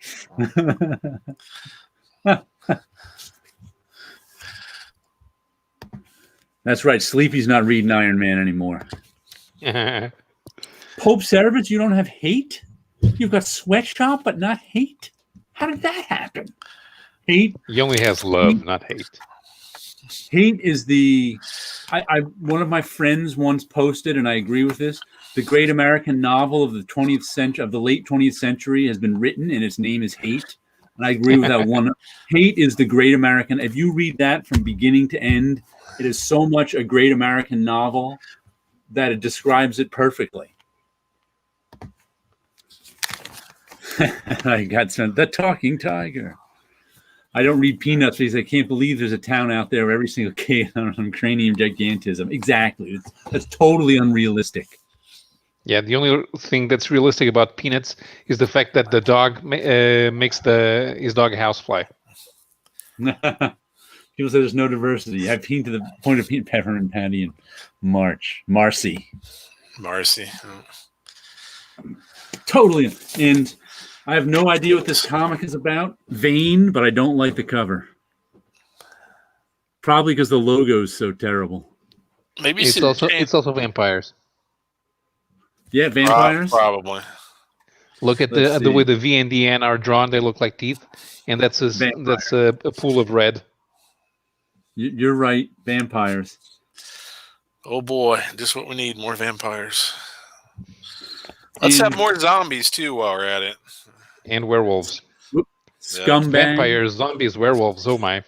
That's right. Sleepy's not reading Iron Man anymore. Pope Cerebus, you don't have hate? You've got Sweatshop, but not hate? How did that happen? Hate. He only has love, not hate. Hate is one of my friends once posted, and I agree with this. The great American novel of the 20th century, of the late 20th century, has been written, and its name is Hate. And I agree with that one. Hate is the great American. If you read that from beginning to end, it is so much a great American novel that it describes it perfectly. I got the talking tiger. I don't read Peanuts because I can't believe there's a town out there where every single kid on cranium gigantism. Exactly. That's totally unrealistic. Yeah, the only thing that's realistic about Peanuts is the fact that the dog makes his dog a housefly. People say there's no diversity. I've been to the point of Pepper and Patty and Marcy. Totally. And I have no idea what this comic is about. Vain, but I don't like the cover. Probably because the logo is so terrible. Maybe it's also vampires. Yeah, vampires. Probably. Look at the way the V and the N are drawn; they look like teeth, and that's a pool of red. You're right, vampires. Oh boy, just what we need, more vampires. Let's have more zombies too while we're at it. And werewolves. Scumbag. Vampires, zombies, werewolves, oh my.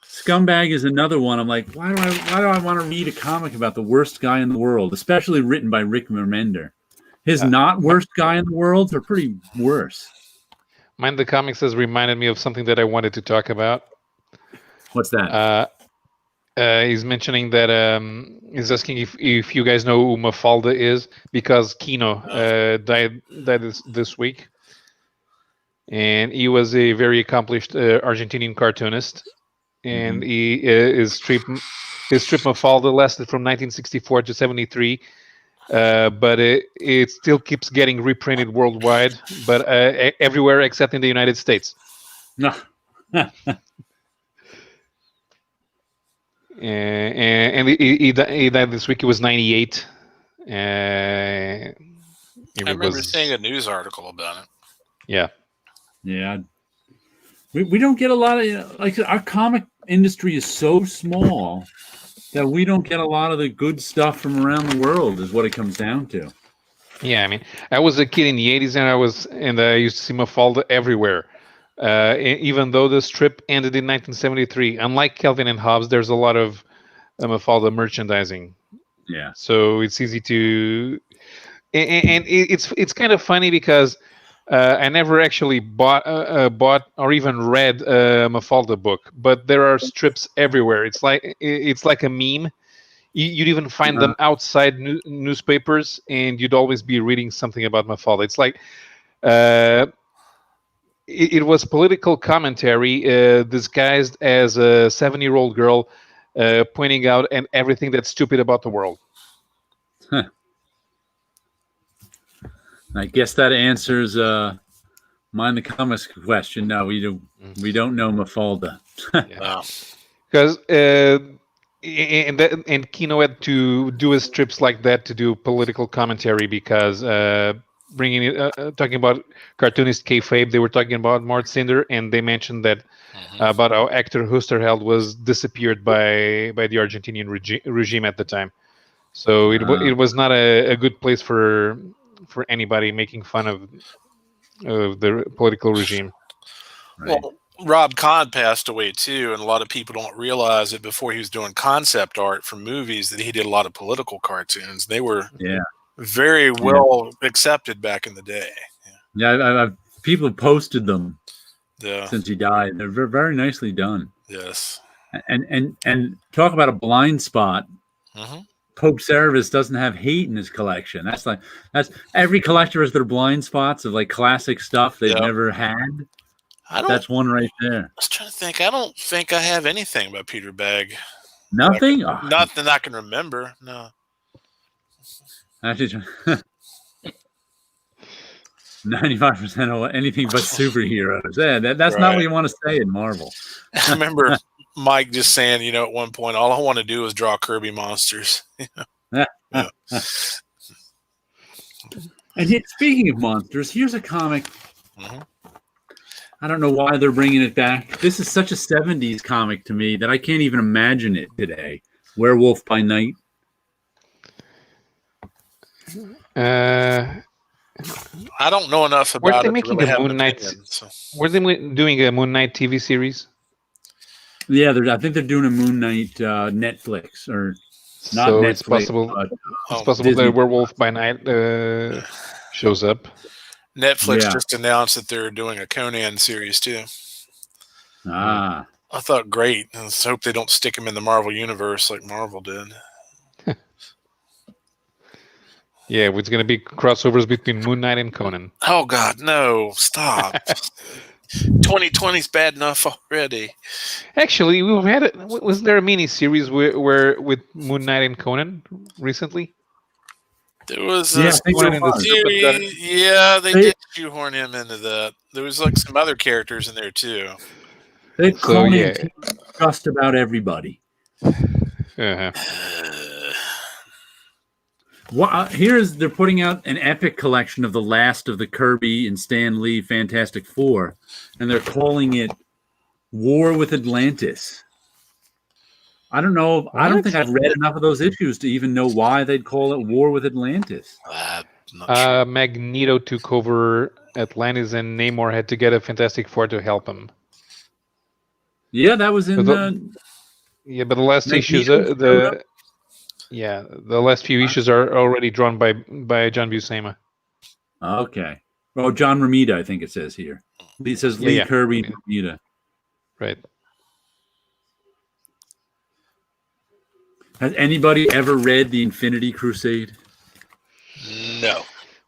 Scumbag is another one. I'm like, why do I want to read a comic about the worst guy in the world, especially written by Rick Remender? His not worst guy in the world are pretty worse. Mine, the comics has reminded me of something that I wanted to talk about. What's that? He's mentioning that he's asking if you guys know who Mafalda is because Kino died this week, and he was a very accomplished Argentinian cartoonist, and his strip Mafalda lasted from 1964 to 73, but it still keeps getting reprinted worldwide, but everywhere except in the United States. No. And he died this week. He was 98. I remember seeing a news article about it. Yeah. Yeah. We don't get a lot of, like, our comic industry is so small that we don't get a lot of the good stuff from around the world is what it comes down to. Yeah, I mean, I was a kid in the 80s and I used to see Mafalda everywhere. Even though the strip ended in 1973, unlike Calvin and Hobbes, there's a lot of Mafalda merchandising. Yeah. So it's easy to, and it's kind of funny because I never actually bought or even read a Mafalda book, but there are strips everywhere. It's like a meme. You'd even find them outside newspapers, and you'd always be reading something about Mafalda. It's like. It was political commentary disguised as a 7-year-old girl pointing out everything that's stupid about the world. Huh. I guess that answers Mind the Comics question. No, we don't know Mafalda. Wow. Because and Kino had to do his strips like that to do political commentary because bringing it, talking about cartoonist kayfabe, they were talking about Mort Cinder, and they mentioned that about how Hector Husterheld was disappeared by the Argentinian regime at the time. So it was not a good place for anybody making fun of the political regime. Right. Well, Rob Kahn passed away too, and a lot of people don't realize that before he was doing concept art for movies, that he did a lot of political cartoons. They were very well accepted back in the day. Yeah, people have posted them Yeah. since he died. They're very nicely done. Yes. And talk about a blind spot. Mm-hmm. Pope Servus doesn't have hate in his collection. That's every collector has their blind spots of like classic stuff they've never had. That's one right there. I was trying to think. I don't think I have anything about Peter Bagg. Nothing? Nothing I can remember. No. Actually, 95% of anything but superheroes. Yeah, that's not what you want to say in Marvel. I remember Mike just saying, at one point, all I want to do is draw Kirby monsters. And yet, speaking of monsters, here's a comic. Mm-hmm. I don't know why they're bringing it back. This is such a 70s comic to me that I can't even imagine it today. Werewolf by Night. I don't know enough about Were they it. making really a Moon Knight? Were they doing a Moon Knight TV series? Yeah, I think they're doing a Moon Knight Netflix or not. So Netflix, it's possible. It's possible that Werewolf by Night shows up. Netflix just announced that they're doing a Conan series too. I thought great. Let's hope they don't stick him in the Marvel universe like Marvel did. Yeah, it's going to be crossovers between Moon Knight and Conan. Oh God, no! Stop. 2020's bad enough already. Actually, we've had it. Was there a mini series where with Moon Knight and Conan recently? There was a series. Yeah, they did shoehorn him into that. There was like some other characters in there too. They cloned just about everybody. Uh-huh. They're putting out an epic collection of the last of the Kirby and Stan Lee Fantastic Four, and they're calling it War with Atlantis. I don't know. What? I don't think I've read enough of those issues to even know why they'd call it War with Atlantis. Sure. Magneto took over Atlantis, and Namor had to get a Fantastic Four to help him. Yeah, that was in but the last issues, the last few issues are already drawn by John Buscema. Okay. Oh, John Romita, I think it says here. It says Lee Kirby and Romita. Right. Has anybody ever read The Infinity Crusade? No.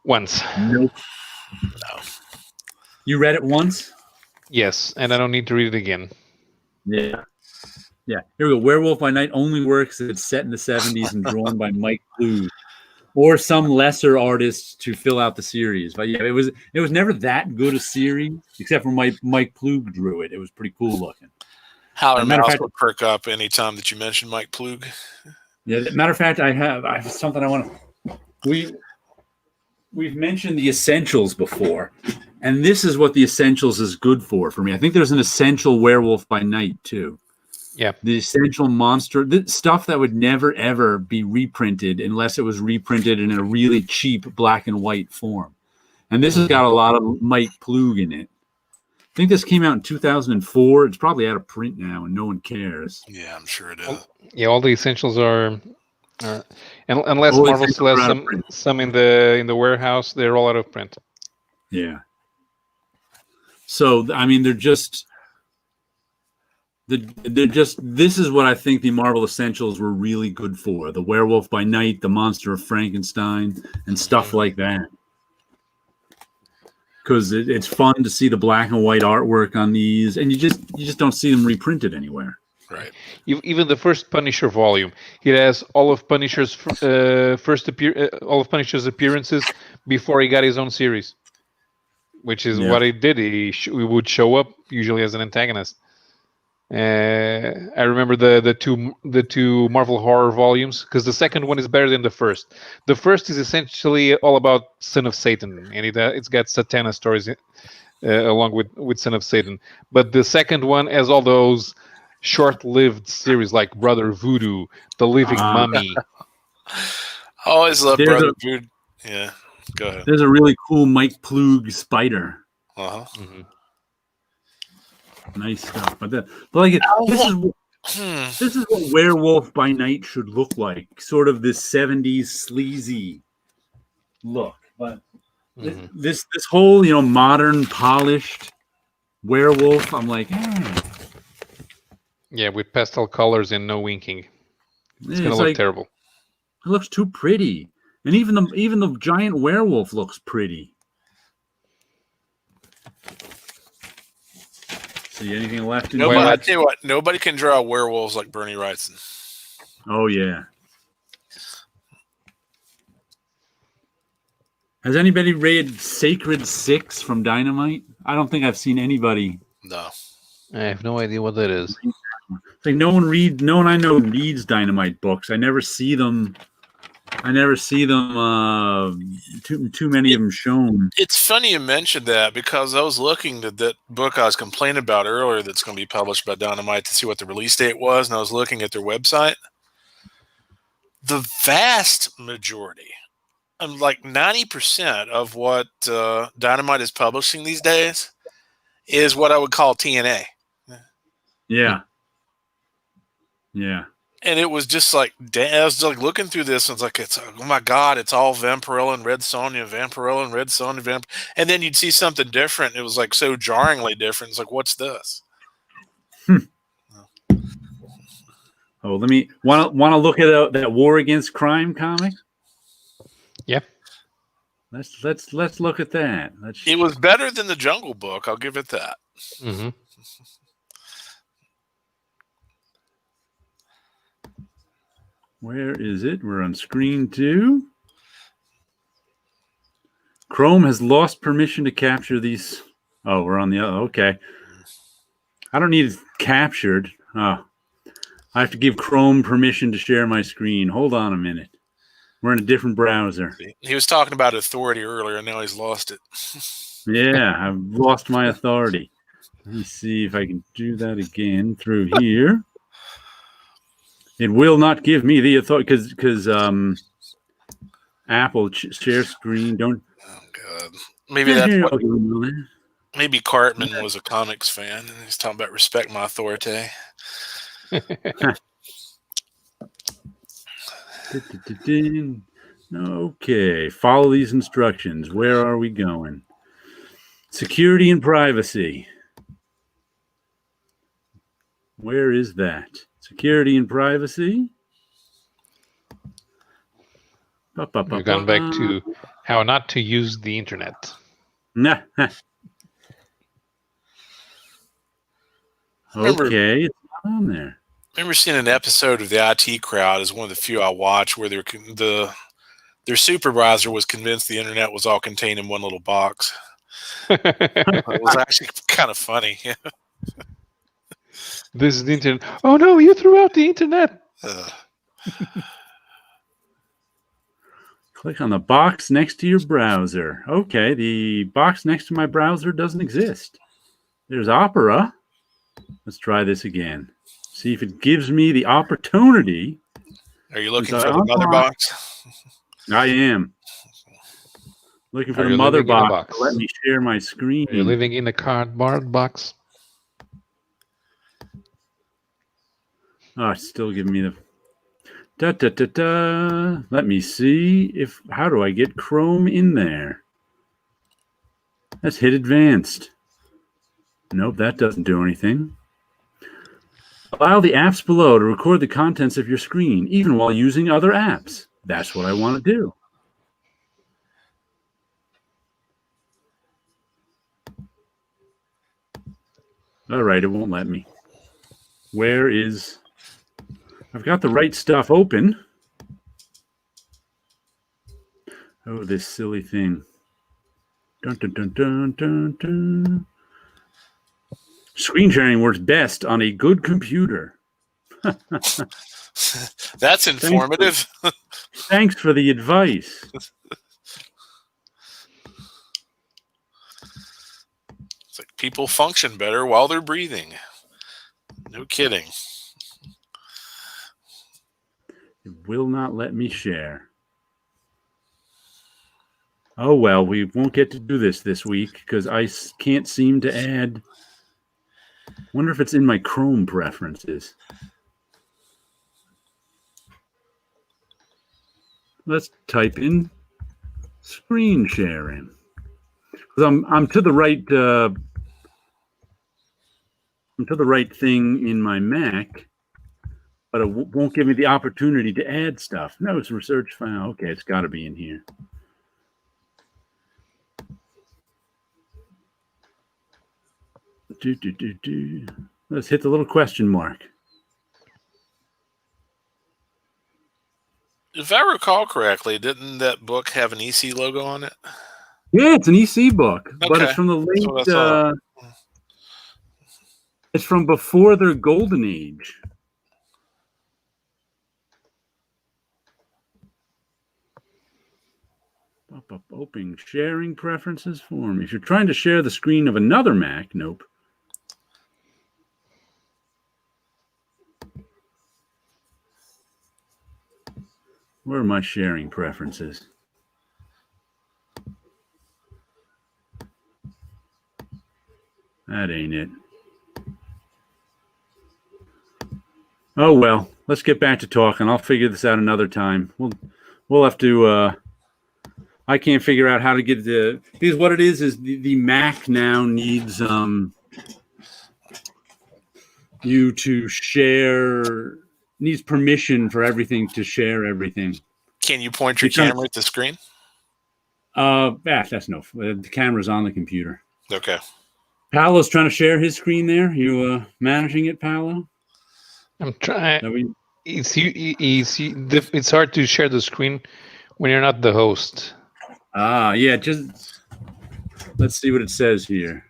Once. Nope. No. You read it once? Yes, and I don't need to read it again. Yeah. Yeah. Here we go. Werewolf by Night only works if it's set in the 70s and drawn by Mike Ploog or some lesser artists to fill out the series. But yeah, it was never that good a series, except for Mike Ploog drew it. It was pretty cool looking. Howard Mouse would perk up anytime that you mention Mike Ploog. Yeah, matter of fact, I have something I want to. We've mentioned the Essentials before, and this is what the Essentials is good for me. I think there's an Essential Werewolf by Night too. Yeah, the Essential Monster, the stuff that would never ever be reprinted unless it was reprinted in a really cheap black and white form. And this has got a lot of Mike Ploog in it. I think this came out in 2004. It's probably out of print now, and no one cares. Yeah, I'm sure it is. Yeah, all the Essentials are unless Marvel still has some in the warehouse, they're all out of print. Yeah. So I mean, they're just this is what I think the Marvel Essentials were really good for. The Werewolf by Night, the Monster of Frankenstein, and stuff like that. Because it's fun to see the black and white artwork on these, and you just don't see them reprinted anywhere. Right. Even the first Punisher volume, it has all of Punisher's all of Punisher's appearances before he got his own series, which is Yeah. what he did. He would show up usually as an antagonist. I remember the two Marvel horror volumes, because the second one is better than the first. The first is essentially all about Son of Satan, and it's got Satana stories along with Son of Satan. But the second one has all those short-lived series like Brother Voodoo, The Living Mummy. I always love There's Brother a Voodoo. Yeah. Go ahead. there's a really cool Mike Plug spider. Uh-huh. Mhm. Nice stuff. But this is what Werewolf by Night should look like. Sort of this 70s sleazy look. But Mhm. this whole, modern polished werewolf, I'm like, Yeah, with pastel colors and no winking. It's gonna it's look like terrible. it looks too pretty. And even the giant werewolf looks pretty. See anything left in Nobody, Well, I here? tell you what, nobody can draw werewolves like Bernie Wrightson. Oh yeah. Has anybody read Sacred Six from Dynamite? I don't think I've seen anybody. No. I have no idea what that is. It's like no one I know reads Dynamite books. I never see them. Too many of them shown. It's funny you mentioned that, because I was looking at that book I was complaining about earlier that's going to be published by Dynamite to see what the release date was, and I was looking at their website. The vast majority, like 90% of what Dynamite is publishing these days is what I would call TNA. Yeah. Yeah. And it was just like, I was like looking through this, and it's like, oh my God, it's all Vampirella and Red Sonja, Vampirella and Red Sonja, and then you'd see something different. It was like so jarringly different. It's like, what's this? Oh, let me want to look at that War Against Crime comic. Yeah. Let's look at that. It was better than the Jungle Book. I'll give it that. Mm-hmm. Where is it? We're on screen 2. Chrome has lost permission to capture these. Oh, we're on the other. Okay. I don't need it captured. Oh, I have to give Chrome permission to share my screen. Hold on a minute. We're in a different browser. He was talking about authority earlier, and now he's lost it. Yeah, I've lost my authority. Let me see if I can do that again through here. It will not give me the authority because Apple share screen. Don't. Oh God. Maybe that's what. Okay. Maybe Cartman was a comics fan, and he's talking about respect my authority. Okay, follow these instructions. Where are we going? Security and privacy. Where is that? Security and privacy. We've gone back to how not to use the internet. Nah. Okay, it's not on there. I remember seeing an episode of the IT Crowd as one of the few I watched where their supervisor was convinced the internet was all contained in one little box. It was actually kind of funny. This is the internet. Oh no, you threw out the internet. Click on the box next to your browser. Okay, the box next to my browser doesn't exist. There's Opera. Let's try this again. See if it gives me the opportunity. Are you looking for the mother box? I am. Looking for Are the you mother living in a box. box? Let me share my screen. Are you living in a cardboard box? Oh, it's still giving me the Let me see how do I get Chrome in there? Let's hit advanced. Nope, that doesn't do anything. Allow the apps below to record the contents of your screen, even while using other apps. That's what I want to do. All right, it won't let me. Where is... I've got the right stuff open. Oh, this silly thing. Dun, dun, dun, dun, dun, dun. Screen sharing works best on a good computer. That's informative. Thanks for the advice. It's like people function better while they're breathing. No kidding. It will not let me share. Oh, well, we won't get to do this week because I can't seem to add. Wonder if it's in my Chrome preferences. Let's type in screen sharing. Because I'm to the right. I'm to the right thing in my Mac, but it won't give me the opportunity to add stuff. No, it's a research file. Okay, it's got to be in here. Let's hit the little question mark. If I recall correctly, didn't that book have an EC logo on it? Yeah, it's an EC book, but Okay. it's from the That's what I late. thought. It's from before their golden age. Pop-up opening sharing preferences form. If you're trying to share the screen of another Mac, nope. Where are my sharing preferences? That ain't it. Oh well, let's get back to talking. I'll figure this out another time. We'll have to. I can't figure out how to get the, because what it is the Mac now needs you to share, needs permission for everything to share everything. Can you point your camera at the screen? That's no. The camera's on the computer. Okay. Paolo's trying to share his screen there. You managing it, Paolo? I'm trying. It's hard to share the screen when you're not the host. Yeah. Just let's see what it says here.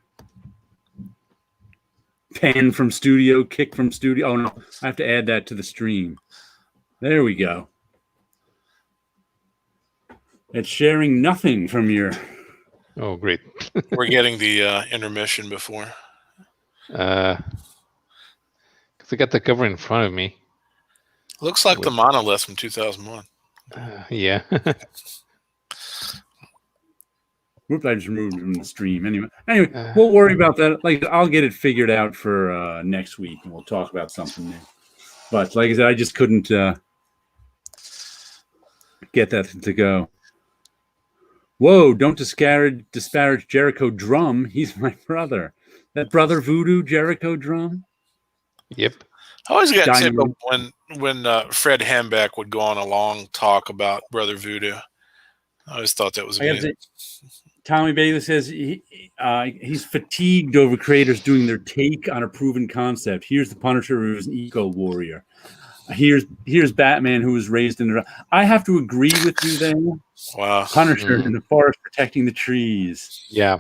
Pan from studio, kick from studio. Oh no, I have to add that to the stream. There we go. It's sharing nothing from your. Oh, great. We're getting the intermission before. Because I got the cover in front of me. Looks like the monolith from 2001. Yeah. Whoops, I just removed it from the stream. Anyway, we'll worry about that. Like, I'll get it figured out for next week, and we'll talk about something new. But like I said, I just couldn't get that to go. Whoa, don't disparage Jericho Drum. He's my brother. That Brother Voodoo Jericho Drum? Yep. I always got tipped when Fred Hambeck would go on a long talk about Brother Voodoo. I always thought that was amazing. Tommy Bailey says he's fatigued over creators doing their take on a proven concept. Here's the Punisher, who is an eco warrior. Here's Batman, who was raised in the. I have to agree with you there. Wow. Punisher in the forest protecting the trees. Yeah.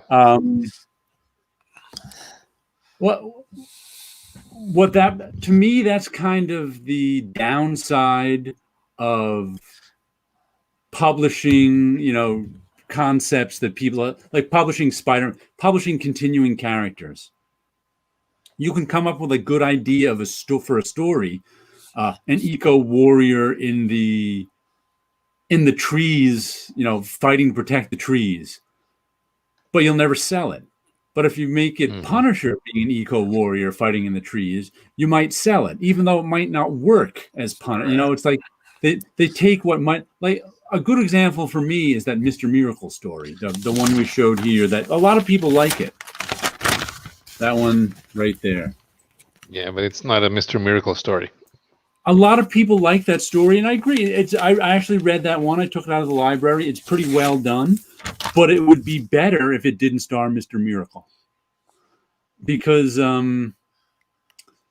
What that, to me, that's kind of the downside of publishing, concepts that people like publishing publishing continuing characters. You can come up with a good idea of for a story, an eco warrior in the trees, fighting to protect the trees, but you'll never sell it. But if you make it Punisher being an eco warrior fighting in the trees, you might sell it, even though it might not work as Punisher. It's like they take what might, like a good example for me is that Mr. Miracle story, the one we showed here. That a lot of people like it. That one right there. Yeah, but it's not a Mr. Miracle story. A lot of people like that story, and I agree. I actually read that one. I took it out of the library. It's pretty well done, but it would be better if it didn't star Mr. Miracle, because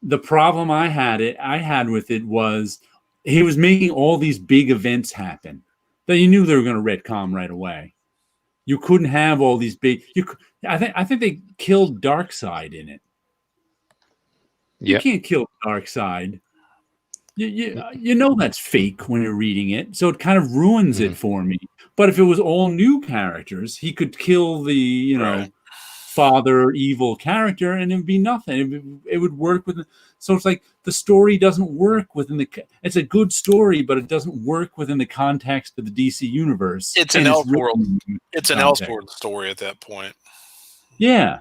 the problem I had with it was he was making all these big events happen that you knew they were going to retcon right away. You couldn't have all these big. I think they killed Darkseid in it. You can't kill Darkseid. You know that's fake when you're reading it, so it kind of ruins it for me. But if it was all new characters, he could kill the father evil character, and it would be nothing. It would work with. So it's like the story doesn't work within the. It's a good story, but it doesn't work within the context of the DC universe. It's an Elseworld. It's an Elseworld story at that point. Yeah,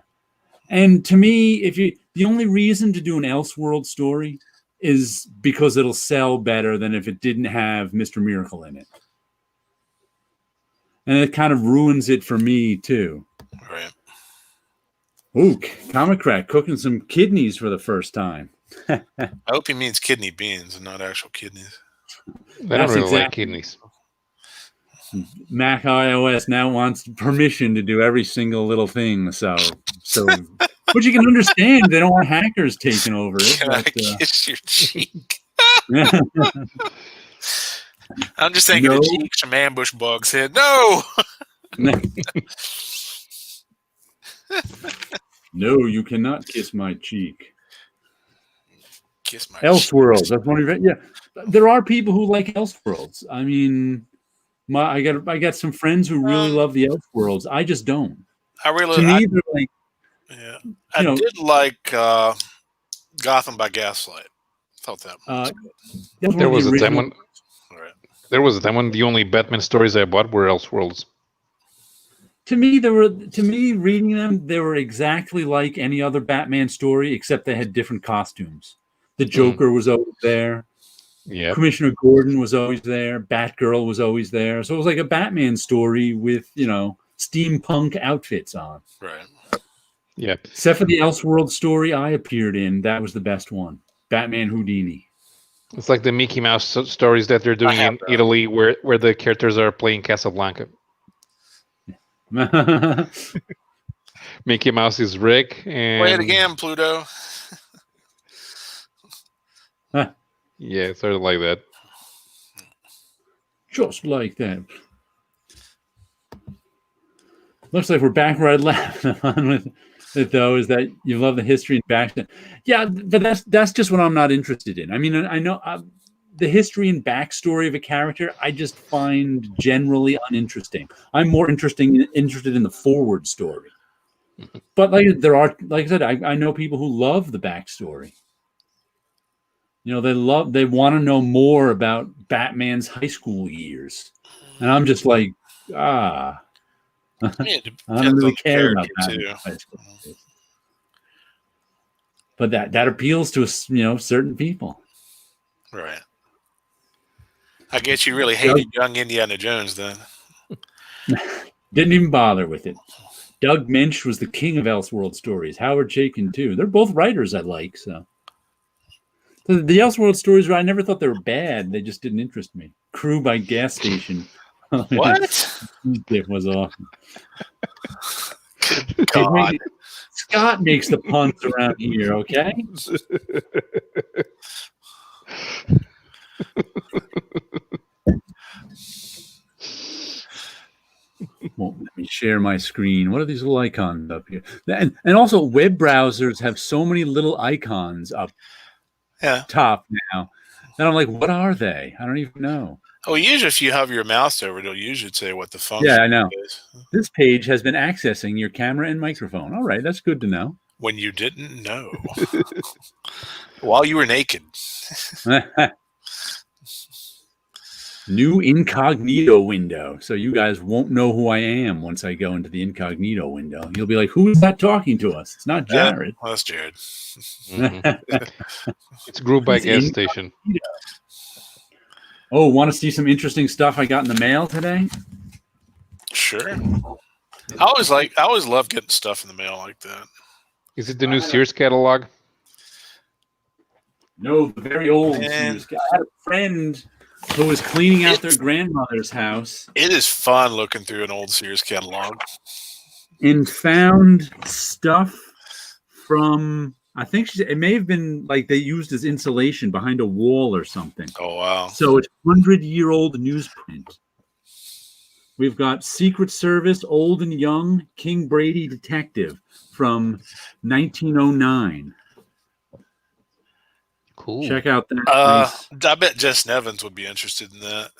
and to me, the only reason to do an Elseworld story is because it'll sell better than if it didn't have Mr. Miracle in it. And it kind of ruins it for me, too. Right. Ooh, Comic Crack cooking some kidneys for the first time. I hope he means kidney beans and not actual kidneys. I don't really like kidneys. Mac iOS now wants permission to do every single little thing. So but you can understand they don't want hackers taking over it. Can I kiss your cheek? I'm just thinking of cheeks from Ambush Bug's head. No! No, you cannot kiss my cheek. Kiss my Elseworlds. cheek. That's one of your, yeah. There are people who like Elseworlds. I mean, I got some friends who really love the Elseworlds. I just don't. I really to me, they're like. Yeah, I did like Gotham by Gaslight. Thought that. There was a time when. There was a time when the only Batman stories I bought were Elseworlds. To me, reading them, they were exactly like any other Batman story, except they had different costumes. The Joker was always there. Yeah. Commissioner Gordon was always there. Batgirl was always there. So it was like a Batman story with, steampunk outfits on. Right. Yeah. Except for the Elseworld story I appeared in, that was the best one. Batman Houdini. It's like the Mickey Mouse stories that they're doing in Italy, where the characters are playing Casablanca. Mickey Mouse is Rick, and play it again, Pluto. Yeah, sort of like that. Just like that. Looks like we're back where I left on with it, though, is that you love the history and backstory. Yeah, but that's just what I'm not interested in. I mean, I know the history and backstory of a character, I just find generally uninteresting. I'm more interested in the forward story. But like I said, I know people who love the backstory. They want to know more about Batman's high school years, and I'm just like, I don't really care about Batman's high school years. But that appeals to certain people, right? I guess you really hated young Indiana Jones then. Didn't even bother with it. Doug Minch was the king of Elseworld stories. Howard Chaykin too. They're both writers I like. So the Elseworld stories, I never thought they were bad. They just didn't interest me. Crew by Gas Station. What? It was awesome. God. Scott makes the puns around here, okay? Well, let me share my screen. What are these little icons up here? And also, web browsers have so many little icons up top now. And I'm like, what are they? I don't even know. Oh, usually if you have your mouse over, it'll usually say what the function is. Yeah, I know. This page has been accessing your camera and microphone. All right, that's good to know. When you didn't know. While you were naked. New incognito window. So you guys won't know who I am once I go into the incognito window. You'll be like, who is that talking to us? It's not Jared. Well, that's Jared. Mm-hmm. It's Group by Gas Station. Oh, want to see some interesting stuff I got in the mail today? Sure. I always love getting stuff in the mail like that. Is it the new Sears catalog? No, the very old Sears. I had a friend who was cleaning out their grandmother's house. It is fun looking through an old Sears catalog. And found stuff from I think it may have been like they used as insulation behind a wall or something. Oh, wow. So it's 100-year-old newsprint. We've got Secret Service, Old and Young, King Brady Detective from 1909. Cool. Check out that. Nice. I bet Jess Nevins would be interested in that.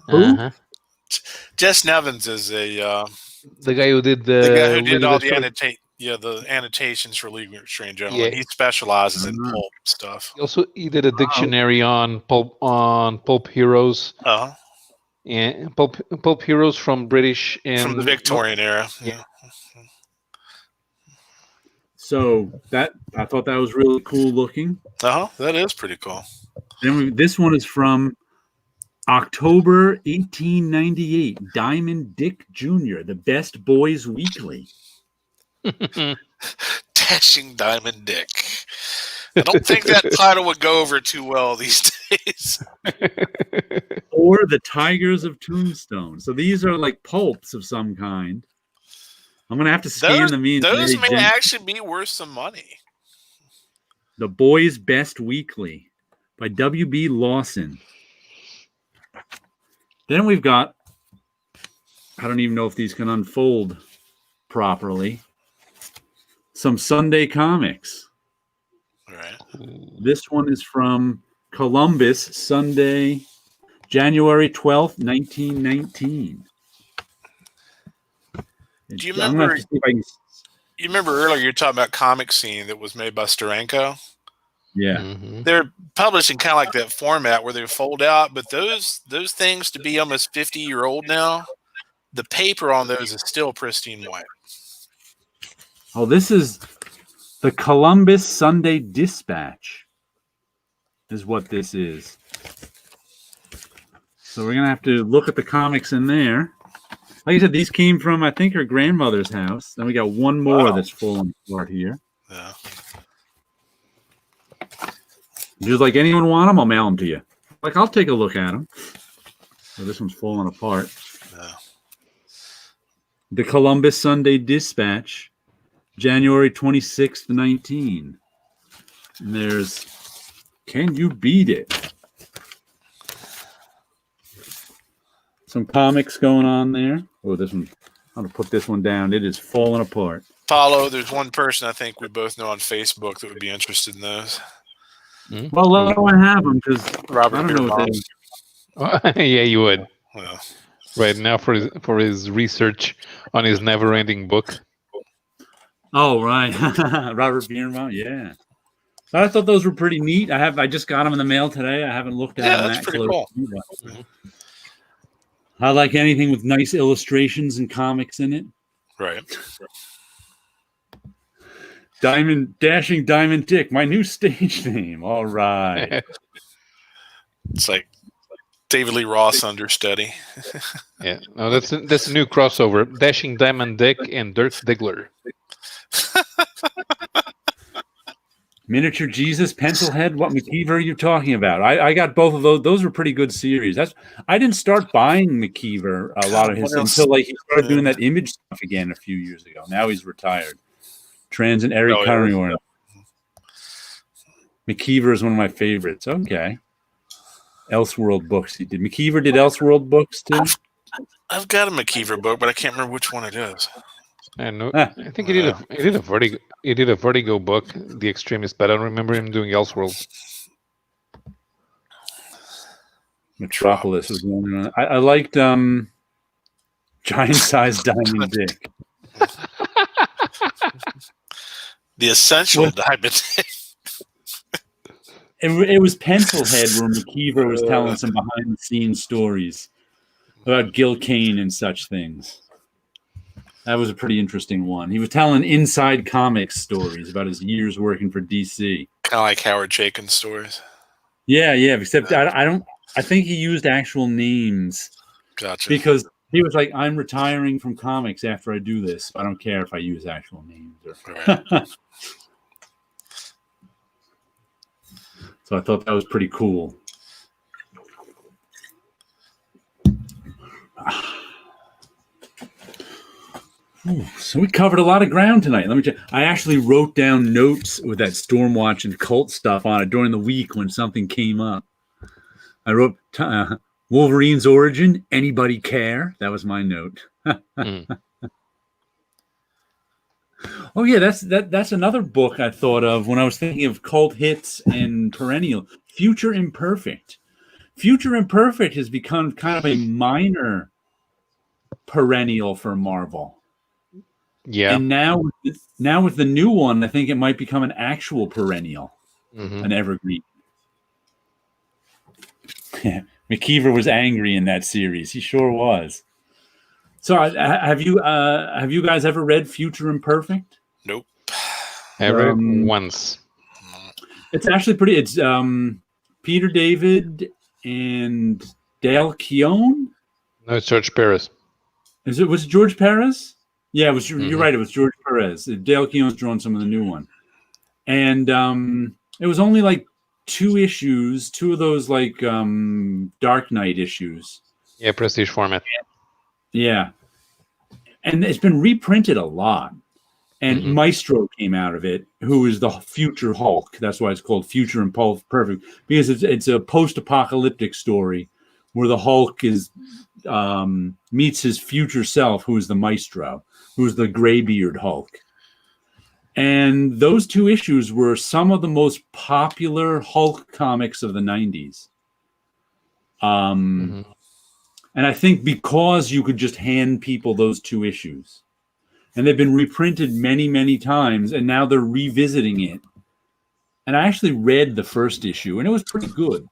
Who? Uh-huh. Jess Nevins is The guy who did the guy who League did of all Extraordinary- the annotations for League of Extreme Yeah. Gentlemen. He specializes in Uh-huh. pulp stuff. He did a dictionary on pulp heroes Uh-huh. and pulp heroes from British and From the Victorian era. Yeah. So I thought that was really cool looking. That is pretty cool. Then this one is from October 1898. Diamond Dick Jr., the Best Boys Weekly. Dashing Diamond Dick. I don't think that title would go over too well these days. Or the Tigers of Tombstone. So these are like pulps of some kind. I'm going to have to scan them in. Those may actually be worth some money. The Boys Best Weekly by W.B. Lawson. Then we've got, I don't even know if these can unfold properly, some Sunday comics. All right. This one is from Columbus, Sunday, January 12th, 1919. Do you remember? See if I can... You remember earlier you were talking about Comic Scene that was made by Steranko? Yeah. Mm-hmm. They're publishing kind of like that format where they fold out, but those things to be almost 50-year-old now, the paper on those is still pristine white. Oh, this is the Columbus Sunday Dispatch is what this is. So we're going to have to look at the comics in there. Like I said, these came from, I think, her grandmother's house. Then we got one more that's falling apart here. Yeah. Just like anyone want them, I'll mail them to you. Like, I'll take a look at them. So this one's falling apart. Yeah. The Columbus Sunday Dispatch, January 26th, 19. And there's Can You Beat It? Some comics going on there. Oh, this one. I'm going to put this one down. It is falling apart. Paulo, there's one person I think we both know on Facebook that would be interested in those. Mm-hmm. Well, let me have them because Robert I don't know what Bierbaum. they Yeah, you would. Well, Right now for his research on his never-ending book. Oh, right. Robert Bierbaum, yeah. I thought those were pretty neat. I just got them in the mail today. I haven't looked at them that's that pretty closely, cool. but I like anything with nice illustrations and comics in it. Right. Dashing Diamond Dick, my new stage name. All right. It's like David Lee Roth understudy. Yeah, no, that's a new crossover. Dashing Diamond Dick and Dirk Diggler. Miniature Jesus, Pencilhead. What McKeever are you talking about? I got both of those. Those were pretty good series. I didn't start buying McKeever a lot of his until like he started doing that image stuff again a few years ago. Now he's retired. Trans and Eric Carrion. McKeever is one of my favorites. Okay. Elseworld books. He did. McKeever did Elseworld books too. I've got a McKeever book, but I can't remember which one it is. I think he did a Vertigo book, The Extremist, but I don't remember him doing Elseworld. Metropolis was one. I liked Giant-Sized Diamond Dick. The Essential Diamond Dick. It was Pencilhead where McKeever was telling some behind-the-scenes stories about Gil Kane and such things. That was a pretty interesting one. He was telling inside comics stories about his years working for DC. Kind of like Howard Chaykin stories. Yeah. Except I think he used actual names. Gotcha. Because he was like, I'm retiring from comics after I do this. I don't care if I use actual names. Right. So I thought that was pretty cool. So we covered a lot of ground tonight. Let me check. I actually wrote down notes with that Stormwatch and cult stuff on it during the week when something came up. I wrote Wolverine's origin. Anybody care? That was my note. Oh yeah, that's another book I thought of when I was thinking of cult hits and perennial. Future Imperfect. Future Imperfect has become kind of a minor perennial for Marvel. Yeah. And now with the new one, I think it might become an actual perennial, an evergreen. McKeever was angry in that series. He sure was. So have you guys ever read Future Imperfect? Nope. I read it once. It's actually pretty. It's Peter David and Dale Keown. No, it's George Paris. Was it George Perez? Yeah, it was. You're right. It was George Perez. Dale Keown's drawn some of the new one, and it was only like 2 issues, 2 of those like Dark Knight issues. Yeah, prestige format. Yeah, and it's been reprinted a lot. And Maestro came out of it, who is the future Hulk. That's why it's called Future Imperfect, because it's a post-apocalyptic story where the Hulk is meets his future self, who is the Maestro, who is the graybeard Hulk. And those 2 issues were some of the most popular Hulk comics of the 90s. And I think because you could just hand people those 2 issues. And they've been reprinted many, many times, and now they're revisiting it. And I actually read the first issue, and it was pretty good.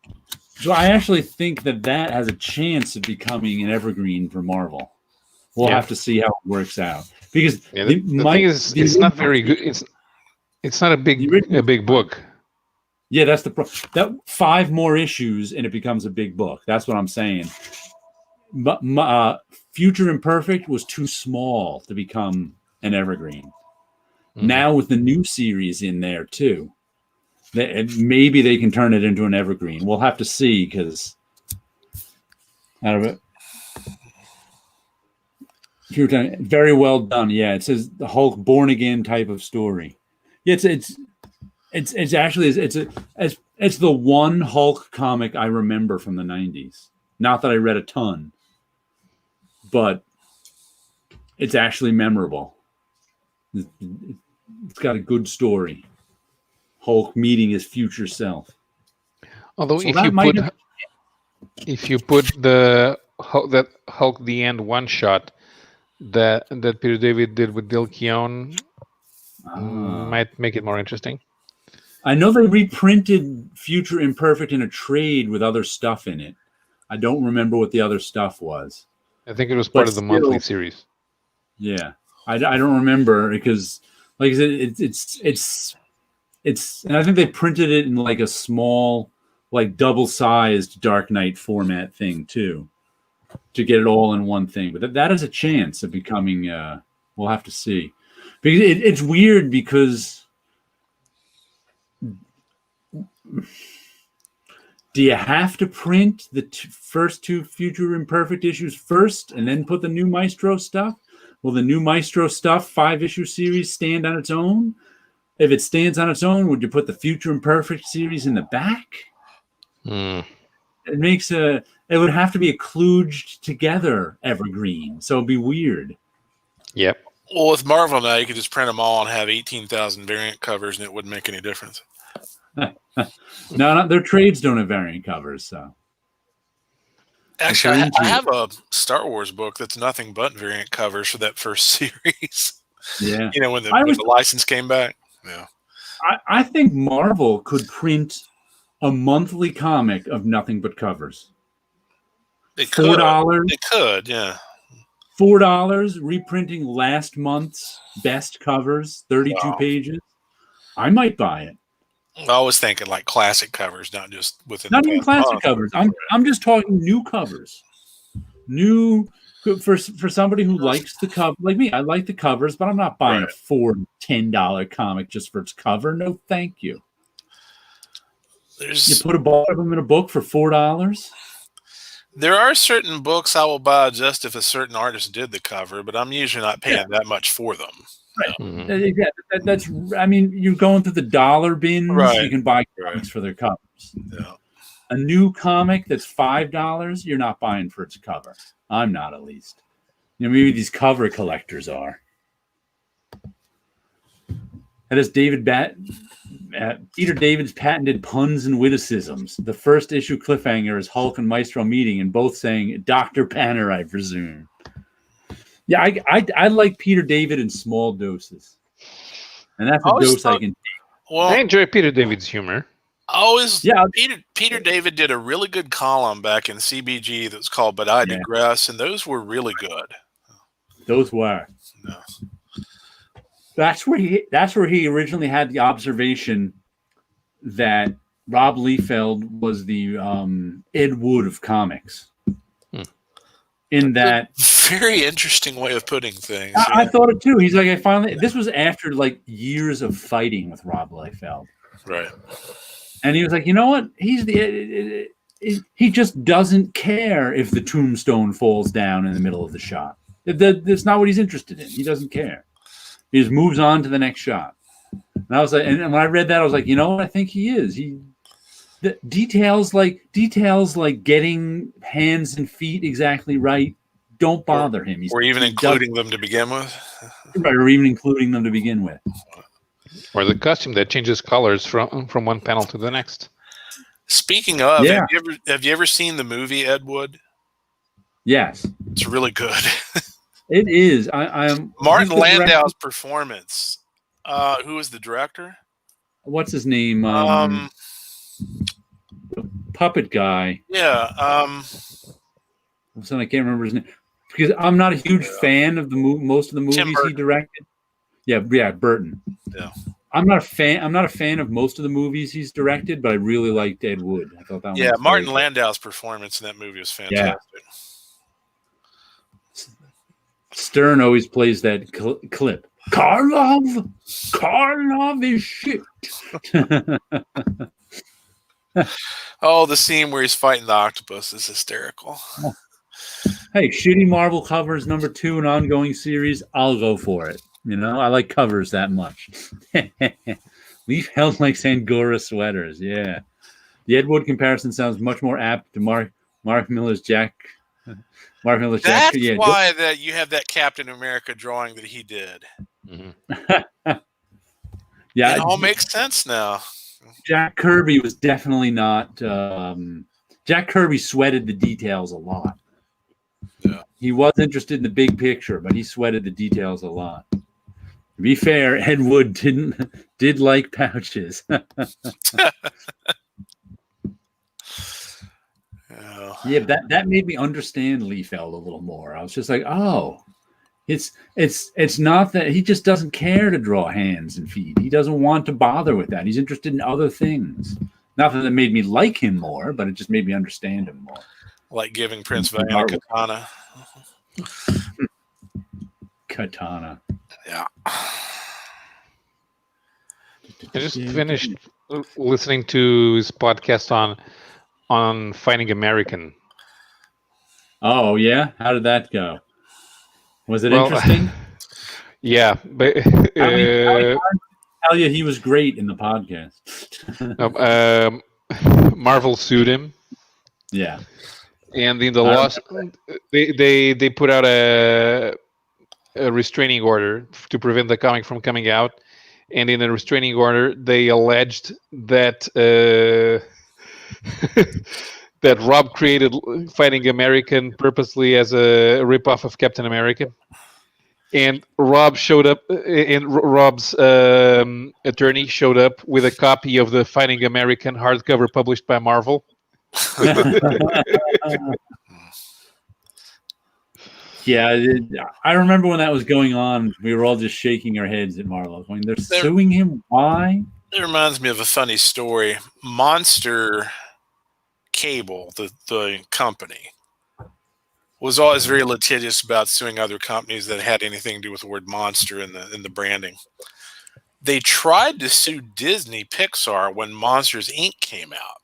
So I actually think that has a chance of becoming an evergreen for Marvel. We'll have to see how it works out. Because the thing is, it's not very good. It's not a big book. Yeah, that's that 5 more issues, and it becomes a big book. That's what I'm saying. But Future Imperfect was too small to become an evergreen. Now with the new series in there too, maybe they can turn it into an evergreen. We'll have to see, because out of it, very well done. Yeah, it says the Hulk born again type of story. Yeah, it's actually it's the one Hulk comic I remember from the 90s. Not that I read a ton, but it's actually memorable. It's got a good story. Hulk meeting his future self. Although So if you put that Hulk the End one shot that Peter David did with Dale Keown, might make it more interesting. I know they reprinted Future Imperfect in a trade with other stuff in it. I don't remember what the other stuff was. I think it was part of the monthly series. Yeah, I don't remember, because, like I said, it's and I think they printed it in like a small, like double-sized Dark Knight format thing too, to get it all in one thing. But that is a chance of becoming. We'll have to see, because it's weird, because do you have to print the first 2 Future Imperfect issues first and then put the new Maestro stuff? Will the new Maestro stuff 5-issue series stand on its own? If it stands on its own, would you put the Future Imperfect series in the back? It would have to be a kludged together evergreen, so it'd be weird. Yep. Well, with Marvel now, you could just print them all and have 18,000 variant covers, and it wouldn't make any difference. No, their trades don't have variant covers. So actually, I have a Star Wars book that's nothing but variant covers for that first series. Yeah, when the license came back. Yeah, I think Marvel could print a monthly comic of nothing but covers. $4. They could, yeah. $4, reprinting last month's best covers, 32 pages. I might buy it. I was thinking like classic covers, not just within. Not even classic covers. I'm just talking new covers. New for somebody who likes the cover, like me. I like the covers, but I'm not buying a $4 $10 comic just for its cover. No, thank you. You put a bunch of them in a book for $4. There are certain books I will buy just if a certain artist did the cover, but I'm usually not paying that much for them. Right. Mhm. Yeah, that's. I mean, you're going through the dollar bins. Right. You can buy Right. comics for their covers. Yeah. A new comic that's $5, you're not buying for its cover. I'm not, at least. Maybe these cover collectors are. That is Peter David's patented puns and witticisms. The first issue cliffhanger is Hulk and Maestro meeting and both saying Dr. Banner, I presume. Yeah, I like Peter David in small doses. And that's a dose I can take. Well, I enjoy Peter David's humor. Peter David did a really good column back in CBG that was called But I Digress, and those were really good. Those were. No. That's where he originally had the observation that Rob Liefeld was the Ed Wood of comics. In that very interesting way of putting things. I thought it too. He's like, this was after like years of fighting with Rob Liefeld. Right. And he was like, you know what? He just doesn't care if the tombstone falls down in the middle of the shot. That's not what he's interested in. He doesn't care. He just moves on to the next shot. And I was like, and when I read that, I was like, you know what? I think he is. The details like getting hands and feet exactly right don't bother him. Or even including them to begin with. Right, or even including them to begin with. Or the costume that changes colors from one panel to the next. Speaking of, have you ever seen the movie Ed Wood? Yes. It's really good. It is. I'm Martin Landau's performance. Who was the director? What's his name? The puppet guy. Yeah. I can't remember his name because I'm not a huge fan of most of the movies he directed. Yeah, Burton. Yeah. I'm not a fan of most of the movies he's directed, but I really liked Ed Wood. I thought that one. Yeah, was Martin Landau's performance in that movie was fantastic. Yeah. Stern always plays that clip. Karlov is shit. Oh, the scene where he's fighting the octopus is hysterical. Hey, shitty Marvel covers #2 in ongoing series. I'll go for it. I like covers that much. Liefeld likes Angora sweaters. Yeah, the Ed Wood comparison sounds much more apt to Mark Miller's Jack. Mark Miller's Jack. That's why that you have that Captain America drawing that he did. Mm-hmm. Yeah, it all makes sense now. Jack Kirby was definitely not. Jack Kirby sweated the details a lot. Yeah. He was interested in the big picture, but he sweated the details a lot. To be fair, Ed Wood did like pouches. Yeah, that made me understand Liefeld a little more. I was just like, oh, it's not that he just doesn't care to draw hands and feet. He doesn't want to bother with that. He's interested in other things. Not that it made me like him more, but it just made me understand him more. Like giving Prince Valiant a katana. Katana. Yeah. I just finished listening to his podcast on Fighting American. Oh yeah, how did that go? Was it interesting? Yeah, but tell you he was great in the podcast. Marvel sued him. Yeah, and in the lawsuit, they put out a restraining order to prevent the comic from coming out. And in the restraining order, they alleged that that Rob created Fighting American purposely as a ripoff of Captain America. And Rob showed up, and Rob's attorney showed up with a copy of the Fighting American hardcover published by Marvel. Yeah, I remember when that was going on. We were all just shaking our heads at Marvel. Going, they're suing him. Why? It reminds me of a funny story. Monster Cable, the company, was always very litigious about suing other companies that had anything to do with the word monster in the branding. They tried to sue Disney Pixar when Monsters Inc. came out.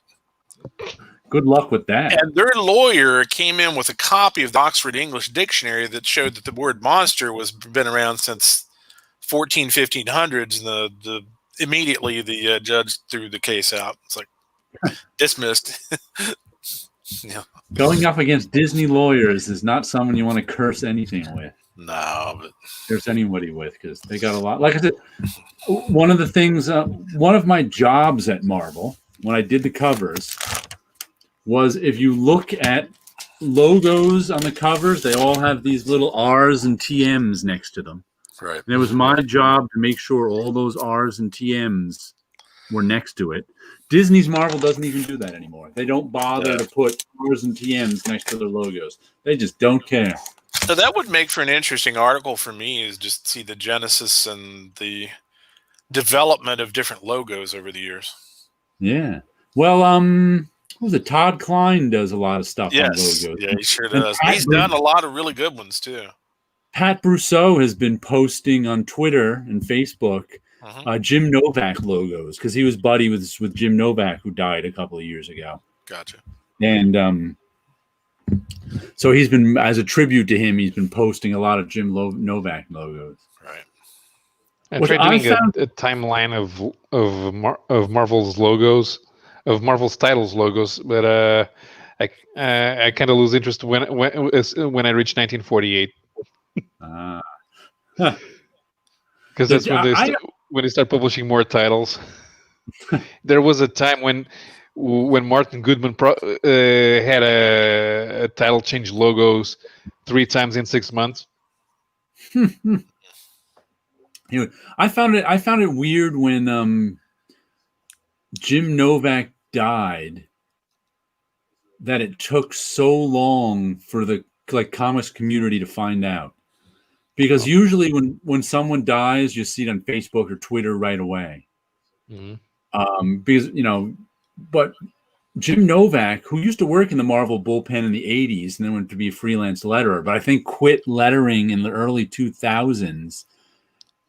good luck with that. And their lawyer came in with a copy of the Oxford English Dictionary that showed that the word monster was been around since 1500s, and the immediately the judge threw the case out. It's like dismissed. Yeah. Going up against Disney lawyers is not someone you want to curse anything with. No, but Curse anybody with, because they got a lot. Like I said, one of the things, one of my jobs at Marvel when I did the covers was, if you look at logos on the covers, they all have these little R's and TM's next to them. right. And it was my job to make sure all those R's and TM's were next to it. Disney's Marvel doesn't even do that anymore. They don't bother to put R's and TM's next to their logos. They just don't care. So that would make for an interesting article for me, is just see the genesis and the development of different logos over the years. Yeah. Well, what was it? Todd Klein does a lot of stuff on logos. Yeah, he sure does. He's done a lot of really good ones too. Pat Brousseau has been posting on Twitter and Facebook Jim Novak logos, because he was buddy with Jim Novak, who died a couple of years ago. Gotcha. And so he's been, as a tribute to him, he's been posting a lot of Jim Novak logos. Right. I tried doing a timeline of Marvel's logos, of Marvel's titles logos, but I kind of lose interest when I reach 1948. Because that's when they start publishing more titles. There was a time when Martin Goodman had a title change logos 3 times in 6 months. Anyway, I found it weird when Jim Novak died that it took so long for the comics community to find out. Because usually when someone dies, you see it on Facebook or Twitter right away. Mm-hmm. Because, but Jim Novak, who used to work in the Marvel bullpen in the 80s and then went to be a freelance letterer, but I think quit lettering in the early 2000s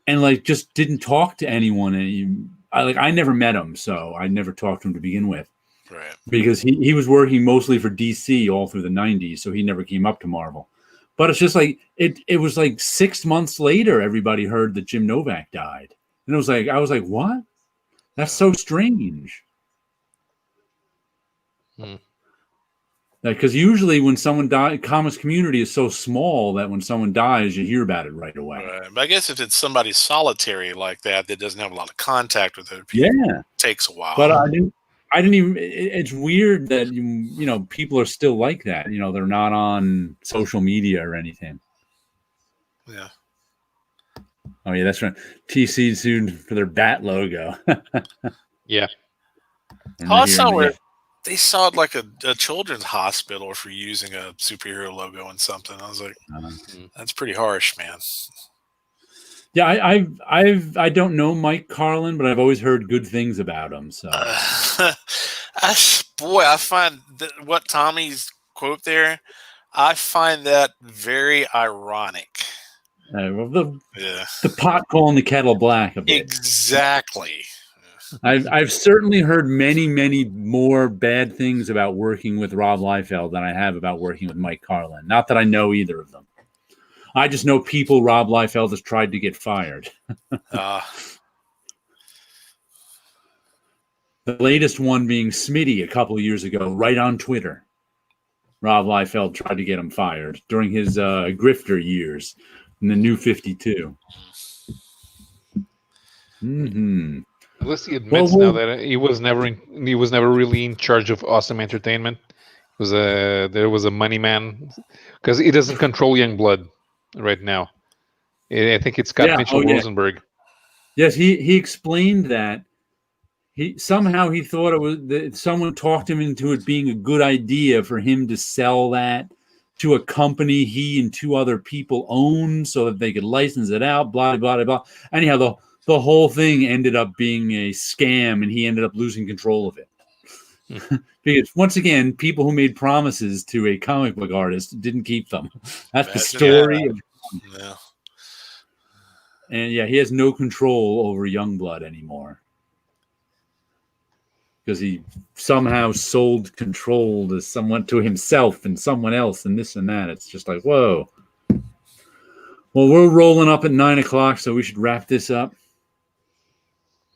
and just didn't talk to anyone. I never met him, so I never talked to him to begin with. Right. Because he was working mostly for DC all through the 90s, so he never came up to Marvel. But it's just it was 6 months later, everybody heard that Jim Novak died. And I was like, what? That's so strange. Because usually when someone dies, comics community is so small that when someone dies, you hear about it right away. Right. But I guess if it's somebody solitary like that doesn't have a lot of contact with other people, it takes a while. But I didn't even. It's weird that people are still like that. They're not on social media or anything. Yeah. Oh yeah, that's right. TC sued for their bat logo. Yeah. Also, they saw like a children's hospital for using a superhero logo and something. I was like, that's pretty harsh, man. Yeah, I don't know Mike Carlin, but I've always heard good things about him. So, I find that what Tommy's quote there, I find that very ironic. The pot calling the kettle black a bit. Exactly. I've certainly heard many, many more bad things about working with Rob Liefeld than I have about working with Mike Carlin. Not that I know either of them. I just know people Rob Liefeld has tried to get fired. The latest one being Smitty a couple of years ago, right on Twitter. Rob Liefeld tried to get him fired during his grifter years in the New 52. Mm-hmm. Unless he admits now that he was never really in charge of Awesome Entertainment. There was a money man, because he doesn't control Youngblood right now. I think it's Scott Mitchell Rosenberg. Yes, he explained that he thought it was that someone talked him into it being a good idea for him to sell that to a company he and 2 other people own so that they could license it out. Blah blah blah blah. Anyhow, the whole thing ended up being a scam, and he ended up losing control of it. Because once again, people who made promises to a comic book artist didn't keep them. That's the story. And he has no control over Youngblood anymore. because he somehow sold control to someone, to himself and someone else, and this and that. It's just like, whoa. Well, we're rolling up at 9 o'clock, so we should wrap this up.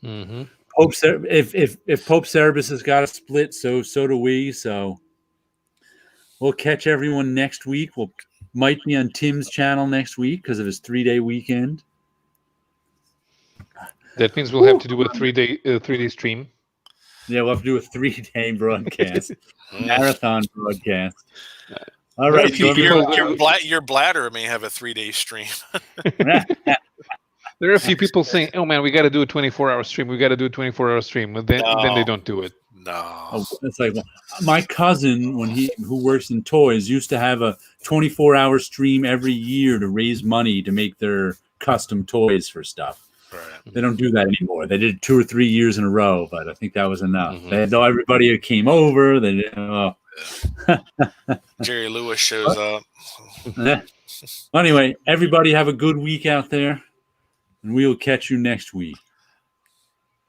Mm-hmm. If Pope Cerebus has got a split, so do we. So we'll catch everyone next week. Might be on Tim's channel next week because of his 3-day weekend. That means we'll have to do a 3-day stream. Yeah, we'll have to do a 3-day broadcast, marathon broadcast. All There are right, a few people- Your bladder may have a 3-day stream. There are a few people saying, "Oh man, we got to do a 24-hour stream. We got to do a 24-hour stream." But then they don't do it. No. It's like my cousin, who works in toys, used to have a 24-hour stream every year to raise money to make their custom toys for stuff. Right. They don't do that anymore. They did 2 or 3 years in a row, but I think that was enough. Mm-hmm. They had everybody who came over. They Jerry Lewis shows up. Anyway, everybody have a good week out there, and we'll catch you next week.